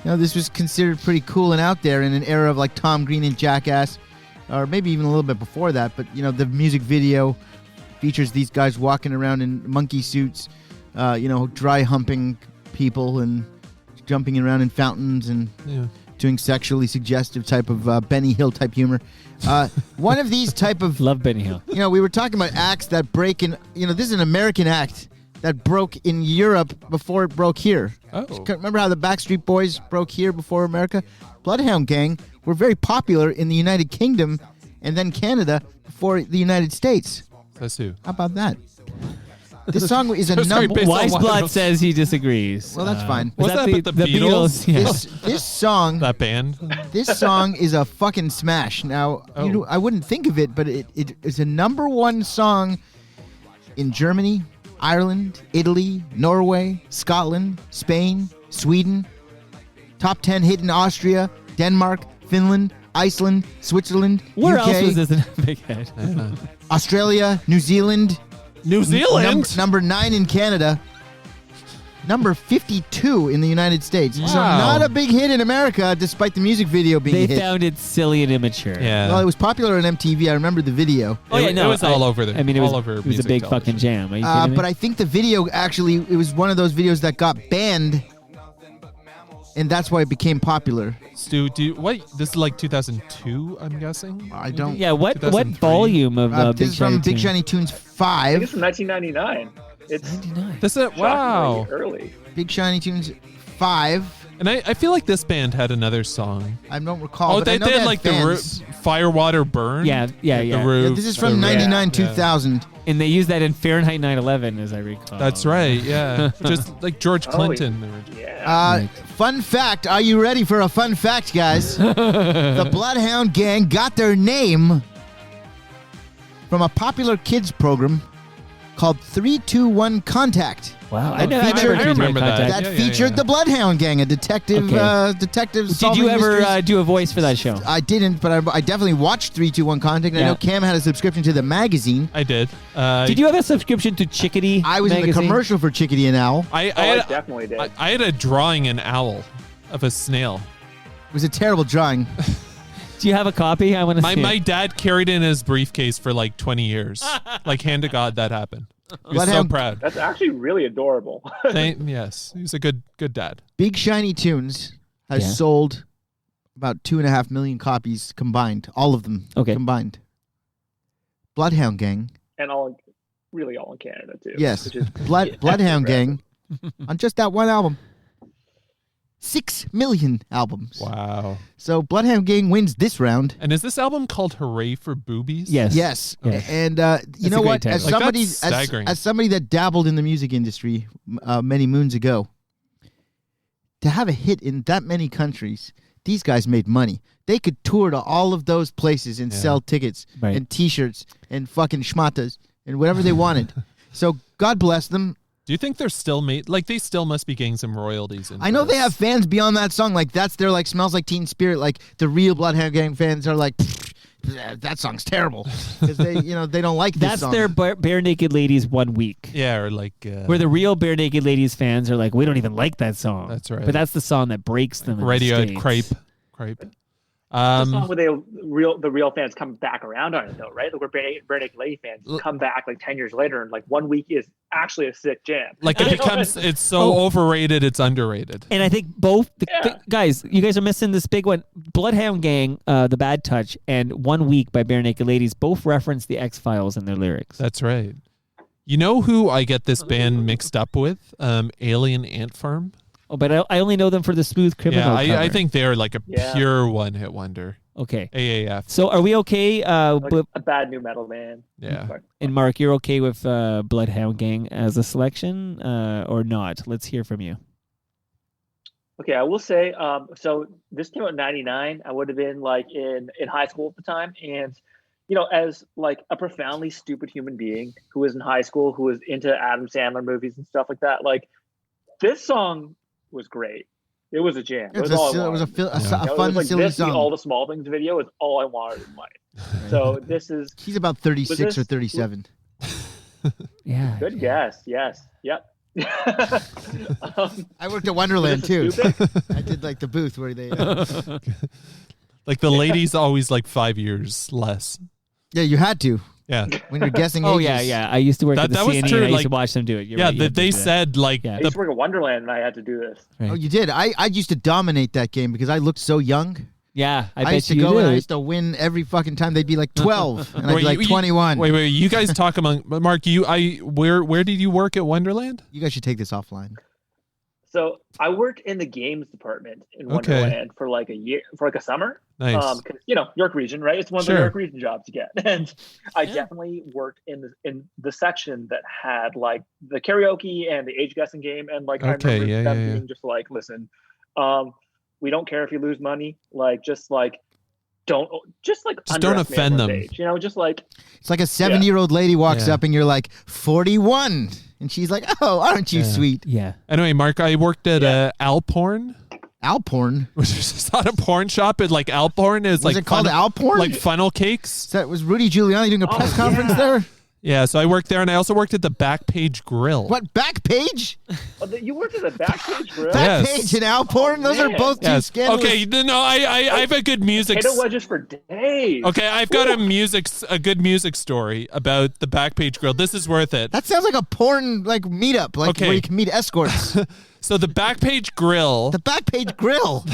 this was considered pretty cool and out there in an era of like Tom Green and Jackass, or maybe even a little bit before that. But, the music video features these guys walking around in monkey suits, dry humping people and jumping around in fountains and doing sexually suggestive type of Benny Hill type humor. One of these type of... Love Benny Hill. We were talking about acts that break in... this is an American act that broke in Europe before it broke here. Oh. Remember how the Backstreet Boys broke here before America? Bloodhound Gang were very popular in the United Kingdom and then Canada before the United States. That's who. How about that? This song is a number... Wise Blood says he disagrees. Well, that's fine. Was that the Beatles? Yeah. This song... That band? This song is a fucking smash. Now, I wouldn't think of it, but it is a number 1 song in Germany, Ireland, Italy, Norway, Scotland, Spain, Sweden. Top 10 hit in Austria, Denmark, Finland, Iceland, Switzerland, Where UK, else was this in a big hit? Australia, New Zealand. New Zealand? Number 9 in Canada. Number 52 in the United States. So Wow. not a big hit in America, despite the music video being They a hit. found it silly and immature. Yeah. Well, it was popular on MTV. I remember the video. Oh yeah, It no, was all over the- I mean, it was all over It was a music big television. fucking jam. Are you kidding me? But I think the video actually, it was one of those videos that got banned, and that's why it became popular. Stu, this is like 2002, I'm guessing? I don't. Yeah, what 2003? volume of This Big is from Shiny Big Tunes? Shiny Tunes I think 5. it's from 1999. It's 99. This is, wow. shockingly early. Big Shiny Tunes 5. And I feel like this band had another song. I don't recall. Oh, but they I know did had like fans. the Firewater Burn? Yeah. The roof. Yeah, this is from the roof. 99, Yeah. 2000. And they used that in Fahrenheit 9/11, as I recall. That's right, yeah. Just like George Clinton. Yeah. Fun fact. Are you ready for a fun fact, guys? The Bloodhound Gang got their name from a popular kids program called 321 Contact. Wow, That I featured, remember that. That Yeah, featured the Bloodhound Gang, a detective. Okay. Detective. Did solving you ever mysteries. do a voice for that show? I didn't, but I definitely watched 321 Contact. I Yeah. know Cam had a subscription to the magazine. I did. Did you have a subscription to Chickadee? I was in the magazine? commercial for Chickadee and Owl. I I definitely did. I had a drawing an owl of a snail. It was a terrible drawing. Do you have a copy? I want to see. My dad carried it in his briefcase for like 20 years. Like, hand to God, that happened. He was so Bloodhound- proud. That's actually really adorable. Yes, he's a good dad. Big Shiny Tunes has Yeah. sold about 2.5 million copies combined. All of them combined. Bloodhound Gang. And all in Canada too. Yes. which is Bloodhound Gang on just that one album. 6 million albums. Wow. So Bloodhound Gang wins this round. And is this album called Hooray for Boobies? Yes. Yes. Yes. And you know a great what? title. As Like, somebody that's staggering. as somebody that dabbled in the music industry many moons ago, to have a hit in that many countries, these guys made money. They could tour to all of those places and sell tickets Right. and T-shirts and fucking schmatas and whatever they wanted. So God bless them. Do you think they're still like they still must be getting some royalties? I know they have fans beyond that song. Like that's their like Smells Like Teen Spirit. Like the real Bloodhound Gang fans are like, that song's terrible because they they don't like this That's song. their Bare Naked Ladies 1 week. Yeah, or like Where the real Bare Naked Ladies fans are like, we don't even like that song. That's right. But that's the song that breaks them. in the Radiohead States. Crepe. the song where the real fans come back around on it though, right? Like where Bare Naked Lady fans come back like 10 years later, and like 1 week is actually a sick jam. Like it becomes, it's so overrated, it's underrated. And I think both guys, you guys are missing this big one. Bloodhound Gang, The Bad Touch, and 1 Week by Bare Naked Ladies both reference the X-Files in their lyrics. That's right. You know who I get this band mixed up with? Alien Ant Farm. Oh, but I only know them for the Smooth Criminal Yeah, cover. I think they're like a pure one-hit wonder. Okay. AAF. So are we okay? Like a bad new metal band. Yeah. And Mark, you're okay with Bloodhound Gang as a selection or not? Let's hear from you. Okay, I will say, so this came out in 99. I would have been like in high school at the time. And, as like a profoundly stupid human being who was in high school, who was into Adam Sandler movies and stuff like that, like this song was great. It was a jam. It was a fun, like silly this, song. All the Small Things video is all I wanted in life. So this is... He's about 36 or 37. Yeah. Good guess. Yes. Yep. I worked at Wonderland too. I did like the booth where they. Like the ladies always like 5 years less. Yeah, you had to. Yeah. When you're guessing Oh, ages. yeah. I used to work at the that was CNE true, and I used like- to watch them do it. You're Yeah, right, you have to they do that. said like I used to work at Wonderland and I had to do this. Oh, you did. I used to dominate that game because I looked so young. Yeah, I I bet used to you go and I did. used to win every fucking time. They'd be like 12, and I'd be like you- 21. Wait, you guys talk among Mark. Where did you work at Wonderland? You guys should take this offline. So I worked in the games department in Okay. Wonderland for like a year, for like a summer. Nice. Because York region, right? It's one of Sure. the York region jobs you get, and I definitely worked in the section that had like the karaoke and the age guessing game, and like I Okay, remember them yeah. being just like, listen, we don't care if you lose money, like just like don't don't offend them. Age, just like It's like a 70-year-old lady walks Yeah. up and you're like 41, and she's like, "Oh, aren't you Yeah. sweet?" Yeah. Anyway, Mark, I worked at Alporn. Alporn. It's not a porn shop. It's like Alporn. Is Was like it called Alporn? Like funnel cakes. That was Rudy Giuliani doing a press conference there? Yeah, so I worked there, and I also worked at the Backpage Grill. What, Backpage? You worked at the Backpage Grill? Backpage and Alporn? Those are both two scandalous. Okay, no, I have a good music. Potato wedges for days. Okay, I've got a good music story about the Backpage Grill. This is worth it. That sounds like a porn meetup, where you can meet escorts. So the Backpage Grill. The Backpage Grill.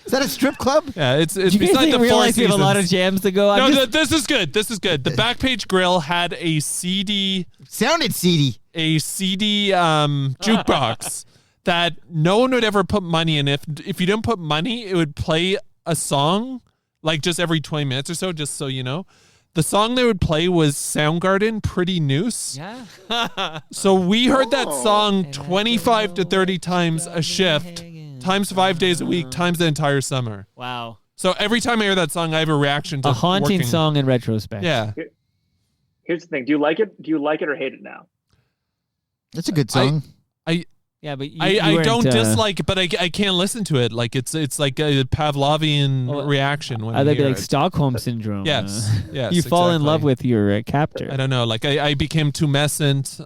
Is that a strip club? Yeah, it's Do you guys beside the Four realize we have a lot of Seasons. jams to go? This is good. This is good. The Backpage Grill had a CD. Sounded seedy. A CD jukebox that no one would ever put money in. If you didn't put money, it would play a song like just every 20 minutes or so, just so you know. The song they would play was Soundgarden, Pretty Noose. Yeah. So we heard that song 25 to 30 times a shift, times 5 days a week, times the entire summer. Wow. So every time I hear that song, I have a reaction to A haunting working. song in retrospect. Yeah. Here's the thing. Do you like it? Do you like it or hate it now? That's a good song. Yeah, but I don't dislike it, but I can't listen to it. Like it's like a Pavlovian reaction when I That'd be hear like it. Stockholm syndrome. Yes, yes. You fall in exactly. love with your captor. I don't know. Like I became tumescent.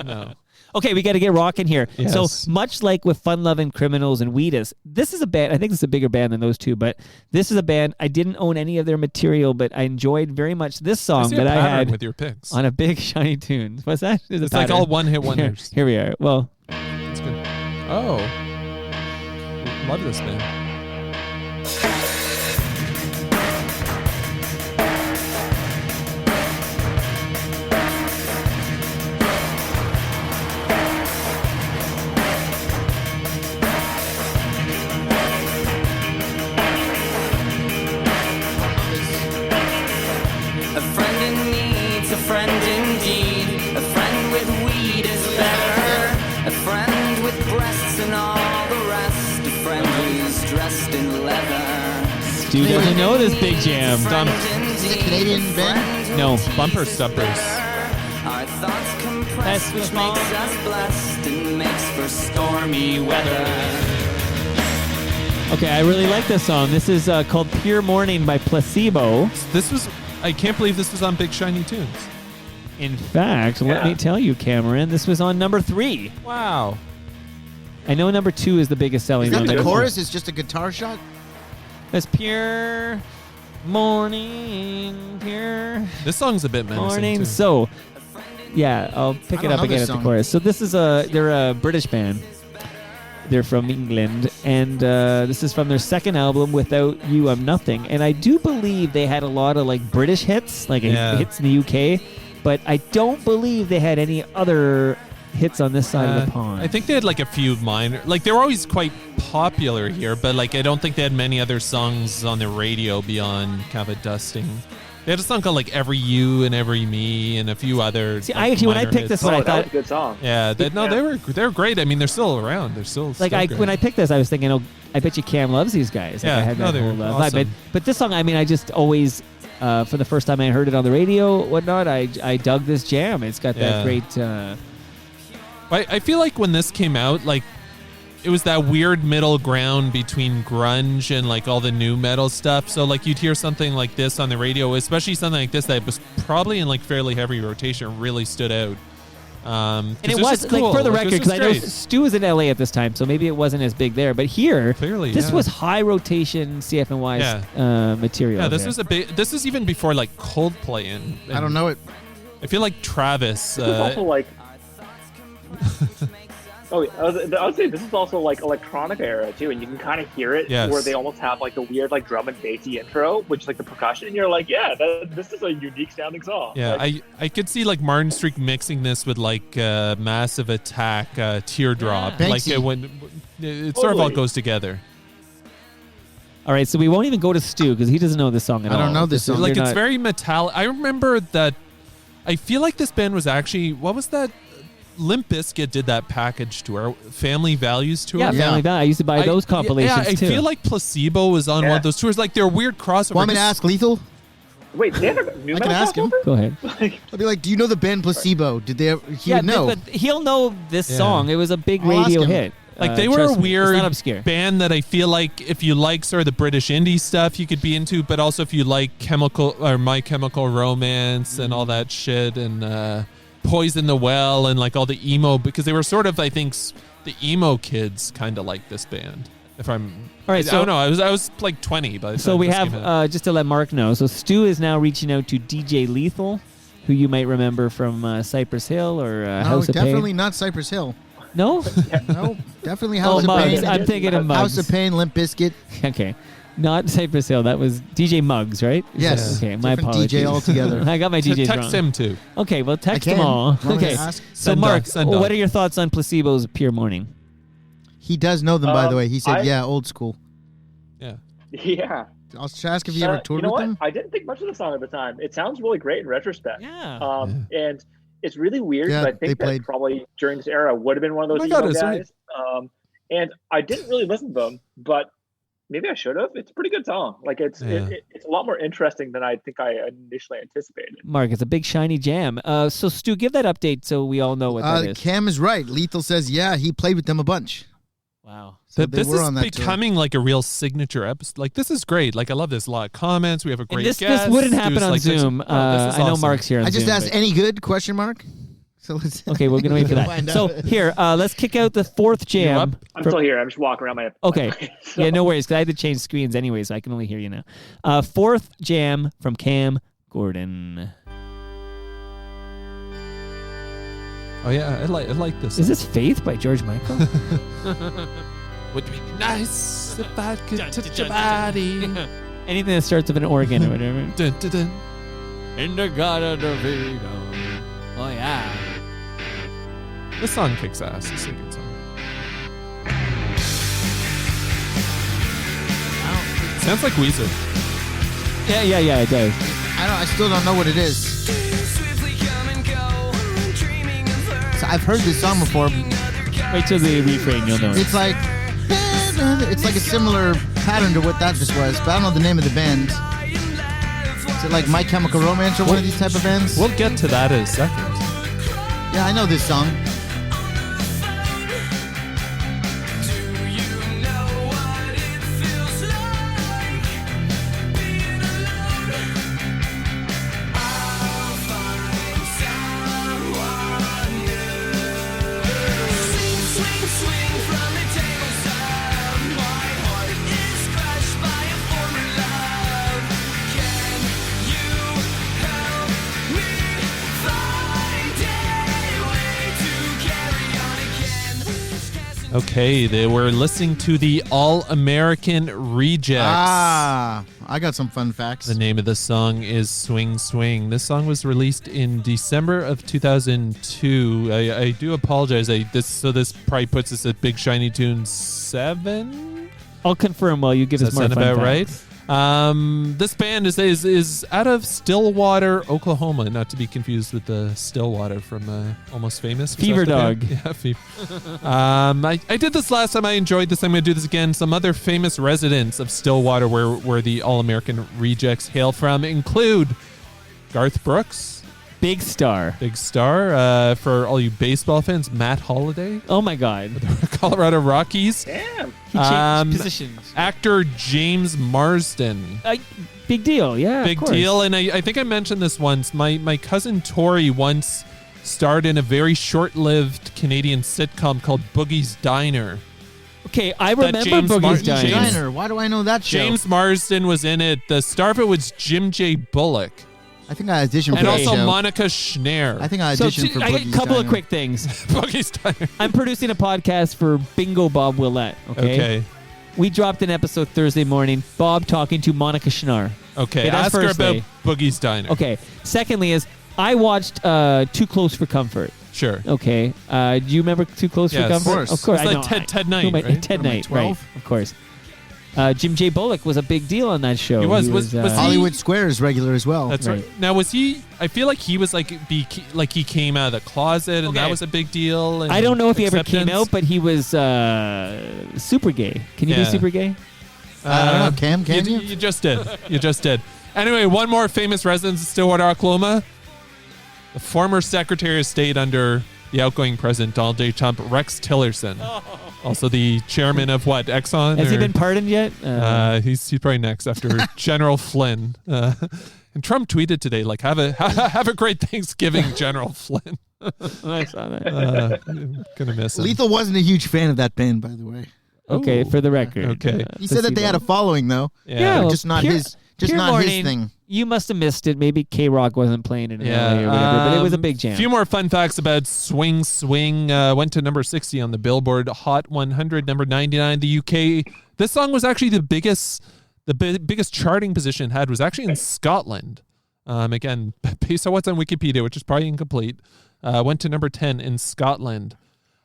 No. Okay, we got to get rocking here. Yes. So much like with Fun Loving Criminals and Wheatus, this is a band. I think this is a bigger band than those two, but this is a band. I didn't own any of their material, but I enjoyed very much this song see a that I pattern had with your picks. on a big shiny tune. What's that? There's a It's like pattern. all one-hit wonders. Here we are. Well, It's good. Oh, love this band. A friend in need's a friend indeed. A friend with weed is better. A friend with breasts and all the rest. A friend who's dressed in leather. Stu doesn't know this big jam. Is it a Canadian band? No. Bumper Stumpers. Our thoughts compress, which makes us blessed and makes for stormy weather. Okay, I really like this song. This is called Pure Morning by Placebo. I can't believe this was on Big Shiny Tunes. In fact, let me tell you, Cameron, this was on number 3. Wow. I know number 2 is the biggest selling Is that one. the chorus? Is just a guitar shot? It's Pure Morning, Pure This song's a bit menacing Morning. too. So, yeah, I'll pick I it don't up know again this at the song. chorus. So this is they're a British band. They're from England, and this is from their second album, Without You I'm Nothing. And I do believe they had a lot of like British hits, like hits in the UK, but I don't believe they had any other hits on this side of the pond. I think they had like a few minor, like they were always quite popular here, but like I don't think they had many other songs on the radio beyond kind of a dusting. They had a song called like Every You and Every Me and a few other. See, like, when I minor picked hits. this one, I that thought was a good song. Yeah, they were great. I mean, they're still around. They're still like great. when I picked this, I was thinking, oh, I bet you Cam loves these guys. Like, Yeah, I had no, that they're whole vibe. awesome. But this song, I mean, I just always, for the first time I heard it on the radio, whatnot, I dug this jam. It's got that Yeah. great. I feel like when this came out, like it was that weird middle ground between grunge and like all the new metal stuff. So like you'd hear something like this on the radio, especially something like this that was probably in like fairly heavy rotation, really stood out. And it was like for the record, because I know Stu was in LA at this time, so maybe it wasn't as big there. But here, Clearly, this yeah. was high rotation CFNY material. Yeah, this here. was this is even before like Coldplay and I don't know it. I feel like Travis. This is also like. I would say this is also like electronic era too, and you can kind of hear it Yes. where they almost have like the weird like drum and bassy intro, which like the percussion, and you're like, yeah, this is a unique sounding song. Yeah, Like, I could see like Martin Streak mixing this with like Massive Attack, Teardrop. Yeah. Like Banksy. it sort of all Totally. goes together. All right, so we won't even go to Stu because he doesn't know this song at I all. don't know this song. Like you're it's not- very metallic. I remember that. I feel like this band was actually, what was that? Limp Bizkit did that package tour, Family Values tour. Yeah, Family Value. I used to buy those compilations Yeah, I too. feel like Placebo was on one Yeah. of those tours. Like they're weird crossover. Want me to ask Lethal? wait, they have a new I metal can ask him. crossover? Go ahead. Like, I'll be like, do you know the band Placebo? Did they? He Yeah, would know. but he'll know this Yeah. song. It was a big I'll ask radio him. hit. Like they were a trust me, it's weird not obscure. band that I feel like if you like sort of the British indie stuff, you could be into, but also if you like My Chemical Romance and all that shit and Poison the Well and like all the emo, because they were sort of, I think, the emo kids kind of like this band. If I'm, All right, I don't know. I was like 20, but so we have just to let Mark know. So Stu is now reaching out to DJ Lethal, who you might remember from Cypress Hill or House of Pain. Definitely not Cypress Hill. No, no, definitely House of Muggs. Pain. I'm thinking of Muggs. House of Pain, Limp Bizkit. Okay, not Cypress Hill. That was DJ Muggs, right? Yes. Okay, my Different apologies. DJ altogether. I got my DJs wrong. Text him too. Okay, well, text I them can. all. Want me to Okay, ask? so Mark, what are your thoughts on Placebo's Pure Morning? He does know them, by the way. He said, I- old school. Yeah. Yeah. I'll just ask if you ever toured you know with what? them. I didn't think much of the song at the time. It sounds really great in retrospect. Yeah. And it's really weird. Yeah, but I they think that played. probably during this era would have been one of those Oh my God, emo it's guys. And I didn't really listen to them, but maybe I should have. It's a pretty good song. Like it's it's a lot more interesting than I think I initially anticipated. Mark, it's a big shiny jam. So Stu, give that update so we all know what that is. Cam is right. Lethal says, yeah, he played with them a bunch. Wow. So This they were is on that tour. becoming like a real signature episode. Like this is great. Like I love this. A lot of comments. We have a great This guest. wouldn't happen Stu's on like, Zoom. this is I know awesome. Mark's here on I just Zoom, asked, but- any good? Question mark. So let's Okay, we're gonna wait for that. find So out. here, let's kick out the fourth jam. up? I'm from- still here. I'm just walking around my Okay. so- Yeah, no worries, because I had to change screens anyway, so I can only hear you now. Fourth jam from Cam Gordon. Oh yeah, I like this. Is this Faith by George Michael? Would be nice if I could touch your body. Anything that starts with an organ or whatever. Dun, dun, dun. In the Garden of Eden. Oh yeah. This song kicks ass. It's a good song. Sounds like Weezer. Yeah, it does. I still don't know what it is. So I've heard this song before. Wait till the refrain, you'll know. It's like a similar pattern to what that just was, but I don't know the name of the band. Is it like My Chemical Romance or one of these type of bands? We'll get to that in a second. Yeah, I know this song. Okay, they were listening to the All-American Rejects. Ah, I got some fun facts. The name of the song is Swing Swing. This song was released in December of 2002. I do apologize. This probably puts us at Big Shiny Tunes 7. I'll confirm while you give us Does more that fun sound about facts. right? This band is out of Stillwater, Oklahoma, not to be confused with the Stillwater from Almost Famous. Was Fever that the Dog. band? Yeah, Fever. I did this last time. I enjoyed this. I'm going to do this again. Some other famous residents of Stillwater, where the All-American Rejects hail from, include Garth Brooks. Big star. Big star. For all you baseball fans, Matt Holliday. Oh my God. Colorado Rockies. Damn. He changed positions. Actor James Marsden. Big deal, yeah. Big of course. deal. And I think I mentioned this once. My cousin Tori once starred in a very short-lived Canadian sitcom called Boogie's Diner. Okay, I That remember James Boogie's Mar- Diner. James- Diner. Why do I know that show? James Marsden was in it. The star of it was Jim J. Bullock. I think I auditioned for And that also show. Monica Schneer. I think I So auditioned for I got Boogie's a couple of Diner. quick things. Boogie's Diner. I'm producing a podcast for Bingo Bob Willette. Okay. We dropped an episode Thursday morning. Bob talking to Monica Schnar. Okay. that's Ask her firstly. about Boogie's Diner. Okay. Secondly is I watched Too Close for Comfort. Sure. Okay. Do you remember Too Close Yes. for Comfort? Of course. Of course. It's I like know. Ted Knight, Who am I- right? Ted What am I, Knight, 12? right? Of course. Jim J. Bullock was a big deal on that show. He was. Was he- Hollywood Squares regular as well. That's right. Now, was he? I feel like he was like he came out of the closet, and that Okay. was a big deal. And I don't know if he ever came acceptance. out, but he was super gay. Can you be Yeah. super gay? I don't know. Cam, can you? You just did. You just did. Anyway, one more famous resident of Stillwater, Oklahoma. The former Secretary of State under the outgoing President Donald J. Trump, Rex Tillerson. Also the chairman of what, Exxon? Has he been pardoned yet? He's probably next after General Flynn. And Trump tweeted today, like, have a great Thanksgiving, General Flynn. I saw that. I'm gonna miss him. Lethal wasn't a huge fan of that band, by the way. Okay, for the record. Okay. He said that they had a following, though. Yeah. well, just not Pure- his. Just Pure not Morning, his thing. You must have missed it. Maybe K-Rock wasn't playing it in LA or whatever, but it was a big jam. A few more fun facts about Swing Swing. Went to number 60 on the Billboard Hot 100, number 99 the UK. This song was actually the biggest charting position it had was actually in Scotland. Again, based on what's on Wikipedia, which is probably incomplete, went to number 10 in Scotland.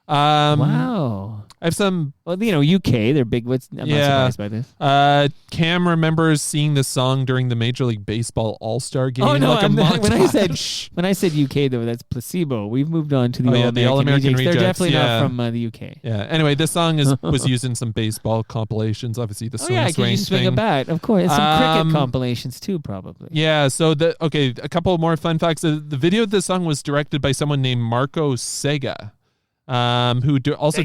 Wow. I have some. Well, UK, they're big. I'm not surprised by this. Cam remembers seeing this song during the Major League Baseball All-Star game. Oh no! like a when I said UK though, that's placebo. We've moved on to the All-American Rejects. They're Rejects, definitely yeah. not from the UK. Yeah. Anyway, this song was used in some baseball compilations. Obviously, the swing can you swing thing. a bat? Of course, some cricket compilations too, probably. Yeah. So a couple more fun facts. The video of this song was directed by someone named Marco Sega. Who also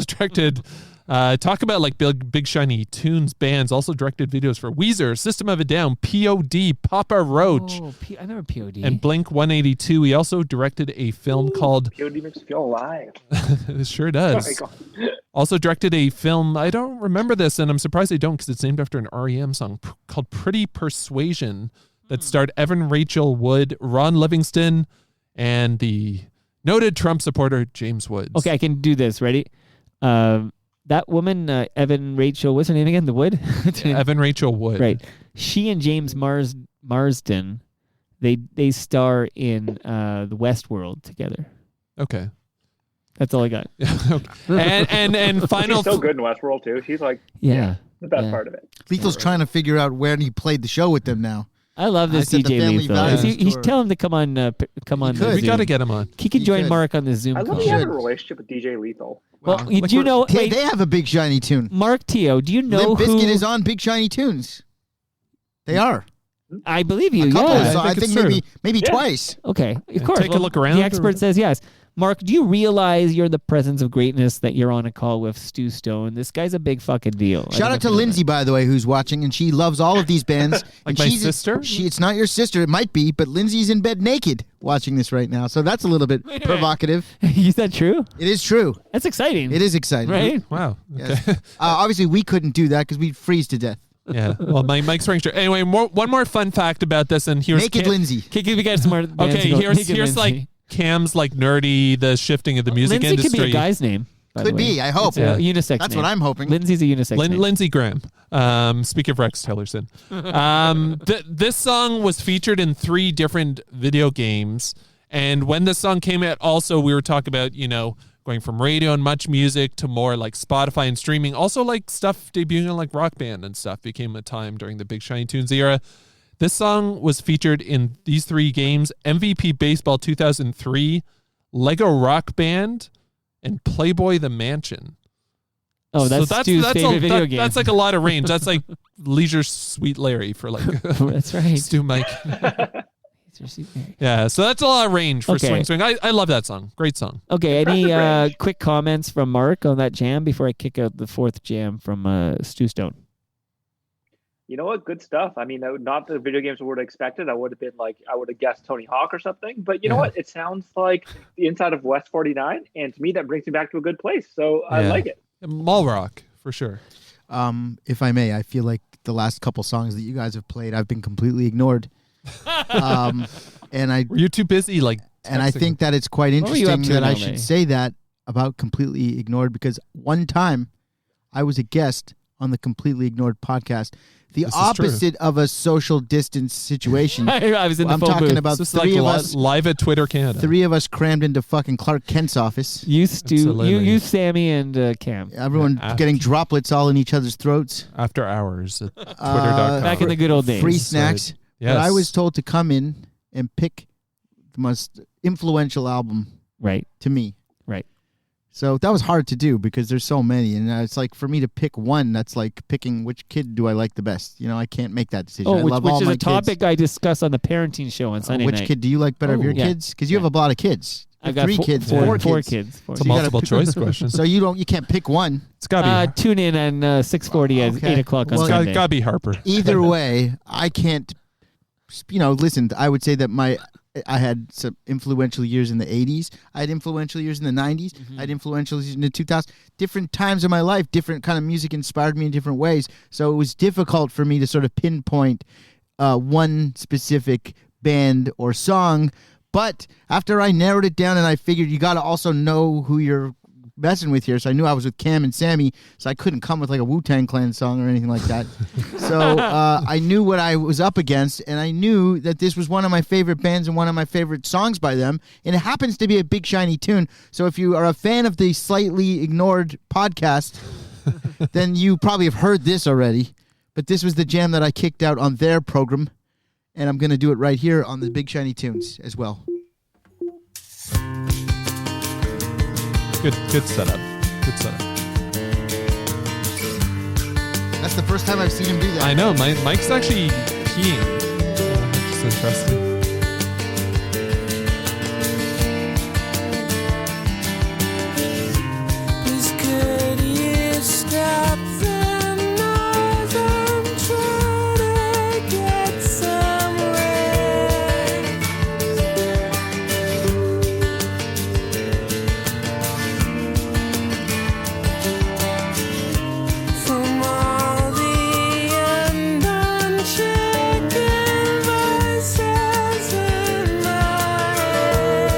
directed talk about like big shiny tunes bands. Also directed videos for Weezer, System of a Down, POD, Papa Roach. Oh, I remember POD. And Blink 182. He also directed a film called POD makes me feel alive. It sure does. Oh my God. Also directed a film. I don't remember this, and I'm surprised I don't because it's named after an REM song called Pretty Persuasion that starred Evan Rachel Wood, Ron Livingston, and the noted Trump supporter James Woods. Okay, I can do this. Ready? That woman, Evan Rachel, what's her name again? The Wood? Evan Rachel Wood. Right. She and James Marsden, they star in the Westworld together. Okay. That's all I got. Okay. And final. She's so good in Westworld too. She's like Yeah. the best part of it. Lethal's trying to figure out when he played the show with them now. I love this I said the DJ Family Lethal. Values He's Tour. tell him to come on. could. We got to get him on. He can He join could. Mark on the Zoom I love call. that you have a Should. relationship with DJ Lethal. Well, do you know? They Wait, have a Big Shiny Tune. Mark Teo. Do you know Limp Bizkit who? is on Big Shiny Tunes. They are. I believe you. A couple Yeah. of songs. I think think it's maybe Yeah. twice. Okay, of course. take a look around The or- expert says yes. Mark, do you realize you're the presence of greatness that you're on a call with Stu Stone? This guy's a big fucking deal. Shout out to Lindsay, by the way, who's watching, and she loves all of these bands. Like and my she's sister? It's not your sister. It might be, but Lindsay's in bed naked watching this right now. So that's a little bit Wait a minute. provocative. Is that true? It is true. That's exciting. It is exciting. Right? Wow. Okay. Yes. Obviously, we couldn't do that because we'd freeze to death. Yeah. Well, Mike's wearing shirt. Anyway, one more fun fact about this, and here's Naked Lindsay. Okay, we got some more. bands Okay, to go. here's Naked Lindsay. like Cam's like nerdy the shifting of the music Lindsay industry. could be a guy's name. by the Could way. be. I hope. It's a unisex. That's name. what I'm hoping. Lindsay's a unisex. name. Lindsey Graham. Speaking of Rex Tillerson, this song was featured in 3 different video games, and when this song came out, also we were talking about going from radio and Much Music to more like Spotify and streaming. Also, like stuff debuting on like Rock Band and stuff became a time during the Big Shiny Tunes era. This song was featured in these 3 games: MVP Baseball 2003, Lego Rock Band, and Playboy the Mansion. Oh, that's Stu's favorite video game. That's like a lot of range. That's like Leisure Suite Larry for like That's right. Stu Mike. Yeah, so that's a lot of range for Okay. Swing Swing. I love that song. Great song. Okay, any Impressive range. quick comments from Mark on that jam before I kick out the 4th jam from Stu Stone? You know what? Good stuff. I mean, not the video games I would have expected. I would have guessed Tony Hawk or something. But you know what? It sounds like the inside of West 49, and to me, that brings me back to a good place. So I Yeah. like it. Mall Rock for sure. If I may, I feel like the last couple songs that you guys have played, I've been completely ignored. And Were you too busy like? I texting? think that it's quite What were you up interesting to that in I LA? should say that about completely ignored, because one time I was a guest on the Completely Ignored podcast. The This is true. opposite of a social distance situation. I was in the I'm phone talking booth. about This is like three of us. live at Twitter Canada. 3 of us crammed into fucking Clark Kent's office. You, Stu, Absolutely. you, Sammy, and Cam. Everyone getting droplets all in each other's throats. After hours at twitter.com. Back in the good old days. Free That's snacks. right. Yes. But I was told to come in and pick the most influential album Right. to me. Right. So that was hard to do because there's so many, and it's like for me to pick one, that's like picking which kid do I like the best. I can't make that decision. Oh, I which love all is my a topic kids. I discuss on the parenting show on Sunday Which night. kid do you like better of your yeah. kids? Because you have a lot of kids. I got three kids, four kids. kids. It's a multiple choice question. So you can't pick one. It's gotta be. Tune in on 6:40 at 8 o'clock on Well, Sunday. Gotta be Harper. Either way, I can't. Listen. I would say that I had some influential years in the 80s. I had influential years in the 90s. I had influential years in the 2000s. Different times of my life, different kind of music inspired me in different ways. So it was difficult for me to sort of pinpoint one specific band or song. But after I narrowed it down and I figured you got to also know who you're messing with here. So I knew I was with Cam and Sammy, so I couldn't come with like a Wu-Tang Clan song or anything like that. So I knew what I was up against, and I knew that this was one of my favorite bands and one of my favorite songs by them, and it happens to be a big shiny tune. So if you are a fan of the slightly ignored podcast, then you probably have heard this already, but this was the jam that I kicked out on their program, and I'm going to do it right here on the Big Shiny Tunes as well. Good setup. Good setup. That's the first time I've seen him do that. I know. Mike's actually keying. Which is interesting. Please could you stop the noise? I'm trying to get somewhere. From all the undone chicken voices in my head.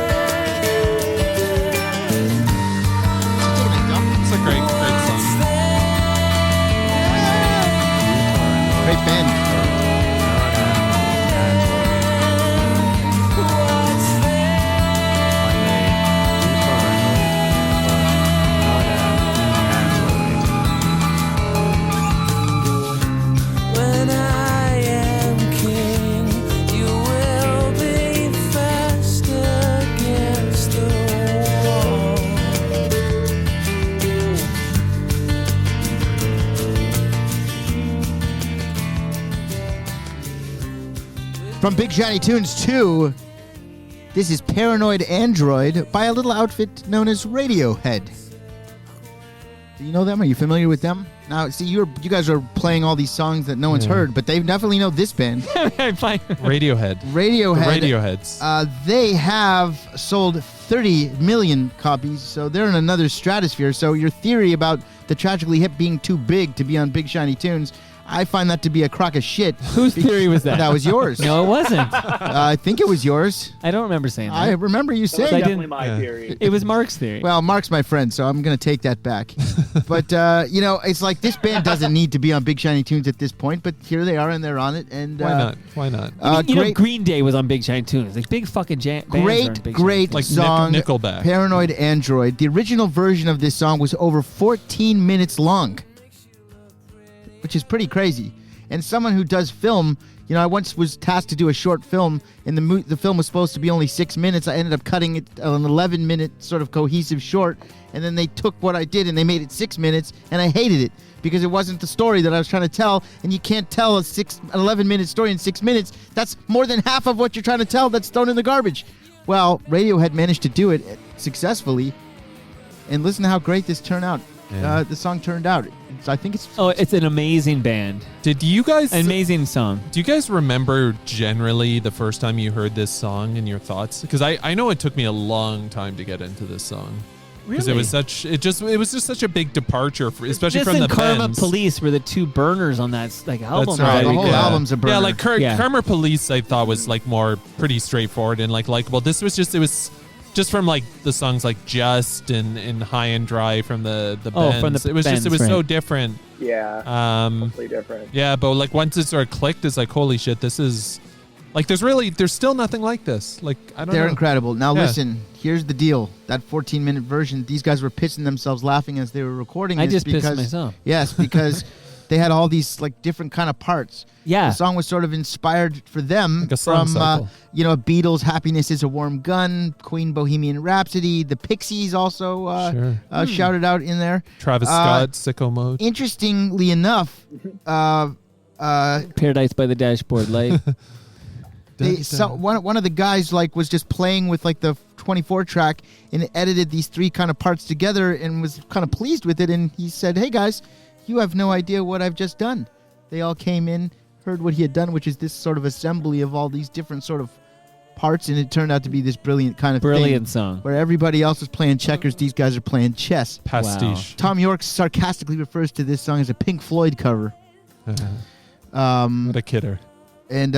It's a great song. Great band. When I am king, you will be fast against the wall. From Big Shiny Tunes 2, this is Paranoid Android by a little outfit known as Radiohead. Do you know them? Are you familiar with them? Now, see, you guys are playing all these songs that no one's heard, but they definitely know this band. Radiohead. Radiohead. The Radioheads. They have sold 30 million copies, so they're in another stratosphere. So your theory about the Tragically Hip being too big to be on Big Shiny Tunes, I find that to be a crock of shit. Whose theory was that? That was yours. No, it wasn't. I think it was yours. I don't remember saying that. I remember you That was saying definitely my theory. It was Mark's theory. Well, Mark's my friend, so I'm going to take that back. But, it's like this band doesn't need to be on Big Shiny Tunes at this point, but here they are and they're on it. And Why not? Why not? you know, Green Day was on Big Shiny Tunes. Like big fucking bands are on Big Shiny Great Like Tunes. song. Nickelback. Paranoid Android. The original version of this song was over 14 minutes long, which is pretty crazy. And someone who does film, I once was tasked to do a short film, and the film was supposed to be only 6 minutes. I ended up cutting it an 11-minute sort of cohesive short, and then they took what I did and they made it 6 minutes, and I hated it because it wasn't the story that I was trying to tell, and you can't tell an 11-minute story in 6 minutes. That's more than half of what you're trying to tell that's thrown in the garbage. Well, Radiohead managed to do it successfully, and listen to how great this turned out. Yeah. The song turned out. I think it's... Oh, it's an amazing band. Did you guys... Amazing song. Do you guys remember generally the first time you heard this song and your thoughts? Because I know it took me a long time to get into this song. Because Really? it was just such a big departure, especially This from the and Karma Bends. Police were the two burners on that album. That's right. The whole album's a burner. Yeah, like Yeah. Karma Police, I thought was like more pretty straightforward and like likable. This was just from like the songs like Just and High and Dry from the Oh, Bends. from the it was Bends, so right. different. Yeah, Um, completely different. yeah, but like once it sort of clicked, it's like holy shit, this is like there's still nothing like this. Like I don't know. They're incredible. Now Yeah. listen, here's the deal. That 14-minute version, these guys were pissing themselves laughing as they were recording I this just pissed because myself. Yes, because they had all these like different kind of parts. Yeah. The song was sort of inspired for them Like a song from cycle. Beatles' Happiness is a Warm Gun, Queen Bohemian Rhapsody, the Pixies also Sure. shouted out in there. Travis Scott, Sicko Mode. Interestingly enough, Paradise by the Dashboard Light. one of the guys like was just playing with like the 24 track and edited these 3 kind of parts together and was kind of pleased with it. And he said, hey guys, you have no idea what I've just done. They all came in, heard what he had done, which is this sort of assembly of all these different sort of parts, and it turned out to be this brilliant kind of Brilliant thing, song. where everybody else is playing checkers, these guys are playing chess. Pastiche. Tom York sarcastically refers to this song as a Pink Floyd cover. What a kidder. And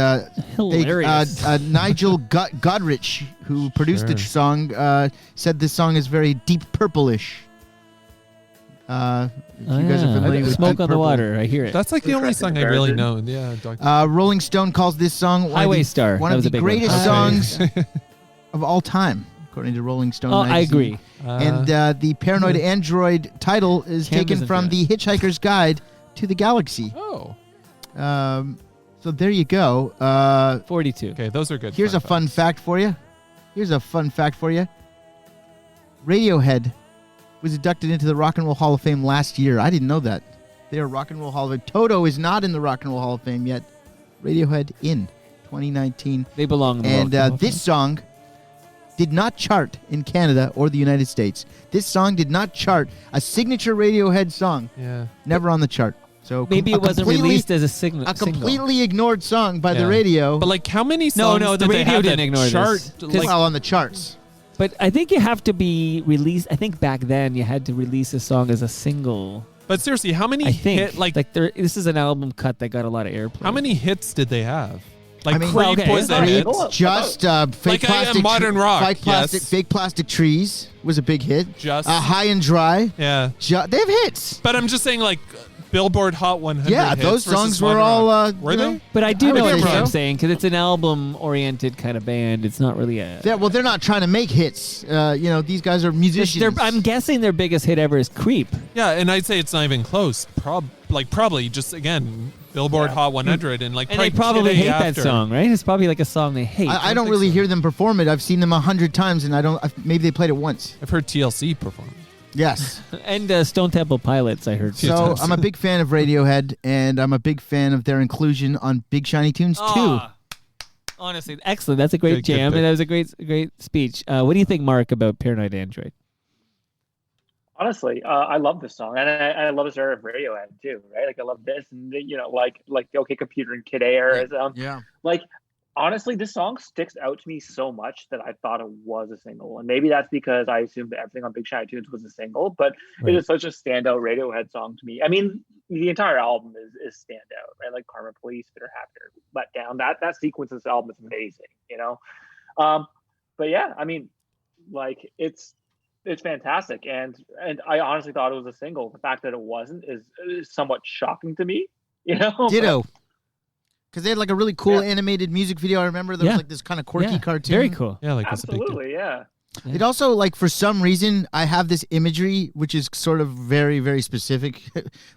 Hilarious. Nigel Godrich, who produced the song, said this song is very Deep Purple-ish. If you guys are familiar with Smoke Deep on the Purple. Water. I hear it. That's like the only song I really know. Yeah. Rolling Stone calls this song Highway Star. one That of was the a big one. greatest Highway. songs of all time, according to Rolling Stone. Oh, I magazine. agree. And the Paranoid Android title is Cam taken isn't from fan. The Hitchhiker's Guide to the Galaxy. Oh. So there you go. 42. Okay, those are good. Here's a fun fact for you. Radiohead was inducted into the Rock and Roll Hall of Fame last year. I didn't know that. They are Rock and Roll Hall of Fame. Toto is not in the Rock and Roll Hall of Fame yet. Radiohead in 2019. They belong in the And Rock and Roll Hall of this song did not chart in Canada or the United States. This song did not chart. A signature Radiohead song. Yeah. Never on the chart. So Maybe it wasn't released as a single. A completely ignored song by the radio. But like, how many songs? No, the did they radio have didn't that ignore chart? this. Like, well, on the charts. But I think you have to be released. I think back then you had to release a song as a single. but seriously, how many I think hit like this is an album cut that got a lot of airplay. how many hits did they have? Like I mean, Creep okay, was it's a not hit. Just fake Like a plastic, modern rock, fake plastic trees was a big hit. Just High and Dry. yeah. They have hits. But I'm just saying, like Billboard Hot 100. Yeah, hits those versus songs were modern all. rock. Were you they? know, But I do I know would what say I'm so. saying because it's an album-oriented kind of band. It's not really a. They're not trying to make hits. These guys are musicians. I'm guessing their biggest hit ever is "Creep." Yeah, and I'd say it's not even close. Probably just again Billboard Hot 100 and like And they probably Today hate After. that song, right? It's probably like a song they hate. I don't really hear them perform it. I've seen them 100 times, and maybe they played it once. I've heard TLC perform. Yes. And Stone Temple Pilots, I heard. So I'm a big fan of Radiohead, and I'm a big fan of their inclusion on Big Shiny Tunes too. Ah, honestly, excellent. That's a great Good jam, pick. and that was a great speech. What do you think, Mark, about Paranoid Android? Honestly, I love this song, and I love this era of Radiohead too, right? Like I love this, and like OK Computer and Kid Air. Yeah. Like honestly, this song sticks out to me so much that I thought it was a single, and maybe that's because I assumed that everything on Big Shiny Tunes was a single. But Right. it is such a standout Radiohead song to me. I mean, the entire album is standout, right? Like Karma Police, Bitter Happier, Let Down. That sequence of this album is amazing, But yeah, I mean, like it's fantastic, and I honestly thought it was a single. The fact that it wasn't is somewhat shocking to me, Ditto. Because they had like a really cool animated music video. I remember there was like this kind of quirky cartoon. Very cool. Yeah, like it's a big deal. Absolutely, yeah. It also, like, for some reason, I have this imagery, which is sort of very, very specific,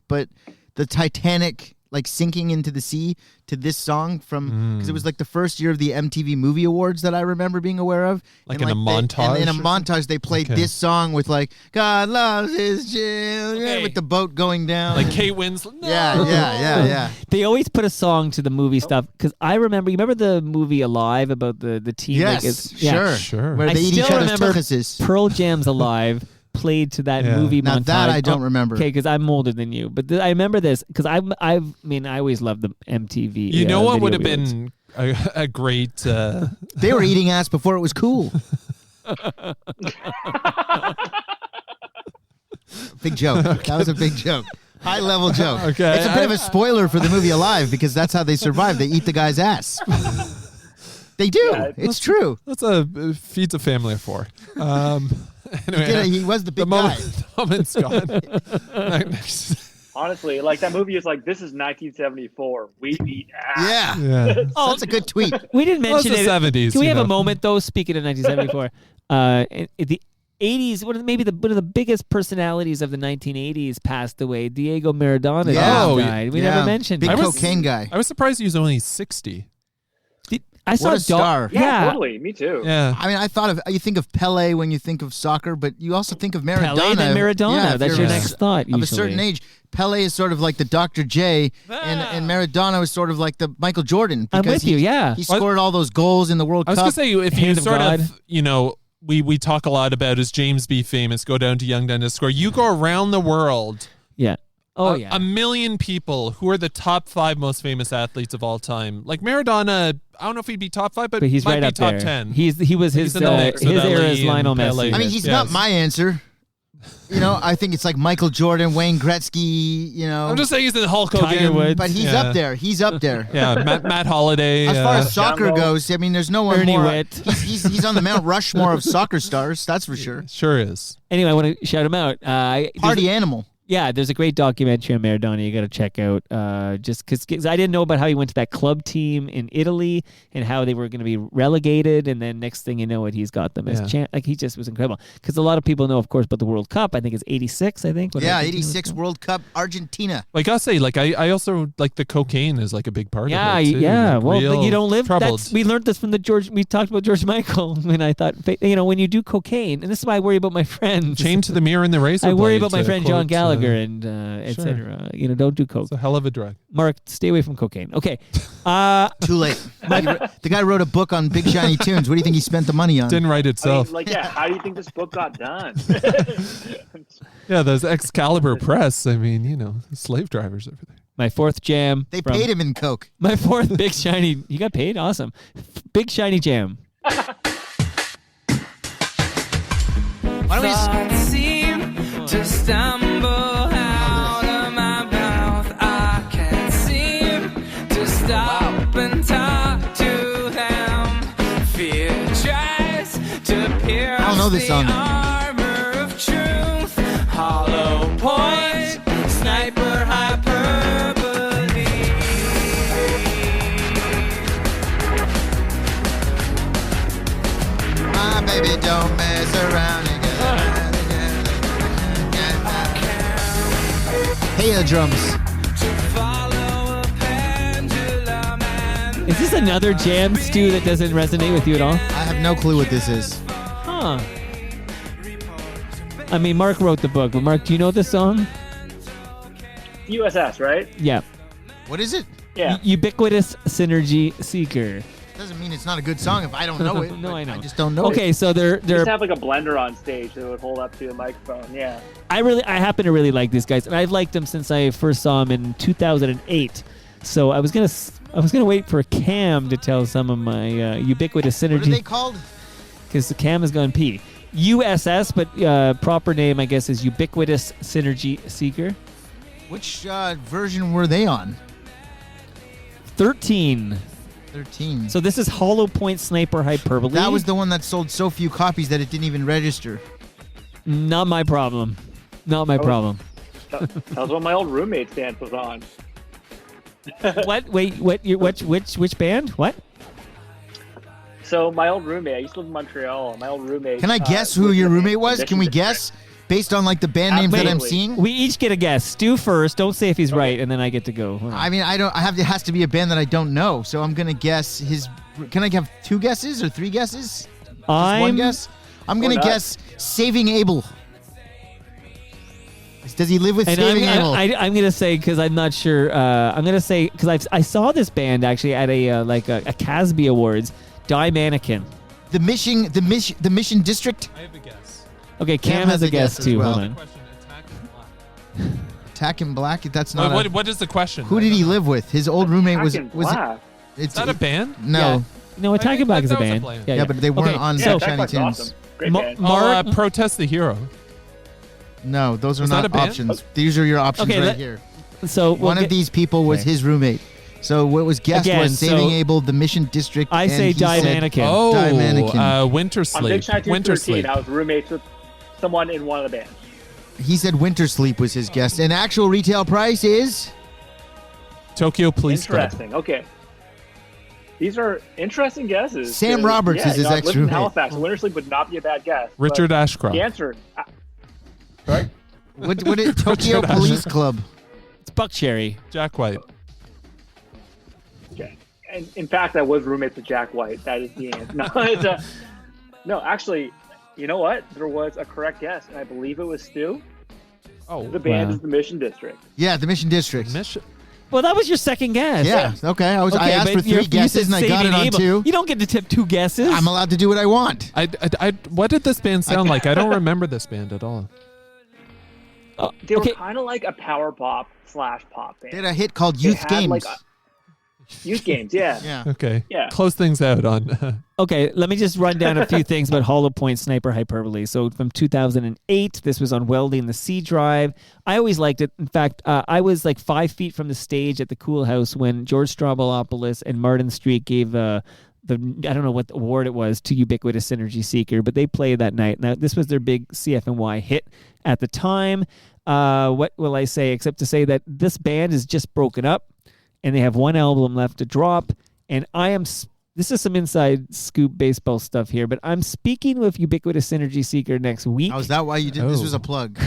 but the Titanic, like, sinking into the sea to this song because it was, like, the first year of the MTV Movie Awards that I remember being aware of. Like and, in a montage And in a or montage, they played Okay. this song with, like, God loves his children, Okay. with the boat going down. Like Kate Winslet. No. Yeah. They always put a song to the movie stuff because I remember. You remember the movie Alive about the team? Yes, sure. Sure. Where I they eat each still other's remember tuchuses. Pearl Jam's Alive played to that Yeah. movie Now montage. that I don't remember. Okay, because I'm older than you, but I remember this because I always loved the MTV. You know what video would have awards. been a great. They were eating ass before it was cool. Big joke. That was a big joke. High level joke. Okay, It's a bit of a spoiler for the movie Alive because that's how they survive. They eat the guy's ass. They do. Yeah, It's true. That's feeds a family of 4. Anyway, He was the big guy. The moment's gone. Honestly, like that movie is like, this is 1974. We eat ass. Yeah. Yeah. Oh, That's a good tweet. We didn't Well, it's mention the it. 70s, Can we you have know. a moment though? Speaking of 1974, in the 80s, one of the biggest personalities of the 1980s passed away. Diego Maradona Yeah. Oh, died. We Yeah. never mentioned Big it. cocaine guy. I was surprised he was only 60. I saw What a star. Yeah, totally. Me too. Yeah. I mean, you think of Pele when you think of soccer, but you also think of Maradona. Pele then Maradona. Yeah, if That's you're your next thought. Of a Usually. certain age. Pele is sort of like the Dr. J, and Maradona is sort of like the Michael Jordan. I'm Because with you. Yeah. He scored all those goals in the World I was Cup. going to say, if you Hand of sort God. of, we talk a lot about is James B. famous, go down to Young Dundas Square. You go around the world. Yeah. Oh, yeah. A million people who are the top 5 most famous athletes of all time. Like Maradona, I don't know if he'd be top 5, but he's might right be up top there. 10. He was his in the mix with era Ali is Lionel and Messi. Pele. I mean, he's not my answer. You know, I think it's like Michael Jordan, Wayne Gretzky, you know. I'm just saying he's in the Hulk Tiger Hogan. Woods. But he's up there. He's up there. Yeah, Matt Holiday. As far as soccer Django. goes, I mean, there's no one Ernie more. Witt. He's on the Mount Rushmore of soccer stars. That's for sure. Sure is. Anyway, I want to shout him out. Party animal. Yeah, there's a great documentary on Maradona you got to check out. Just because I didn't know about how he went to that club team in Italy and how they were going to be relegated, and then next thing you know, he's got them as champ. Like he just was incredible. Because a lot of people know, of course, about the World Cup. I think it's '86. I think. Yeah, '86 World Cup, Argentina. Like I say, like I also like the cocaine is like a big part Yeah, of it too. yeah. Well, Real you don't live. troubled. We learned this from the George. We talked about George Michael, and I thought, you know, when you do cocaine, and this is why I worry about my friends. Chained to the mirror and the razor. I worry blade, about my to friend quote, John Gallagher and etc. You know, don't do coke. It's a hell of a drug. Mark, stay away from cocaine. Okay. Too late. The guy wrote a book on Big Shiny Tunes. What do you think he spent the money on? Didn't write I itself. mean, like, yeah, how do you think this book got done? Yeah, those Excalibur Press. I mean, you know, slave drivers over there. My fourth jam. They paid him in coke. My fourth big shiny. You got paid? Awesome. Big shiny jam. Why don't we Thoughts seem to stumble out of my mouth. I can't seem to stop and talk to them. Fear tries to pierce I don't know this song. the armor of truth. Hollow point, sniper hyperbole. My baby don't mess around again. Hey, the drums. Is this another jam, Stu, that doesn't resonate with you at all? I have no clue what this is. Huh. I mean, Mark wrote the book, but Mark, do you know this song? USS, right? Yeah. What is it? Yeah. Ubiquitous Synergy Seeker. Doesn't mean it's not a good song if I don't know it. No, but I know. I just don't know Okay, it. so they're Just have like a blender on stage that would hold up to a microphone. Yeah. I happen to really like these guys, and I've liked them since I first saw them in 2008. So I was gonna wait for Cam to tell some of my ubiquitous synergy. What are they called? Because the Cam has gone P. USS, but proper name I guess is Ubiquitous Synergy Seeker. Which version were they on? 13. 13. So this is Hollow Point Sniper Hyperbole. That was the one that sold so few copies that it didn't even register. Not my problem. Not my problem. That was what my old roommate's dance was on. What? Wait, which band? What? So my old roommate, I used to live in Montreal. My old roommate. Can I guess who was your in the roommate was? Mission Can we District. guess? Based on like the band names that I'm Absolutely. seeing? We each get a guess. Stu first. Don't say if he's right, and then I get to go. Hold on. I mean, it has to be a band that I don't know. So I'm going to guess his. Can I have 2 guesses or 3 guesses? Just one guess? I'm going to not? guess Saving Abel. Does he live with And Saving Abel? I'm gonna say because I'm not sure. I'm gonna say because I saw this band actually at a Casby Awards. Die Mannequin. The Mission District? I have a guess. Okay, Cam has a guess as too. well. Hold on. Question, Attack in Black. Attack in Black? That's not. What is the question? Who did he live with? His old roommate was. Attack in Was it, Black. it's Is that a band? No. Yeah. No, Attack in Black is a that was a band. band. Yeah, but they weren't Okay, on so- Big Shiny Black's Tunes. awesome. Great Ma- band. Mark- Protest the Hero. No, those are Was that not a band? options. These are your options Okay, right here. So we'll One of get- these people was Okay. his roommate. So what was guessed Again, was Saving so- Abel, the Mission District. I and say he Die said- Mannequin. Oh, Die Mannequin. Winter On Sleep. Big Shiny 2 Winter 13, Sleep. I was roommates with someone in one of the bands. He said Winter Sleep was his guess. And actual retail price is? Tokyo Police Club. Interesting. Okay. These are interesting guesses. Sam 'cause, Roberts yeah, is his you know, I've lived in ex-roommate. Halifax. Winter Sleep would not be a bad guess. but Richard Ashcroft. The answer. Sorry? What is Tokyo Richard Police Asher. Club? It's Buckcherry. Jack White. Okay. And in fact, I was roommates with Jack White. That is the answer. No, no, actually, you know what? There was a correct guess, and I believe it was Stu. Oh, The band Wow. is the Mission District. Yeah, the Mission District. Mission. Well, that was your second guess. Yeah. Okay. I asked but for 3 guesses and I got it on 2. You don't get to tip 2 guesses. I'm allowed to do what I want. What did this band sound like? I don't remember this band at all. They were kind of like a power pop / pop band. They had a hit called Youth Games. Youth Games, yeah. Yeah. Okay. Yeah. Close things out on. Okay, let me just run down a few things about Hollow Point Sniper Hyperbole. So from 2008, this was on Welding the C Drive. I always liked it. In fact, I was like 5 feet from the stage at the Cool House when George Stroumboulopoulos and Martin Street gave the I don't know what award it was to Ubiquitous Synergy Seeker, but they played that night. Now, this was their big CFNY hit at the time. What will I say except to say that this band is just broken up and they have 1 album left to drop. And this is some inside scoop baseball stuff here, but I'm speaking with Ubiquitous Synergy Seeker next week. Oh, is that why you did? This was a plug.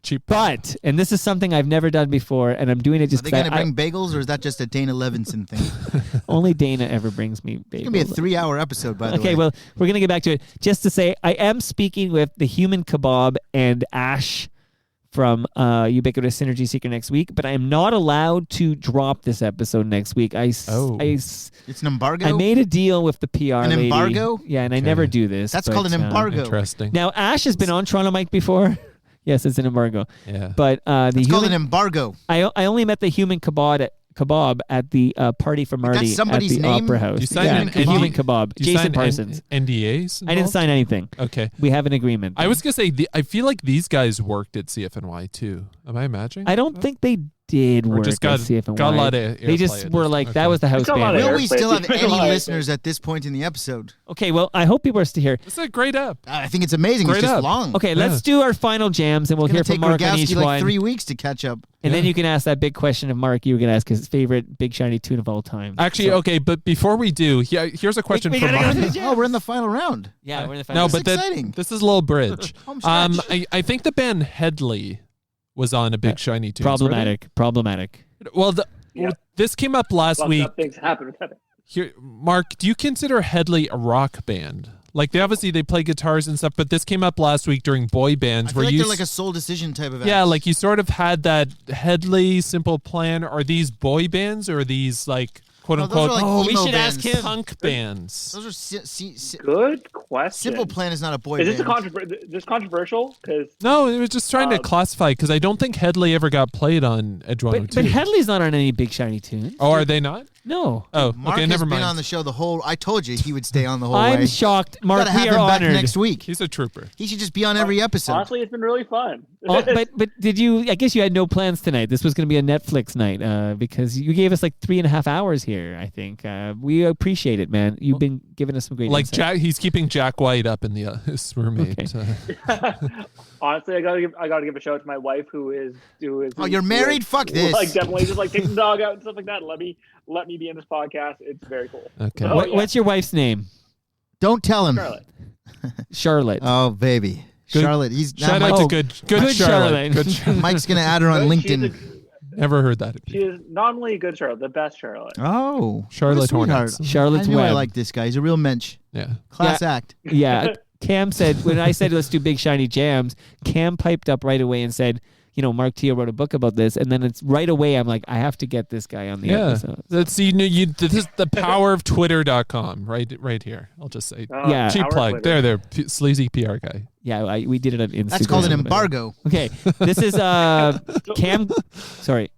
Cheap. But, and this is something I've never done before, and I'm doing it just Are they going to bring bagels, or is that just a Dana Levinson thing? Only Dana ever brings me bagels. It's going to be a 3-hour episode, by the way. Okay, well, we're going to get back to it. Just to say, I am speaking with the Human Kebab and Ash from Ubiquitous Synergy Seeker next week, but I am not allowed to drop this episode next week. It's an embargo? I made a deal with the PR An lady. embargo? Yeah, and I never do this. That's called an embargo. Interesting. Now, Ash has been on Toronto Mike before. Yes, it's an embargo. Yeah. But it's called an embargo. I only met the Human Kebab at the party for Marty at somebody's the name? Opera House. You signed the Human Kebab. You Jason signed Parsons. NDAs? I didn't sign anything. Okay. We have an agreement. I was going to say, I feel like these guys worked at CFNY too. Am I imagining? I don't think they did Or work just got at CFNY. a lot of They just airplay were at like, this- that was the house band. Will we still have any Airplay. listeners at this point in the episode? Okay, well, I hope people are still here. It's a great app. I think it's amazing. Great it's just up. long. Okay, let's do our final jams, and we'll It's hear going to from take Mark on each Rogowski like one. 3 weeks to catch up. And then you can ask that big question of Mark. You were going to ask his favorite big shiny tune of all time. Actually, okay, but before we do, here's a question we from gotta go Mark. to the jam. Oh, we're in the final round. Yeah, we're in the final. No, but exciting. this is a little bridge. Home stretch. I think the band Headley was on a big shiny tune. Problematic. Well, Yeah. this came up last Lots week. of things happen with it. Here, Mark, do you consider Headley a rock band? Like they play guitars and stuff, but this came up last week during boy bands I feel where like you they're like a Soul Decision type of act. yeah, like you sort of had that Headley, Simple Plan. Are these boy bands or are these like quote No, those unquote are like Oh, we emo should ask bands. him. punk bands? Those are Good question. Simple Plan is not a boy Is this band. controversial? Because No, it was just trying to classify because I don't think Headley ever got played on Edge But Headley's not on any big shiny tune. Oh, are they not? No. Oh, Mark okay, has never been mind. on the show the whole. I told you he would stay on the whole I'm way. shocked. We Mark, gotta have we him are back honored. next week. He's a trooper. He should just be on every episode. honestly, it's been really fun. Oh, but did you? I guess you had no plans tonight. This was going to be a Netflix night because you gave us like 3.5 hours here. I think we appreciate it, man. You've been giving us some great Like insight. he's keeping Jack White up in the his roommate. Honestly, I gotta give a shout out to my wife who is. Oh, you're married? Fuck this. Like definitely just like taking the dog out and stuff like that. Let me be in this podcast. It's very cool. Okay. So, yeah, What's your wife's name? Don't tell him. Charlotte. Charlotte. Oh, baby. Good. Charlotte. He's Shout now out Mike, to good Good Charlotte. Charlotte. Good Charlotte. Mike's going to add her on She's LinkedIn. Never heard that. She is not only a good Charlotte, the best Charlotte. Oh. Charlotte what a sweetheart. Hornets. Charlotte's I knew I Web. like this guy. He's a real mensch. Yeah. Class act. Yeah. Cam said, when I said let's do big shiny jams, Cam piped up right away and said, Mark Teo wrote a book about this. And then it's right away, I'm like, I have to get this guy on the Yeah. episode. That's this is the power of Twitter.com right here. I'll just say. Yeah. Cheap Power plug. Twitter. There, sleazy PR guy. Yeah, we did it on Instagram. That's called an or whatever. embargo. Okay, this is Cam. Sorry.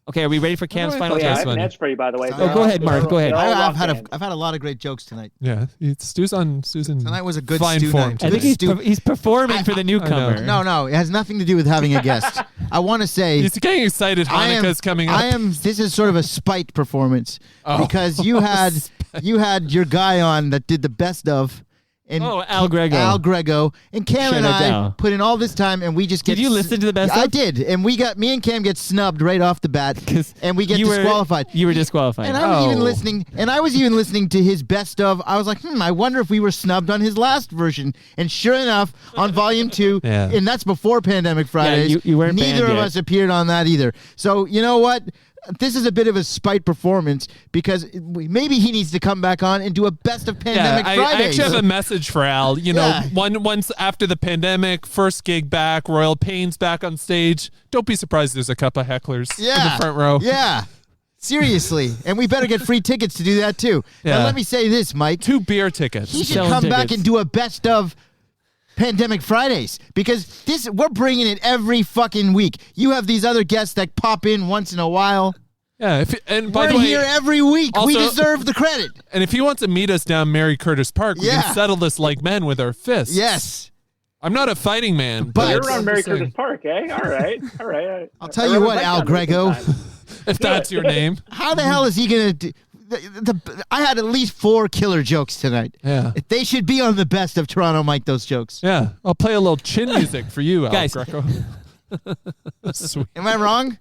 Okay, are we ready for Cam's Oh, final Oh yeah, I guess? have an edge for you, by the way. Oh, go ahead, Mark, go ahead. They're all I've rock had bands. a lot of great jokes tonight. Yeah. Stu's on Susan. Tonight was a good fine Stu form. night. I think he's performing for the newcomer. No, it has nothing to do with having a guest. I want to say He's getting excited. Hanukkah's coming up. This is sort of a spite performance because you had your guy on that did the best of. And Al Grego. Al Grego. And Cam Shout and out to I Al. put in all this time and we just Did you listen to the best I of? did. And me and Cam get snubbed right off the bat. And we get you disqualified. You were disqualified. And I was even listening to his best of. I was like, I wonder if we were snubbed on his last version. And sure enough, on volume 2, Yeah. and that's before Pandemic Fridays, you weren't neither banned of yet. us appeared on that either. So you know what? this is a bit of a spite performance because maybe he needs to come back on and do a best of Pandemic I Fridays. actually have a message for Al. You know, once after the pandemic, first gig back, Royal Pain's back on stage. Don't be surprised there's a couple of hecklers in the front row. Yeah. Seriously. And we better get free tickets to do that too. Yeah. Now let me say this, Mike. 2 beer tickets. He should come back and do a best of Pandemic Fridays because we're bringing it every fucking week. You have these other guests that pop in once in a while. Yeah, and by we're the way, here every week. Also, we deserve the credit. And if he wants to meet us down Mary Curtis Park, we can settle this like men with our fists. Yes. I'm not a fighting man, but you're around Mary Curtis Park, eh? All right. I'll tell you what, Al Grego. If that's your name. How the hell is he going to do... I had at least 4 killer jokes tonight. Yeah. They should be on the best of Toronto Mike, those jokes. Yeah. I'll play a little chin music for you, Al Guys. Greco. Sweet. Am I wrong?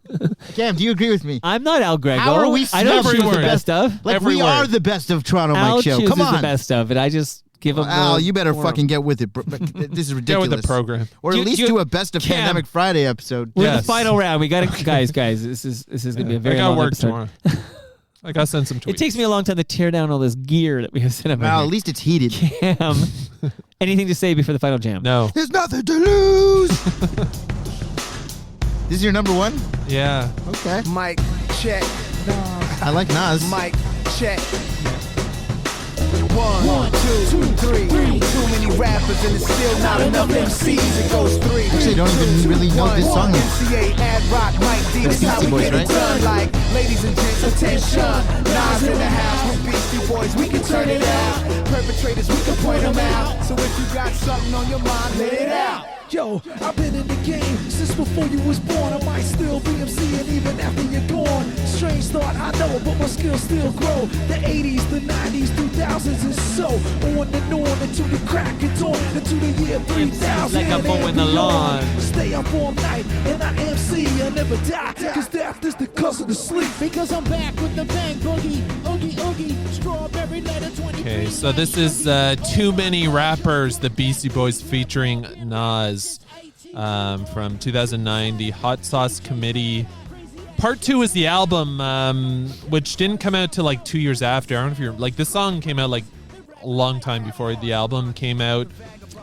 Cam, do you agree with me? I'm not Al Grego. How are we I don't choose the word. best of. Like we are the best of Toronto Al Mike show. chooses Come on. the best of, and I just give him. Al, you better fucking get with it. This is ridiculous. Get with the program. Or at least do a best of Cam, Pandemic Friday episode. We're in the final round. We got to, guys. This is going to be a very I got long work episode. tomorrow. I got to send some tweets. It takes me a long time to tear down all this gear that we have set up. Well, at least it's heated. Cam, anything to say before the final jam? No. There's nothing to lose. This is your number 1? Yeah. Okay. Mic check. I like Nas. Mic check. 1, 2, 3. Too many rappers and it's still not enough MCs. It goes 3. Actually, I don't even really know this song. MCA, Ad Rock, Mike D. That's how we Boys, get right? it done. Like, ladies and gents, attention. Nas in the house with Beastie Boys. We can turn it out. Perpetrators, we can point them out. So if you got something on your mind, let it out. Yo, I've been in the game since before you was born. I might still be MCing even after you're gone. Strange thought, I know, but my skills still grow. The 80s, the 90s, 2000s, and so on and on until the crack it's on into the year 3000. Like I'm mowing the lawn. Stay up all night and I MC, I never die. Cause death is the cause of the sleep. Because I'm back with the bang boogie, oogie oogie, strawberry letter 20. Okay, so this is Too Many Rappers, the Beastie Boys featuring Nas. From 2009, the Hot Sauce Committee. Part 2 is the album, which didn't come out till like 2 years after. I don't know if you're like, this song came out like a long time before the album came out.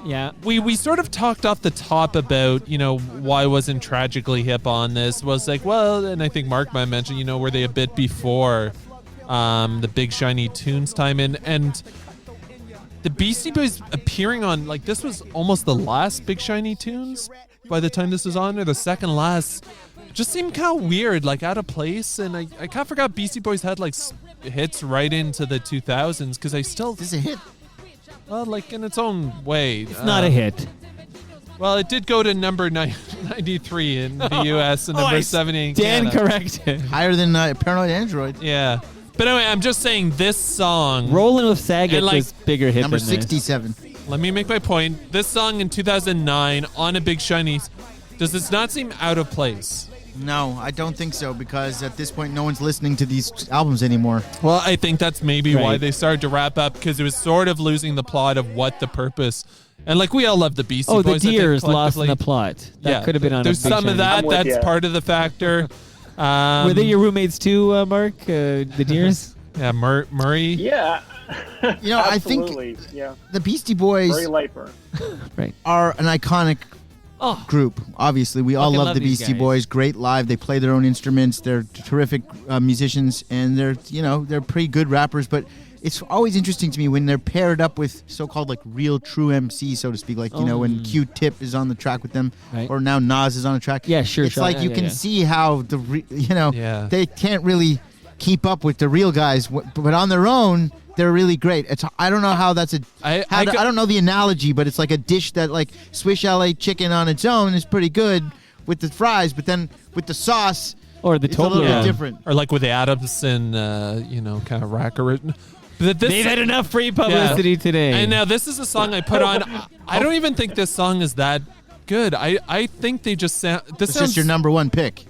Yeah. We sort of talked off the top about, you know, why wasn't Tragically Hip on this? Was like, well, and I think Mark might mention, you know, were they a bit before the Big Shiny Tunes time in, and the Beastie Boys appearing on, like, this was almost the last Big Shiny Tunes by the time this was on, or the second last. It just seemed kind of weird, like out of place, and I kind of forgot Beastie Boys had like hits right into the 2000s, because I still... This is a hit. Well, like in its own way. It's not a hit. Well, it did go to number 93 in the US and number 70 in Dan Canada. corrected. Higher than Paranoid Android. Yeah. But anyway, I'm just saying this song... Rolling with Saget and, like, was bigger hit Number than this. 67. Let me make my point. This song in 2009 on a Big Shiny, does this not seem out of place? No, I don't think so, because at this point, no one's listening to these albums anymore. Well, I think that's maybe why Right. they started to wrap up, because it was sort of losing the plot of what the purpose. And like, we all love the Beastie Oh, the Boys. I think, Deers lost in collectively. the plot. That could have been on There's a Big some of Shiny. that. I'm with That's ya. part of the factor. Were they your roommates too, Mark? The Deers? Yeah, Murray. Yeah. You know, I think Absolutely. Yeah. the Beastie Boys Very Lightburn. Right. are an iconic group. Obviously, we all Fucking love love the these Beastie guys. Boys. Great live. They play their own instruments. They're terrific musicians, and they're pretty good rappers. But it's always interesting to me when they're paired up with so-called like real true MCs, so to speak. Like when Q-Tip is on the track with them, Right. or now Nas is on the track. Yeah, sure, It's sure. like Yeah, you yeah, can yeah. see how Yeah. they can't really keep up with the real guys, but on their own, they're really great. I don't know how that's I don't know the analogy, but it's like a dish that like Swiss chalet chicken on its own is pretty good with the fries, but then with the sauce, Or the it's a little Toblerone. bit different. Or like with the Adams and, kind of racker. But this, They've had enough free publicity today. And now this is a song I put on. I don't even think this song is that good. I think they just sound... This It's sounds just your number one pick.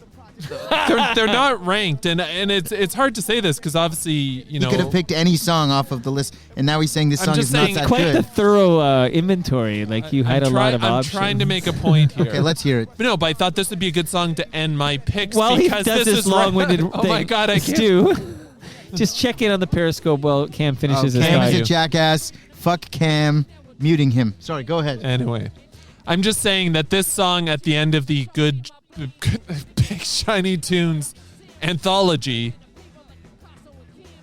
they're not ranked, and it's hard to say this because obviously He could have picked any song off of the list, and now he's saying this I'm song just is not saying- that Quite good. the thorough inventory. Like you had a lot of I'm options. trying to make a point here. Okay, let's hear it. But no, but I thought this would be a good song to end my picks While he because does this this is long-winded Oh thing, my god, I can't. Stu, just check in on the Periscope while Cam finishes his Cam is thought. a jackass. Fuck Cam. Muting him. Sorry, go ahead. Anyway, I'm just saying that this song at the end of the good Big Shiny Tunes anthology,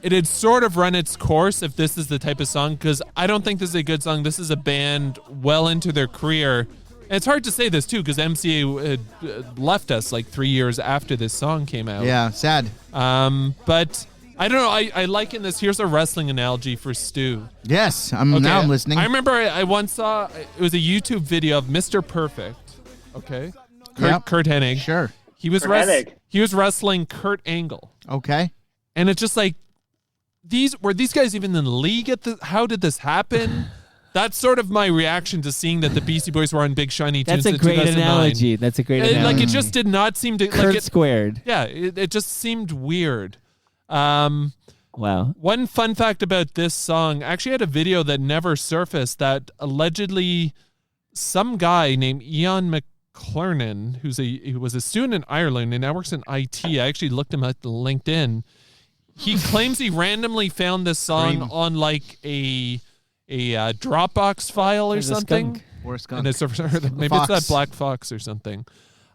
it had sort of run its course if this is the type of song, because I don't think this is a good song. This is a band well into their career. And it's hard to say this, too, because MCA had left us like 3 years after this song came out. Yeah, sad. But I don't know. I liken this. Here's a wrestling analogy for Stu. Yes, now I'm listening. I remember I once saw, it was a YouTube video of Mr. Perfect. Okay. Yep. Kurt Hennig. Sure. He was wrestling Kurt Angle. Okay. And it's just like, were these guys even in the league at the, how did this happen? That's sort of my reaction to seeing that the Beastie Boys were on Big Shiny Tunes. That's a great 2009. analogy. That's a great analogy. Like it just did not seem to Kurt squared. Yeah, it just seemed weird. Wow. One fun fact about this song, I actually had a video that never surfaced that allegedly some guy named Ian McClernon, who was a student in Ireland and now works in IT. I actually looked him up on LinkedIn. He claims he randomly found this song on like a Dropbox file or There's a something. skunk. Or a skunk. And maybe Fox. it's that Black Fox or something.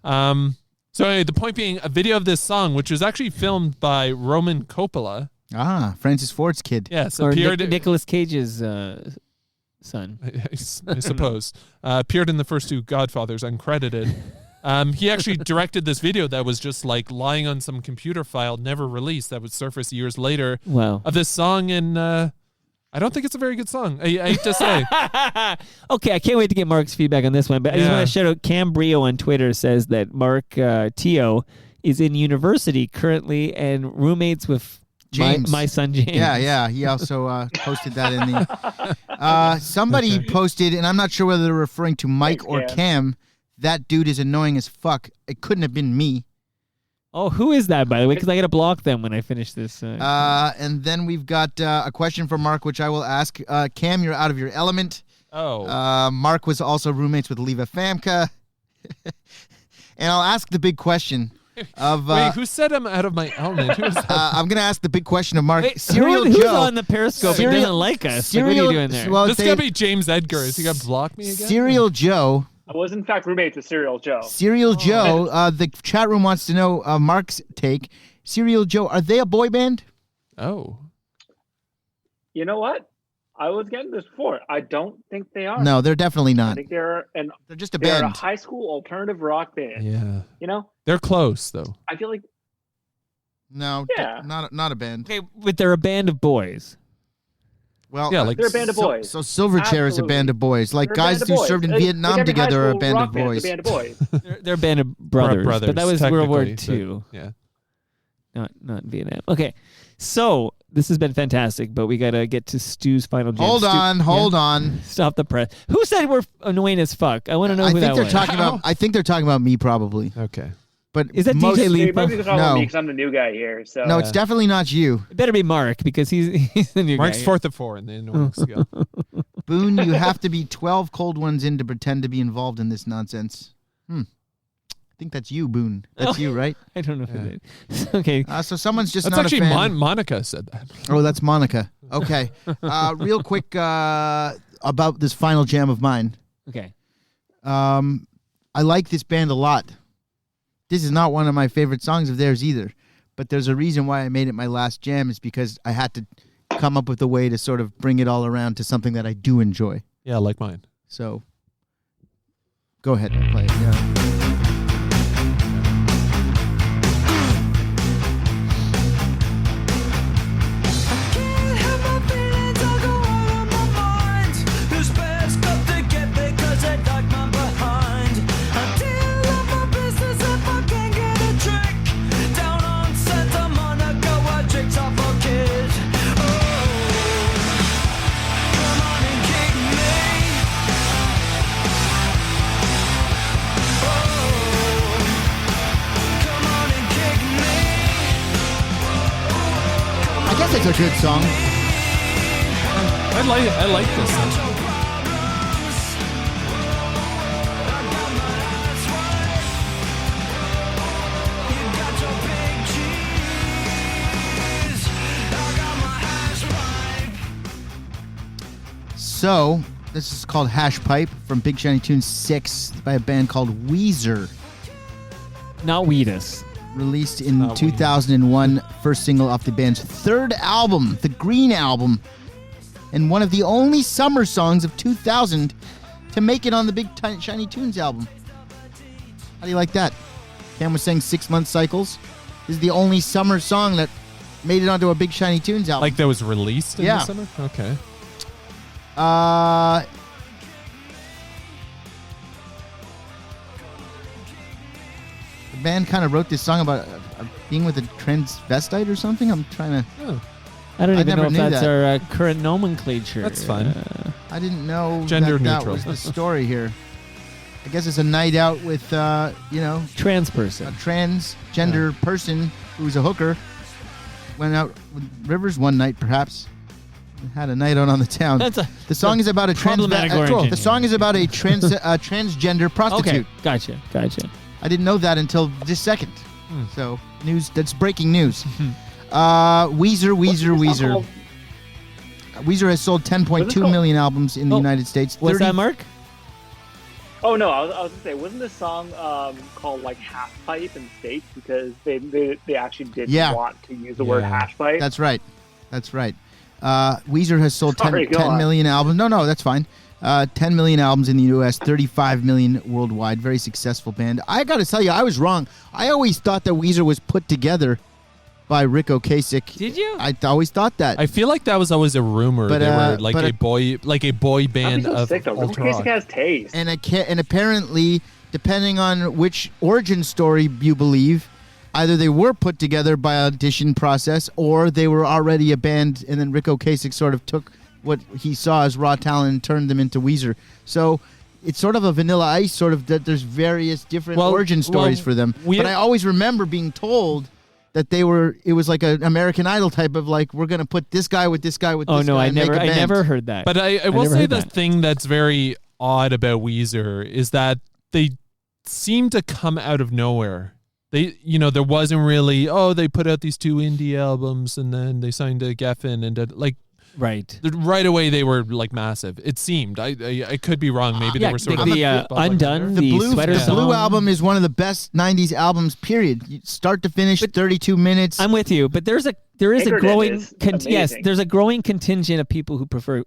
So anyway, the point being, a video of this song, which was actually filmed by Roman Coppola. Ah, Francis Ford's kid. Yes, Or appeared. Nicolas Cage's son. I suppose appeared in the first two Godfathers, uncredited. He actually directed this video that was just like lying on some computer file, never released, that would surface years later. Wow. Of this song, and I don't think it's a very good song. I hate to say. Okay, I can't wait to get Mark's feedback on this one, but I just want to shout out Cam Brio on Twitter says that Mark Teo is in university currently and roommates with James. My son James. Yeah. He also posted that in the. Somebody posted, and I'm not sure whether they're referring to Mike or Cam. That dude is annoying as fuck. It couldn't have been me. Oh, who is that, by the way? Because I got to block them when I finish this. And then we've got a question from Mark, which I will ask. Cam, you're out of your element. Oh. Mark was also roommates with Leva Famke. And I'll ask the big question of... Wait, who said I'm out of my element? Who is that? I'm going to ask the big question of Mark. Wait, Serial who's Joe. on the Periscope and doesn't like us? Like, what are you doing there? Well, This got to be James Edgar. Is he going to block me again? Serial Joe. I was in fact roommates with Serial Joe. Serial Joe. The chat room wants to know Mark's take. Serial Joe, are they a boy band? Oh. You know what? I was getting this before. I don't think they are. No, they're definitely I not. think they're just a they're band. a high school alternative rock band. Yeah. You know? They're close, though. I feel like No, Yeah. not a band. Okay, but they're a band of boys. Well, Yeah, like they're a band of boys. So Silverchair is a band of boys. Like They're a guys band of who boys. served in Like Vietnam every high together are a school band rock of band's boys. a band of boys. They're a band of brothers, but that was World War technically, II. but- Yeah. Not Vietnam. Okay, so this has been fantastic, but we gotta get to Stu's final jam. Hold on. Stop the press. Who said we're annoying as fuck? I want to know who that was. I think they're talking about me probably. Okay. But Is that most, DJ Lee? They might be talking about No. me because I'm the new guy here. So No, it's definitely not you. It better be Mark because he's the new Mark's guy. fourth of four in the annoying scale. Boone, you have to be 12 cold ones in to pretend to be involved in this nonsense. I think that's you, Boone. That's you, right? I don't know who that is. Okay. So someone's just That's not actually a fan. Monica said that. Oh, that's Monica. Okay. Real quick about this final jam of mine. Okay. I like this band a lot. This is not one of my favorite songs of theirs either. But there's a reason why I made it my last jam is because I had to come up with a way to sort of bring it all around to something that I do enjoy. Yeah, like mine. So go ahead and play it. Yeah. Oh, guess it's a good song. I like this song. So, this is called Hash Pipe from Big Shiny Tunes 6 by a band called Weezer. Not Weedus. Released in 2001, first single off the band's third album, the Green Album, and one of the only summer songs of 2000 to make it on the Big Shiny Tunes album. How do you like that? Cam was saying 6-month cycles. This is the only summer song that made it onto a Big Shiny Tunes album. Like that was released in the summer? Okay. The band kind of wrote this song about being with a transvestite or something. I'm trying to... Oh. I don't even know if that's that. our current nomenclature. That's fine. I didn't know Gender that neutral. was the story here. I guess it's a night out with, trans person. A transgender person who's a hooker. Went out with Rivers one night, perhaps. Had a night out on the town. The song is about a the song is about a transgender prostitute. Okay, gotcha. I didn't know that until this second. So news. That's breaking news. Weezer. Weezer has sold 10.2 million albums in the United States. What's that, Mark? Oh no, I was gonna say, wasn't this song called like Half Pipe in the States because they actually did want to use the word hash pipe? That's right. Weezer has sold 10 million albums. No, that's fine. 10 million albums in the U.S., 35 million worldwide. Very successful band. I got to tell you, I was wrong. I always thought that Weezer was put together by Rick Ocasek. Did you? I always thought that. I feel like that was always a rumor. But, they were like a boy band of Rick Ocasek has taste. And apparently, depending on which origin story you believe, either they were put together by audition process or they were already a band, and then Rick Ocasek sort of took what he saw as raw talent and turned them into Weezer. So it's sort of a Vanilla Ice, sort of that there's various different origin stories for them. But I always remember being told that it was like an American Idol type of like, we're going to put this guy with this guy with this guy. I never heard that. But I will say the thing that's very odd about Weezer is that they seem to come out of nowhere. There wasn't really, they put out these 2 indie albums and then they signed to Geffen and did right away they were like massive. It seemed. I could be wrong. Maybe they were sort of Undone. The Blue album is one of the best 90s albums, period. Start to finish, 32 minutes. I'm with you, but there is a growing there's a growing contingent of people who prefer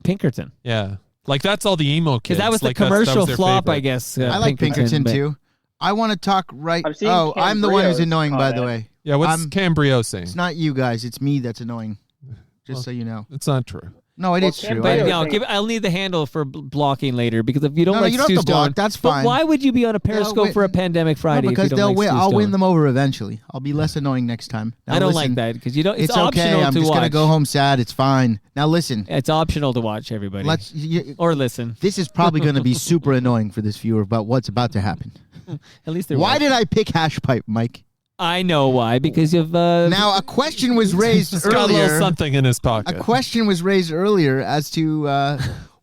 Pinkerton. Yeah. Like that's all the emo kids. Because that was the commercial flop, favorite. I guess. I like Pinkerton too. I want to talk I'm the one who's annoying, by the way. Yeah, what's Cambrio saying? It's not you guys. It's me that's annoying. Just so you know. It's not true. No, it is true. But I'll need the handle for blocking later because if you don't like you don't Stu have to block. Stone, That's fine. But why would you be on a Periscope for a Pandemic Friday? No, because if you don't like Stu I'll win Stone? them over eventually. I'll be less annoying next time. Now, I don't listen, like that because you don't. It's okay. optional I'm to just watch. gonna go home sad. It's fine. Now listen. It's optional to watch, everybody. Or listen. This is probably going to be super annoying for this viewer about what's about to happen. At least why did I pick Hash Pipe, Mike? I know why, because you've... Now, a question was raised earlier. Got a little something in his pocket. A question was raised earlier as to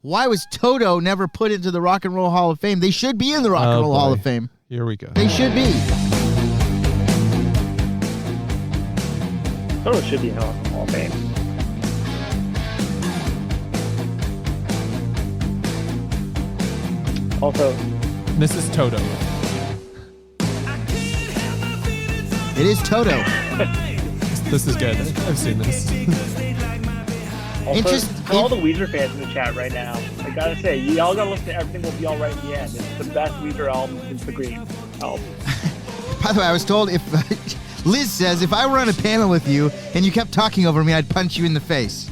why was Toto never put into the Rock and Roll Hall of Fame? They should be in the Rock and Roll Hall of Fame. Here we go. They should be. Toto should be in the Rock and Roll Hall of Fame. Also, this is Toto. It is Toto. This is good. I've seen this. Also, for all the Weezer fans in the chat right now, I gotta say, y'all gotta listen to Everything Will Be Alright in the End. It's the best Weezer album since the Green album. By the way, I was told Liz says if I were on a panel with you and you kept talking over me, I'd punch you in the face.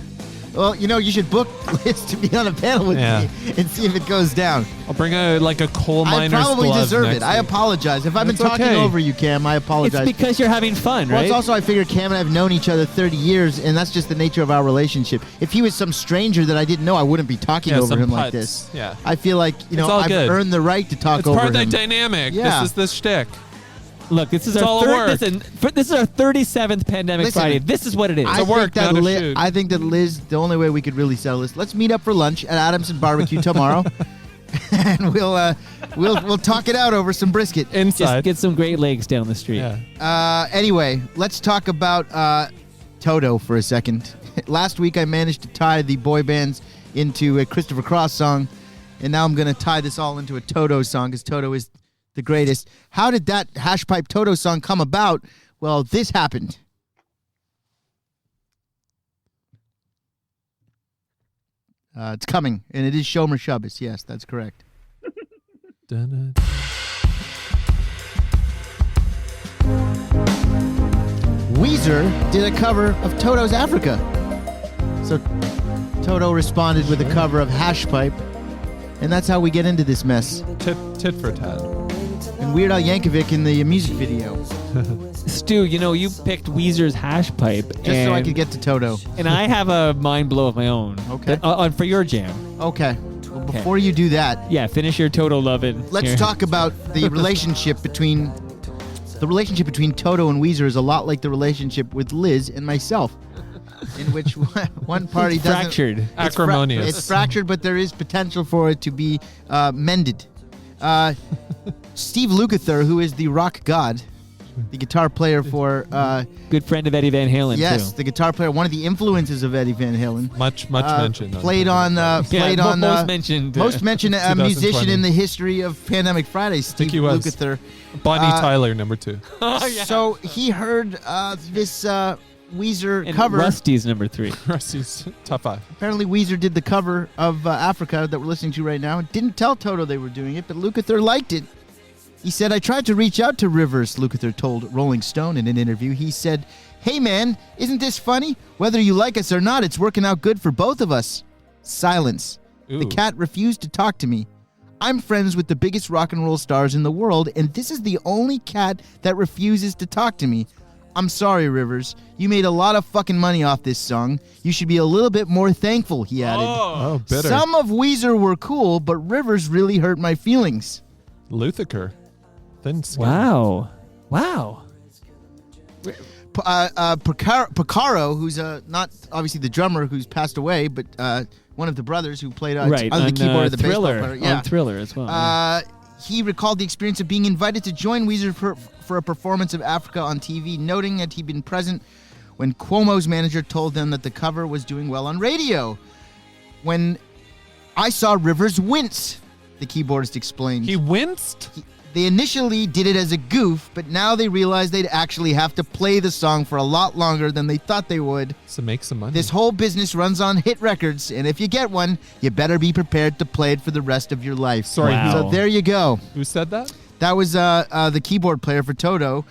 Well, you should book Liz to be on a panel with me and see if it goes down. I'll bring a coal miner's I probably glove deserve next it. I apologize. If I've been talking over you, Cam, I apologize. It's because you're having fun, right? Well, it's also I figure Cam and I have known each other 30 years, and that's just the nature of our relationship. If he was some stranger that I didn't know, I wouldn't be talking over him like this. Yeah. I feel like, I've earned the right to talk over him. It's part of that dynamic. Yeah. This is the shtick. Look, this is It's our all a work. this is our 37th Pandemic Listen, Friday. This is what it is. I work, think that not a shoot. I think that Liz, the only way we could really sell this, let's meet up for lunch at Adamson Barbecue tomorrow, and we'll talk it out over some brisket. Just Inside. get some Great Lakes down the street. Yeah. Anyway, let's talk about Toto for a second. Last week I managed to tie the boy bands into a Christopher Cross song, and now I'm going to tie this all into a Toto song because Toto is the greatest. How did that Hashpipe Toto song come about? Well, this happened. It's coming, and it is Shomer Shabbos. Yes, that's correct. Dun-dun. Weezer did a cover of Toto's Africa. So Toto responded with a cover of Hashpipe, and that's how we get into this mess. Tit for tat. And Weird Al Yankovic in the music video. Stu, you picked Weezer's Hashpipe. Just so I could get to Toto. And I have a mind blow of my own. Okay. For your jam. Okay. Well, before you do that, Yeah, finish your Toto lovin'. let's here. talk about the relationship between Toto and Weezer is a lot like the relationship with Liz and myself, in which one party doesn't. Fractured. Acrimonious. It's fractured, but there is potential for it to be mended. Steve Lukather, who is the rock god, the guitar player for Good friend of Eddie Van Halen, yes, too. the guitar player, one of the influences of Eddie Van Halen. Much mentioned. Played on most mentioned. most mentioned 2020. musician in the history of Pandemic Friday, Steve he was. Lukather. Bonnie Tyler, number 2. So he heard this Weezer And cover. Rusty's number 3. Rusty's top 5. Apparently, Weezer did the cover of Africa that we're listening to right now. Didn't tell Toto they were doing it, but Lukather liked it. He said, I tried to reach out to Rivers, Lukather told Rolling Stone in an interview. He said, hey, man, isn't this funny? Whether you like us or not, it's working out good for both of us. Silence. The Ooh. cat refused to talk to me. I'm friends with the biggest rock and roll stars in the world, and this is the only cat that refuses to talk to me. I'm sorry, Rivers. You made a lot of fucking money off this song. You should be a little bit more thankful, he added. Oh, bitter. Some of Weezer were cool, but Rivers really hurt my feelings. Luthiker. Thin skin. Wow. Picaro, who's not obviously the drummer who's passed away, but one of the brothers who played on the keyboard of the Thriller, baseball player. on Thriller as well. He recalled the experience of being invited to join Weezer for a performance of Africa on TV, noting that he'd been present when Cuomo's manager told them that the cover was doing well on radio. When I saw Rivers wince, the keyboardist explained. He winced? They initially did it as a goof, but now they realize they'd actually have to play the song for a lot longer than they thought they would. To make some money. This whole business runs on hit records, and if you get one, you better be prepared to play it for the rest of your life. Sorry, Wow. So there you go. Who said that? That was the keyboard player for Toto.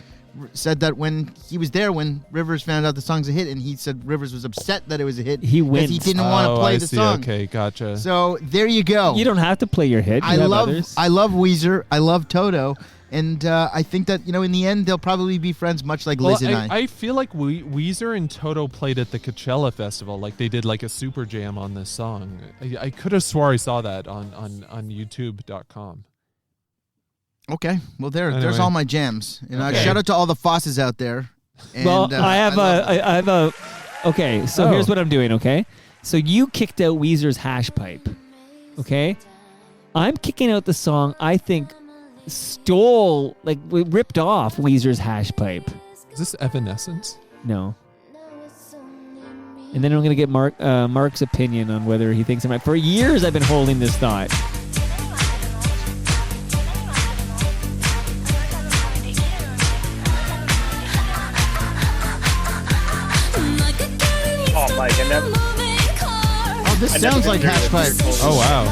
Said that when he was there when Rivers found out the song's a hit, and he said Rivers was upset that it was a hit. He because he winced. didn't want to play I the see. song. Okay, gotcha. So there you go. You don't have to play your hit. You I have love others. Weezer. I love Toto. And I think that, in the end, they'll probably be friends, much like Liz and I. I feel like Weezer and Toto played at the Coachella Festival. Like they did like a super jam on this song. I could have swore I saw that on YouTube.com. Okay. Well, there's Anyway. all my jams. Okay. Shout out to all the Fosses out there. And, Well, I love them. Okay, so Oh. here's what I'm doing, okay? So you kicked out Weezer's Hashpipe, okay? I'm kicking out the song I think ripped off Weezer's Hashpipe. Is this Evanescence? No. And then I'm going to get Mark's opinion on whether he thinks I'm right. For years, I've been holding this thought. Oh, Mike, I never. Oh, this sounds like Hashpipe. Oh wow.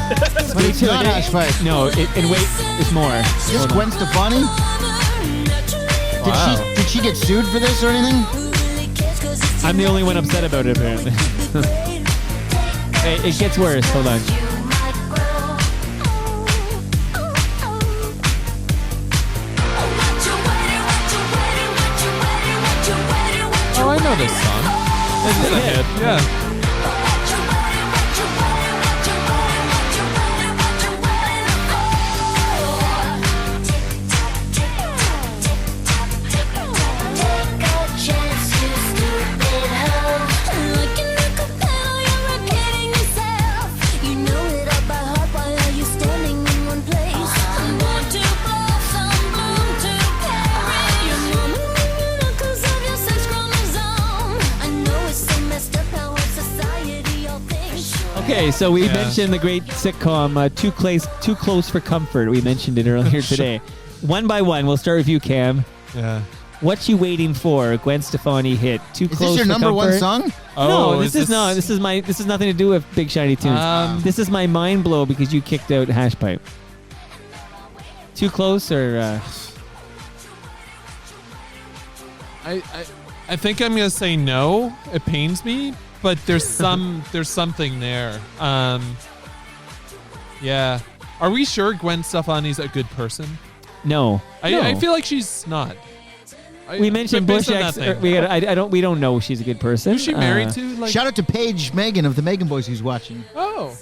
But it's not Hashpipe. No, and wait, it's more. Is this Hold on. Gwen Stefani? Wow. Did she get sued for this or anything? I'm the only one upset about it, apparently. Hey, it gets worse. Hold on. Oh, I know this song. This is a hit. Yeah. Okay, so we mentioned the great sitcom Too Close for Comfort. We mentioned it earlier today. One by one, we'll start with you, Cam. Yeah. What You Waiting For? Gwen Stefani hit Too Is Close this your for number Comfort. one song? No, this is not. This is nothing to do with Big Shiny Tunes. This is my mind blow because you kicked out Hash Pipe. Too Close or... I think I'm gonna say no. It pains me, but there's something there. Yeah. Are we sure Gwen Stefani's a good person? No. I feel like she's not. We mentioned Bush X. We don't know she's a good person. Who's she married to? Shout out to Paige Megan of the Megan Boys who's watching. Oh.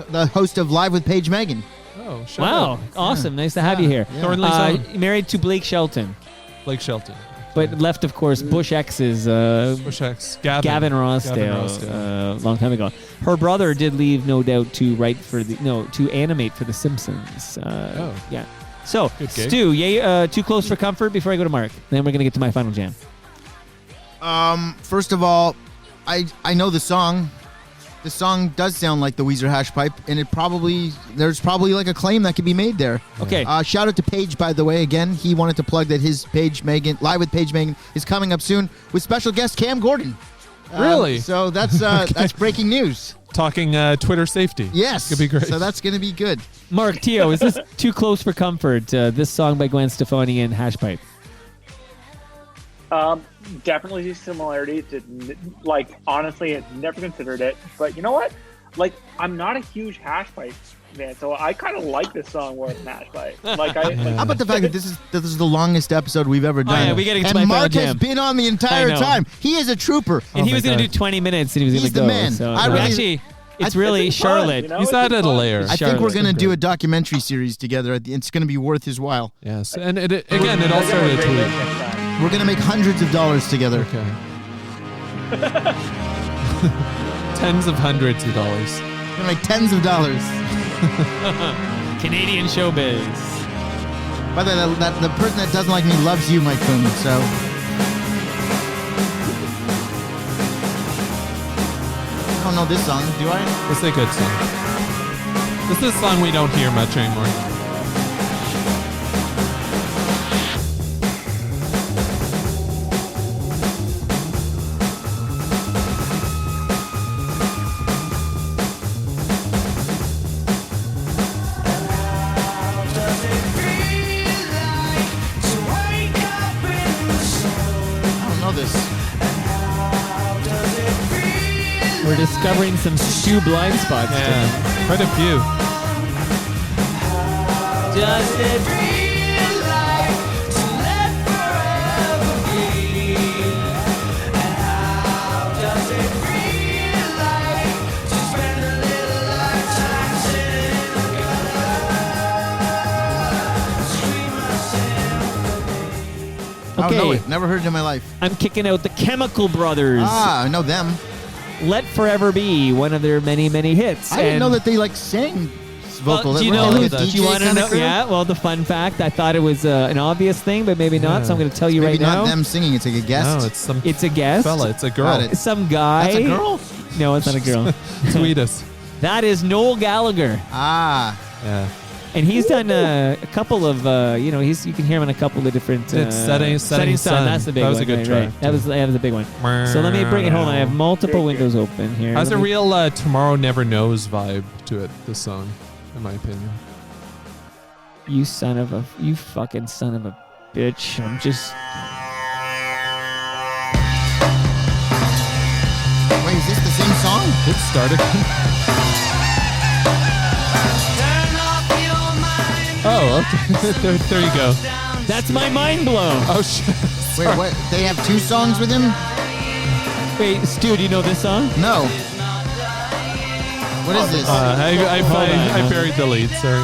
The host of Live with Paige Megan. Oh, wow. Awesome. Nice to have you here. Yeah. Married to Blake Shelton. Blake Shelton. But left, of course, Bush X's Bush X. Gavin Rossdale, long time ago. Her brother did leave, no doubt, to animate for The Simpsons. Yeah. So, Stu, Too Close for Comfort before I go to Mark. Then we're going to get to my final jam. First of all, I know the song. The song does sound like the Weezer Hash Pipe, and there's probably like a claim that could be made there. Okay. Shout out to Paige, by the way. Again, he wanted to plug that his Paige Megan, Live with Paige Megan, is coming up soon with special guest Cam Gordon. Really? So that's that's breaking news. Talking Twitter safety. Yes. Could be great. So that's going to be good. Mark Teo, is this Too Close for Comfort? This song by Gwen Stefani and Hash Pipe. Definitely similarity to, honestly, I've never considered it. But you know what? I'm not a huge Hash Pipe man, so I kind of like this song more than Hash Pipe. How about the fact that this is the longest episode we've ever done? Yeah, we gotta get to and my Mark final has jam. been on the entire time. He is a trooper. And he was going to do 20 minutes, and he was going to go. the man. So, Actually, it's really Charlotte. He's added a layer. I think we're going to do a documentary series together. It's going to be worth his while. Yes, and it all started a tweet. We're going to make hundreds of dollars together. Okay. Tens of hundreds of dollars. We're going to make tens of dollars. Canadian showbiz. By the way, the person that doesn't like me loves you, Mike Coon, so... I don't know this song, do I? It's a good song. This is a song we don't hear much anymore. We're discovering some Stu blind spots. Yeah, quite a few. Does it feel like to let forever be? And how does it feel like to spend a little lifetime sitting in the gutter? Scream I don't know it. Never heard it in my life. I'm kicking out the Chemical Brothers. I know them. Let Forever Be, one of their many, many hits. I didn't know that they sang vocal. Well, do you know? Do you want to know? Yeah. Well, the fun fact, I thought it was an obvious thing, but maybe not. So I'm going to tell you right now. Maybe not them singing. It's like a guest. No, it's some. It's a guest. Fella. It's a girl. It's some guy. That's a girl? No, it's not a girl. Tweet us. That is Noel Gallagher. Yeah. And he's done a couple of, you can hear him on a couple of different. It's Setting Sun. That's the big one. That was a good track. Right. That was a big one. So let me bring it home. I have multiple windows open here. Has a real Tomorrow Never Knows vibe to it, this song, in my opinion. You fucking son of a bitch. I'm just. Wait, is this the same song? It started. Oh, okay. there you go. That's my mind blown. Oh, shit. Wait, what? They have two songs with him? Wait, Stu, do you know this song? No. What is this? I buried the lead, sorry.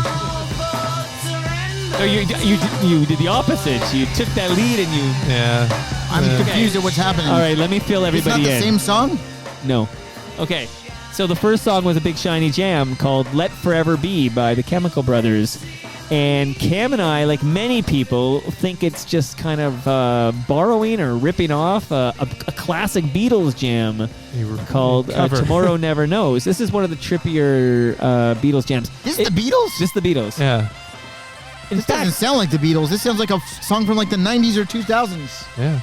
No, you did the opposite. You took that lead and you... Yeah. I'm confused at what's happening. All right, let me fill everybody in. It's not the same song? No. Okay. So the first song was a Big Shiny jam called Let Forever Be by the Chemical Brothers. And Cam and I, like many people, think it's just kind of borrowing or ripping off a classic Beatles jam called Tomorrow Never Knows. This is one of the trippier Beatles jams. This is the Beatles? This is the Beatles. Yeah. This doesn't sound like the Beatles. This sounds like a song from like the 90s or 2000s. Yeah.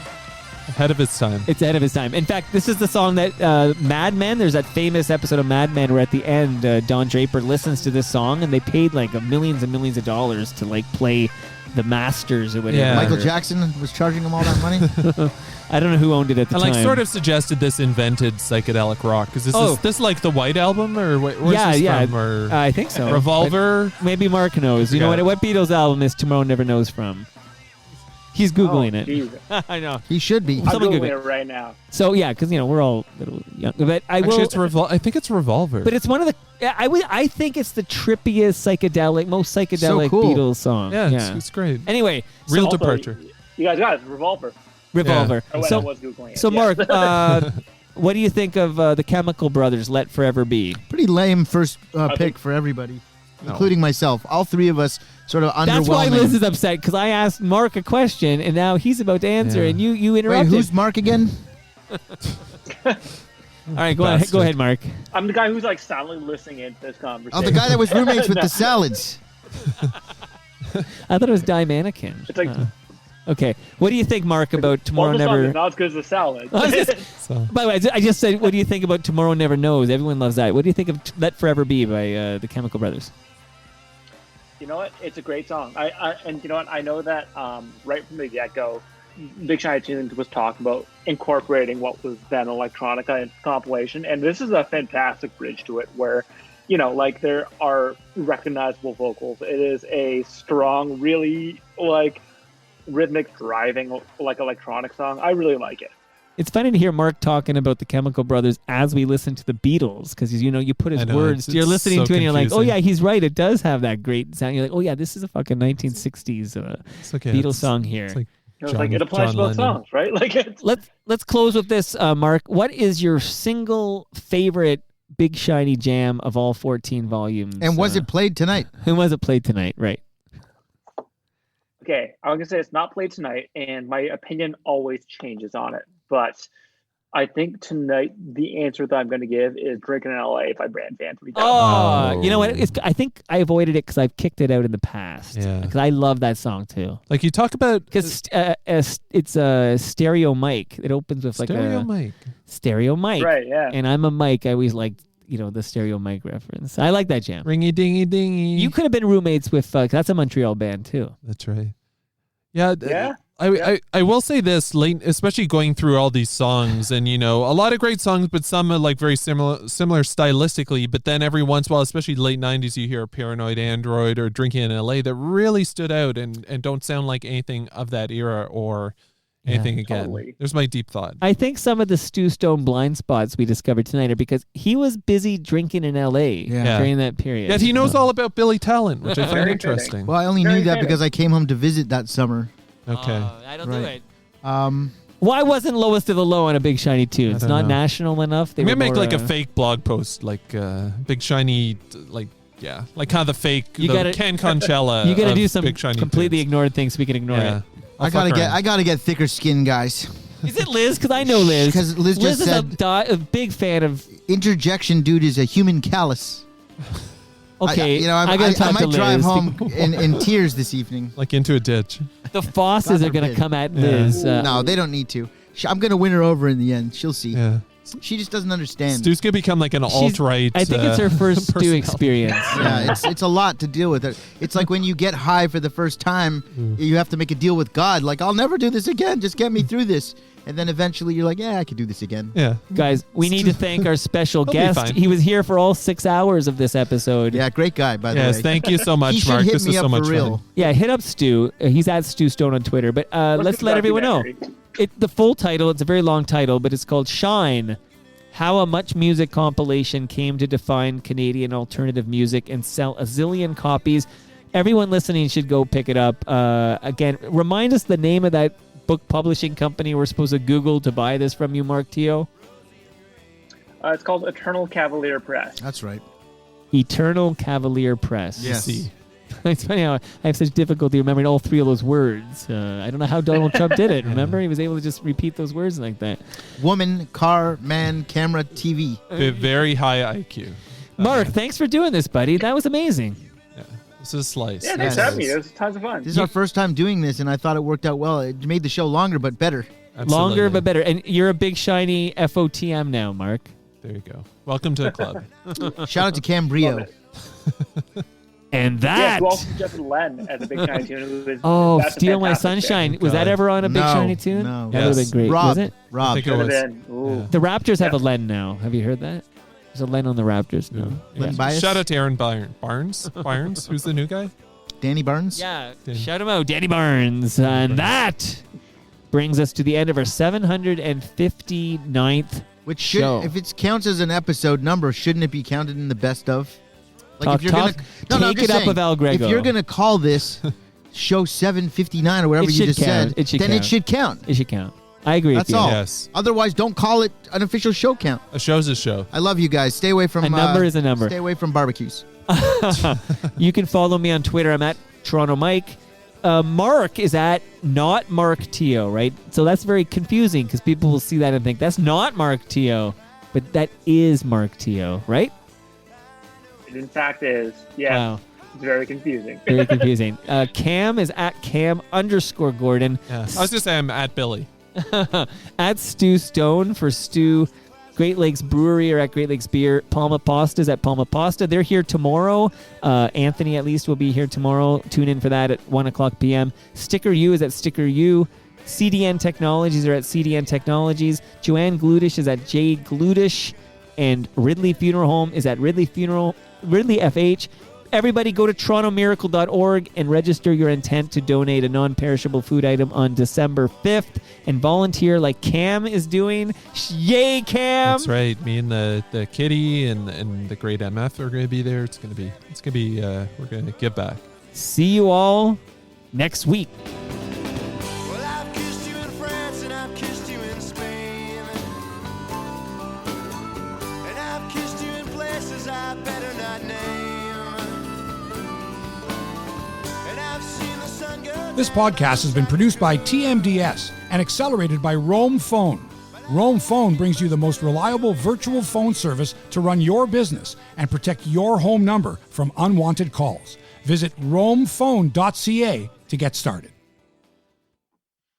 Ahead of its time. It's ahead of its time. In fact, this is the song that Mad Men, there's that famous episode of Mad Men where at the end, Don Draper listens to this song and they paid like millions and millions of dollars to like play the masters or whatever. Yeah. Michael Jackson was charging them all that money. I don't know who owned it at the And time. like sort of suggested this invented psychedelic rock. Is this like the White Album or where's this from? Or I think so. Revolver? Maybe Mark knows. You know what Beatles album is Tomorrow Never Knows from? He's Googling it. I know. He should be. I'm Someone Googling Google it right now. So yeah, because we're all a little young. But I Actually, will. I think it's Revolver. But it's one of the. I think it's the trippiest psychedelic, most psychedelic cool. Beatles song. Yeah, it's great. Anyway, Real Also, departure. You guys got it. Revolver. Revolver. Or when I was Googling it. So yeah. Mark, what do you think of the Chemical Brothers' "Let Forever Be"? Pretty lame first pick for everybody, including myself. All three of us sort of underwhelming. That's why Liz is upset, because I asked Mark a question and now he's about to answer, and you interrupted. Wait, who's Mark again? All right, go ahead, Mark. I'm the guy who's like silently listening into this conversation. Oh, the guy that was roommates with the salads. I thought it was Die Mannequin. It's like okay. What do you think, Mark, about Tomorrow the song Never? is not as good as the salad. By the way, I just said, what do you think about Tomorrow Never Knows? Everyone loves that. What do you think of Let Forever Be by the Chemical Brothers? You know what? It's a great song. And you know what? I know that right from the get-go, Big Shiny Tunes was talking about incorporating what was then electronica into compilation, and this is a fantastic bridge to it where, like there are recognizable vocals. It is a strong, really like rhythmic driving like electronic song. I really like it. It's funny to hear Mark talking about the Chemical Brothers as we listen to the Beatles, because you put his words. You're listening to it and you're like, oh yeah, he's right. It does have that great sound. You're like, oh yeah, this is a fucking 1960s Beatles song here. It applies to both songs, right? Like let's close with this, Mark. What is your single favorite Big Shiny jam of all 14 volumes? And was it played tonight? And was it played tonight? Right. Okay, I'm gonna say it's not played tonight, and my opinion always changes on it. But I think tonight the answer that I'm going to give is "Drinking in L.A." by Brand Van. Oh, you know what? I think I avoided it because I've kicked it out in the past. Yeah, because I love that song too. Like you talk about, because it's a stereo mic. It opens with like stereo mic. Right. Yeah. And I'm a mic. I always like the stereo mic reference. I like that jam. Ringy dingy dingy. You could have been roommates with. That's a Montreal band too. That's right. Yeah. Yeah. I will say this, especially going through all these songs, and a lot of great songs, but some are like very similar stylistically. But then every once in a while, especially late '90s, you hear Paranoid Android or Drinking in L.A. that really stood out and don't sound like anything of that era or anything again. Totally. There's my deep thought. I think some of the Stu Stone blind spots we discovered tonight are because he was busy drinking in L.A. during that period. Yet he knows all about Billy Talent, which I find interesting. Well, I only knew that because I came home to visit that summer. Okay. I don't do it. Why wasn't Lowest of the Low on a Big Shiny Tunes? It's not national enough. They make like a fake blog post, like Big Shiny, like kind of the fake. You got Ken Conchella. You got to do some Big Shiny completely tunes. ignored things so we can ignore it. I gotta get thicker skin, guys. Is it Liz? Because I know Liz. Because Liz just said is a big fan of interjection. Dude is a human callus. Okay, I might drive home in tears this evening. Like into a ditch. The Fosses are going to come at Liz. No, they don't need to. I'm going to win her over in the end. She'll see. Yeah. She just doesn't understand. Stu's going to become like an alt-right. I think it's her first Stu experience. Yeah, it's a lot to deal with. It's like when you get high for the first time, you have to make a deal with God. Like, I'll never do this again. Just get me through this. And then eventually you're like, yeah, I could do this again. Yeah. Guys, we need to thank our special guest. He was here for all 6 hours of this episode. Yeah, great guy, by the way. Yes, thank you so much, he Mark. Hit this me is up so much for real. fun. Yeah, hit up Stu. He's at Stu Stone on Twitter. But let's let everyone know. The full title, it's a very long title, but it's called Shine, How a Much Music Compilation Came to Define Canadian Alternative Music and Sell a Zillion Copies. Everyone listening should go pick it up. Again, remind us the name of that book publishing company we're supposed to Google to buy this from you, Mark Teo. It's called Eternal Cavalier Press. That's right. Eternal Cavalier Press. Yes. It's funny how I have such difficulty remembering all three of those words. I don't know how Donald Trump did it. Remember? He was able to just repeat those words like that. Woman, car, man, camera, TV. Very high IQ. Mark, thanks for doing this, buddy. That was amazing. Yeah, this is Slice. Yeah, thanks for having me. It was tons of fun. This is our first time doing this, and I thought it worked out well. It made the show longer, but better. Absolutely. Longer but better. And you're a big shiny FOTM now, Mark. There you go. Welcome to the club. Shout out to Cambrio. And that. Yes, who also suggested Len as a big shiny tune. That's Steal My Sunshine. Was that ever on a big shiny tune? No. That would have been great. Rob. Was it? Rob. I think it was. The Raptors have a Len now. Have you heard that? There's a Len on the Raptors now. Len Bias? Shout out to Aaron Barnes. Barnes? Who's the new guy? Danny Barnes? Yeah. Shout him out. Danny Barnes. And that brings us to the end of our 759th Which should, show. if it counts as an episode number, shouldn't it be counted in the best of? Talk- I'm take just it up saying, with Al Grego. If you're gonna call this show 759 or whatever It you should just count. said, It should then count. it should count. It should count. I agree That's with you. all. Yes. Otherwise, don't call it an official show count. A show's a show. I love you guys. Stay away from A number is a number. Stay away from barbecues. You can follow me on Twitter. I'm at Toronto Mike. Mark is at not Mark Teo, right? So that's very confusing because people will see that and think that's not Mark Teo, but that is Mark Teo, right? It in fact is. Yeah. Wow. It's very confusing. Very confusing. Cam is at Cam_Gordon. Yeah. I was going to say I'm at Billy. At Stu Stone for Stu. Great Lakes Brewery or at Great Lakes Beer. Palma Pasta is at Palma Pasta. They're here tomorrow. Anthony at least will be here tomorrow. Tune in for that at 1 o'clock p.m. Sticker U is at Sticker U. CDN Technologies are at CDN Technologies. Joanne Gludish is at J Gludish. And Ridley Funeral Home is at Ridley FH. Everybody go to torontomiracle.org and register your intent to donate a non-perishable food item on December 5th and volunteer like Cam is doing. Yay, Cam! That's right. Me and the kitty and the great MF are going to be there. It's going to be we're going to give back. See you all next week. Well, I've kissed you in France and I've kissed you in Spain. And I've kissed you in places I better not name. And I've seen the sun go. This podcast has been produced by TMDS and accelerated by Roam Phone. Roam Phone brings you the most reliable virtual phone service to run your business and protect your home number from unwanted calls. Visit roamphone.ca to get started.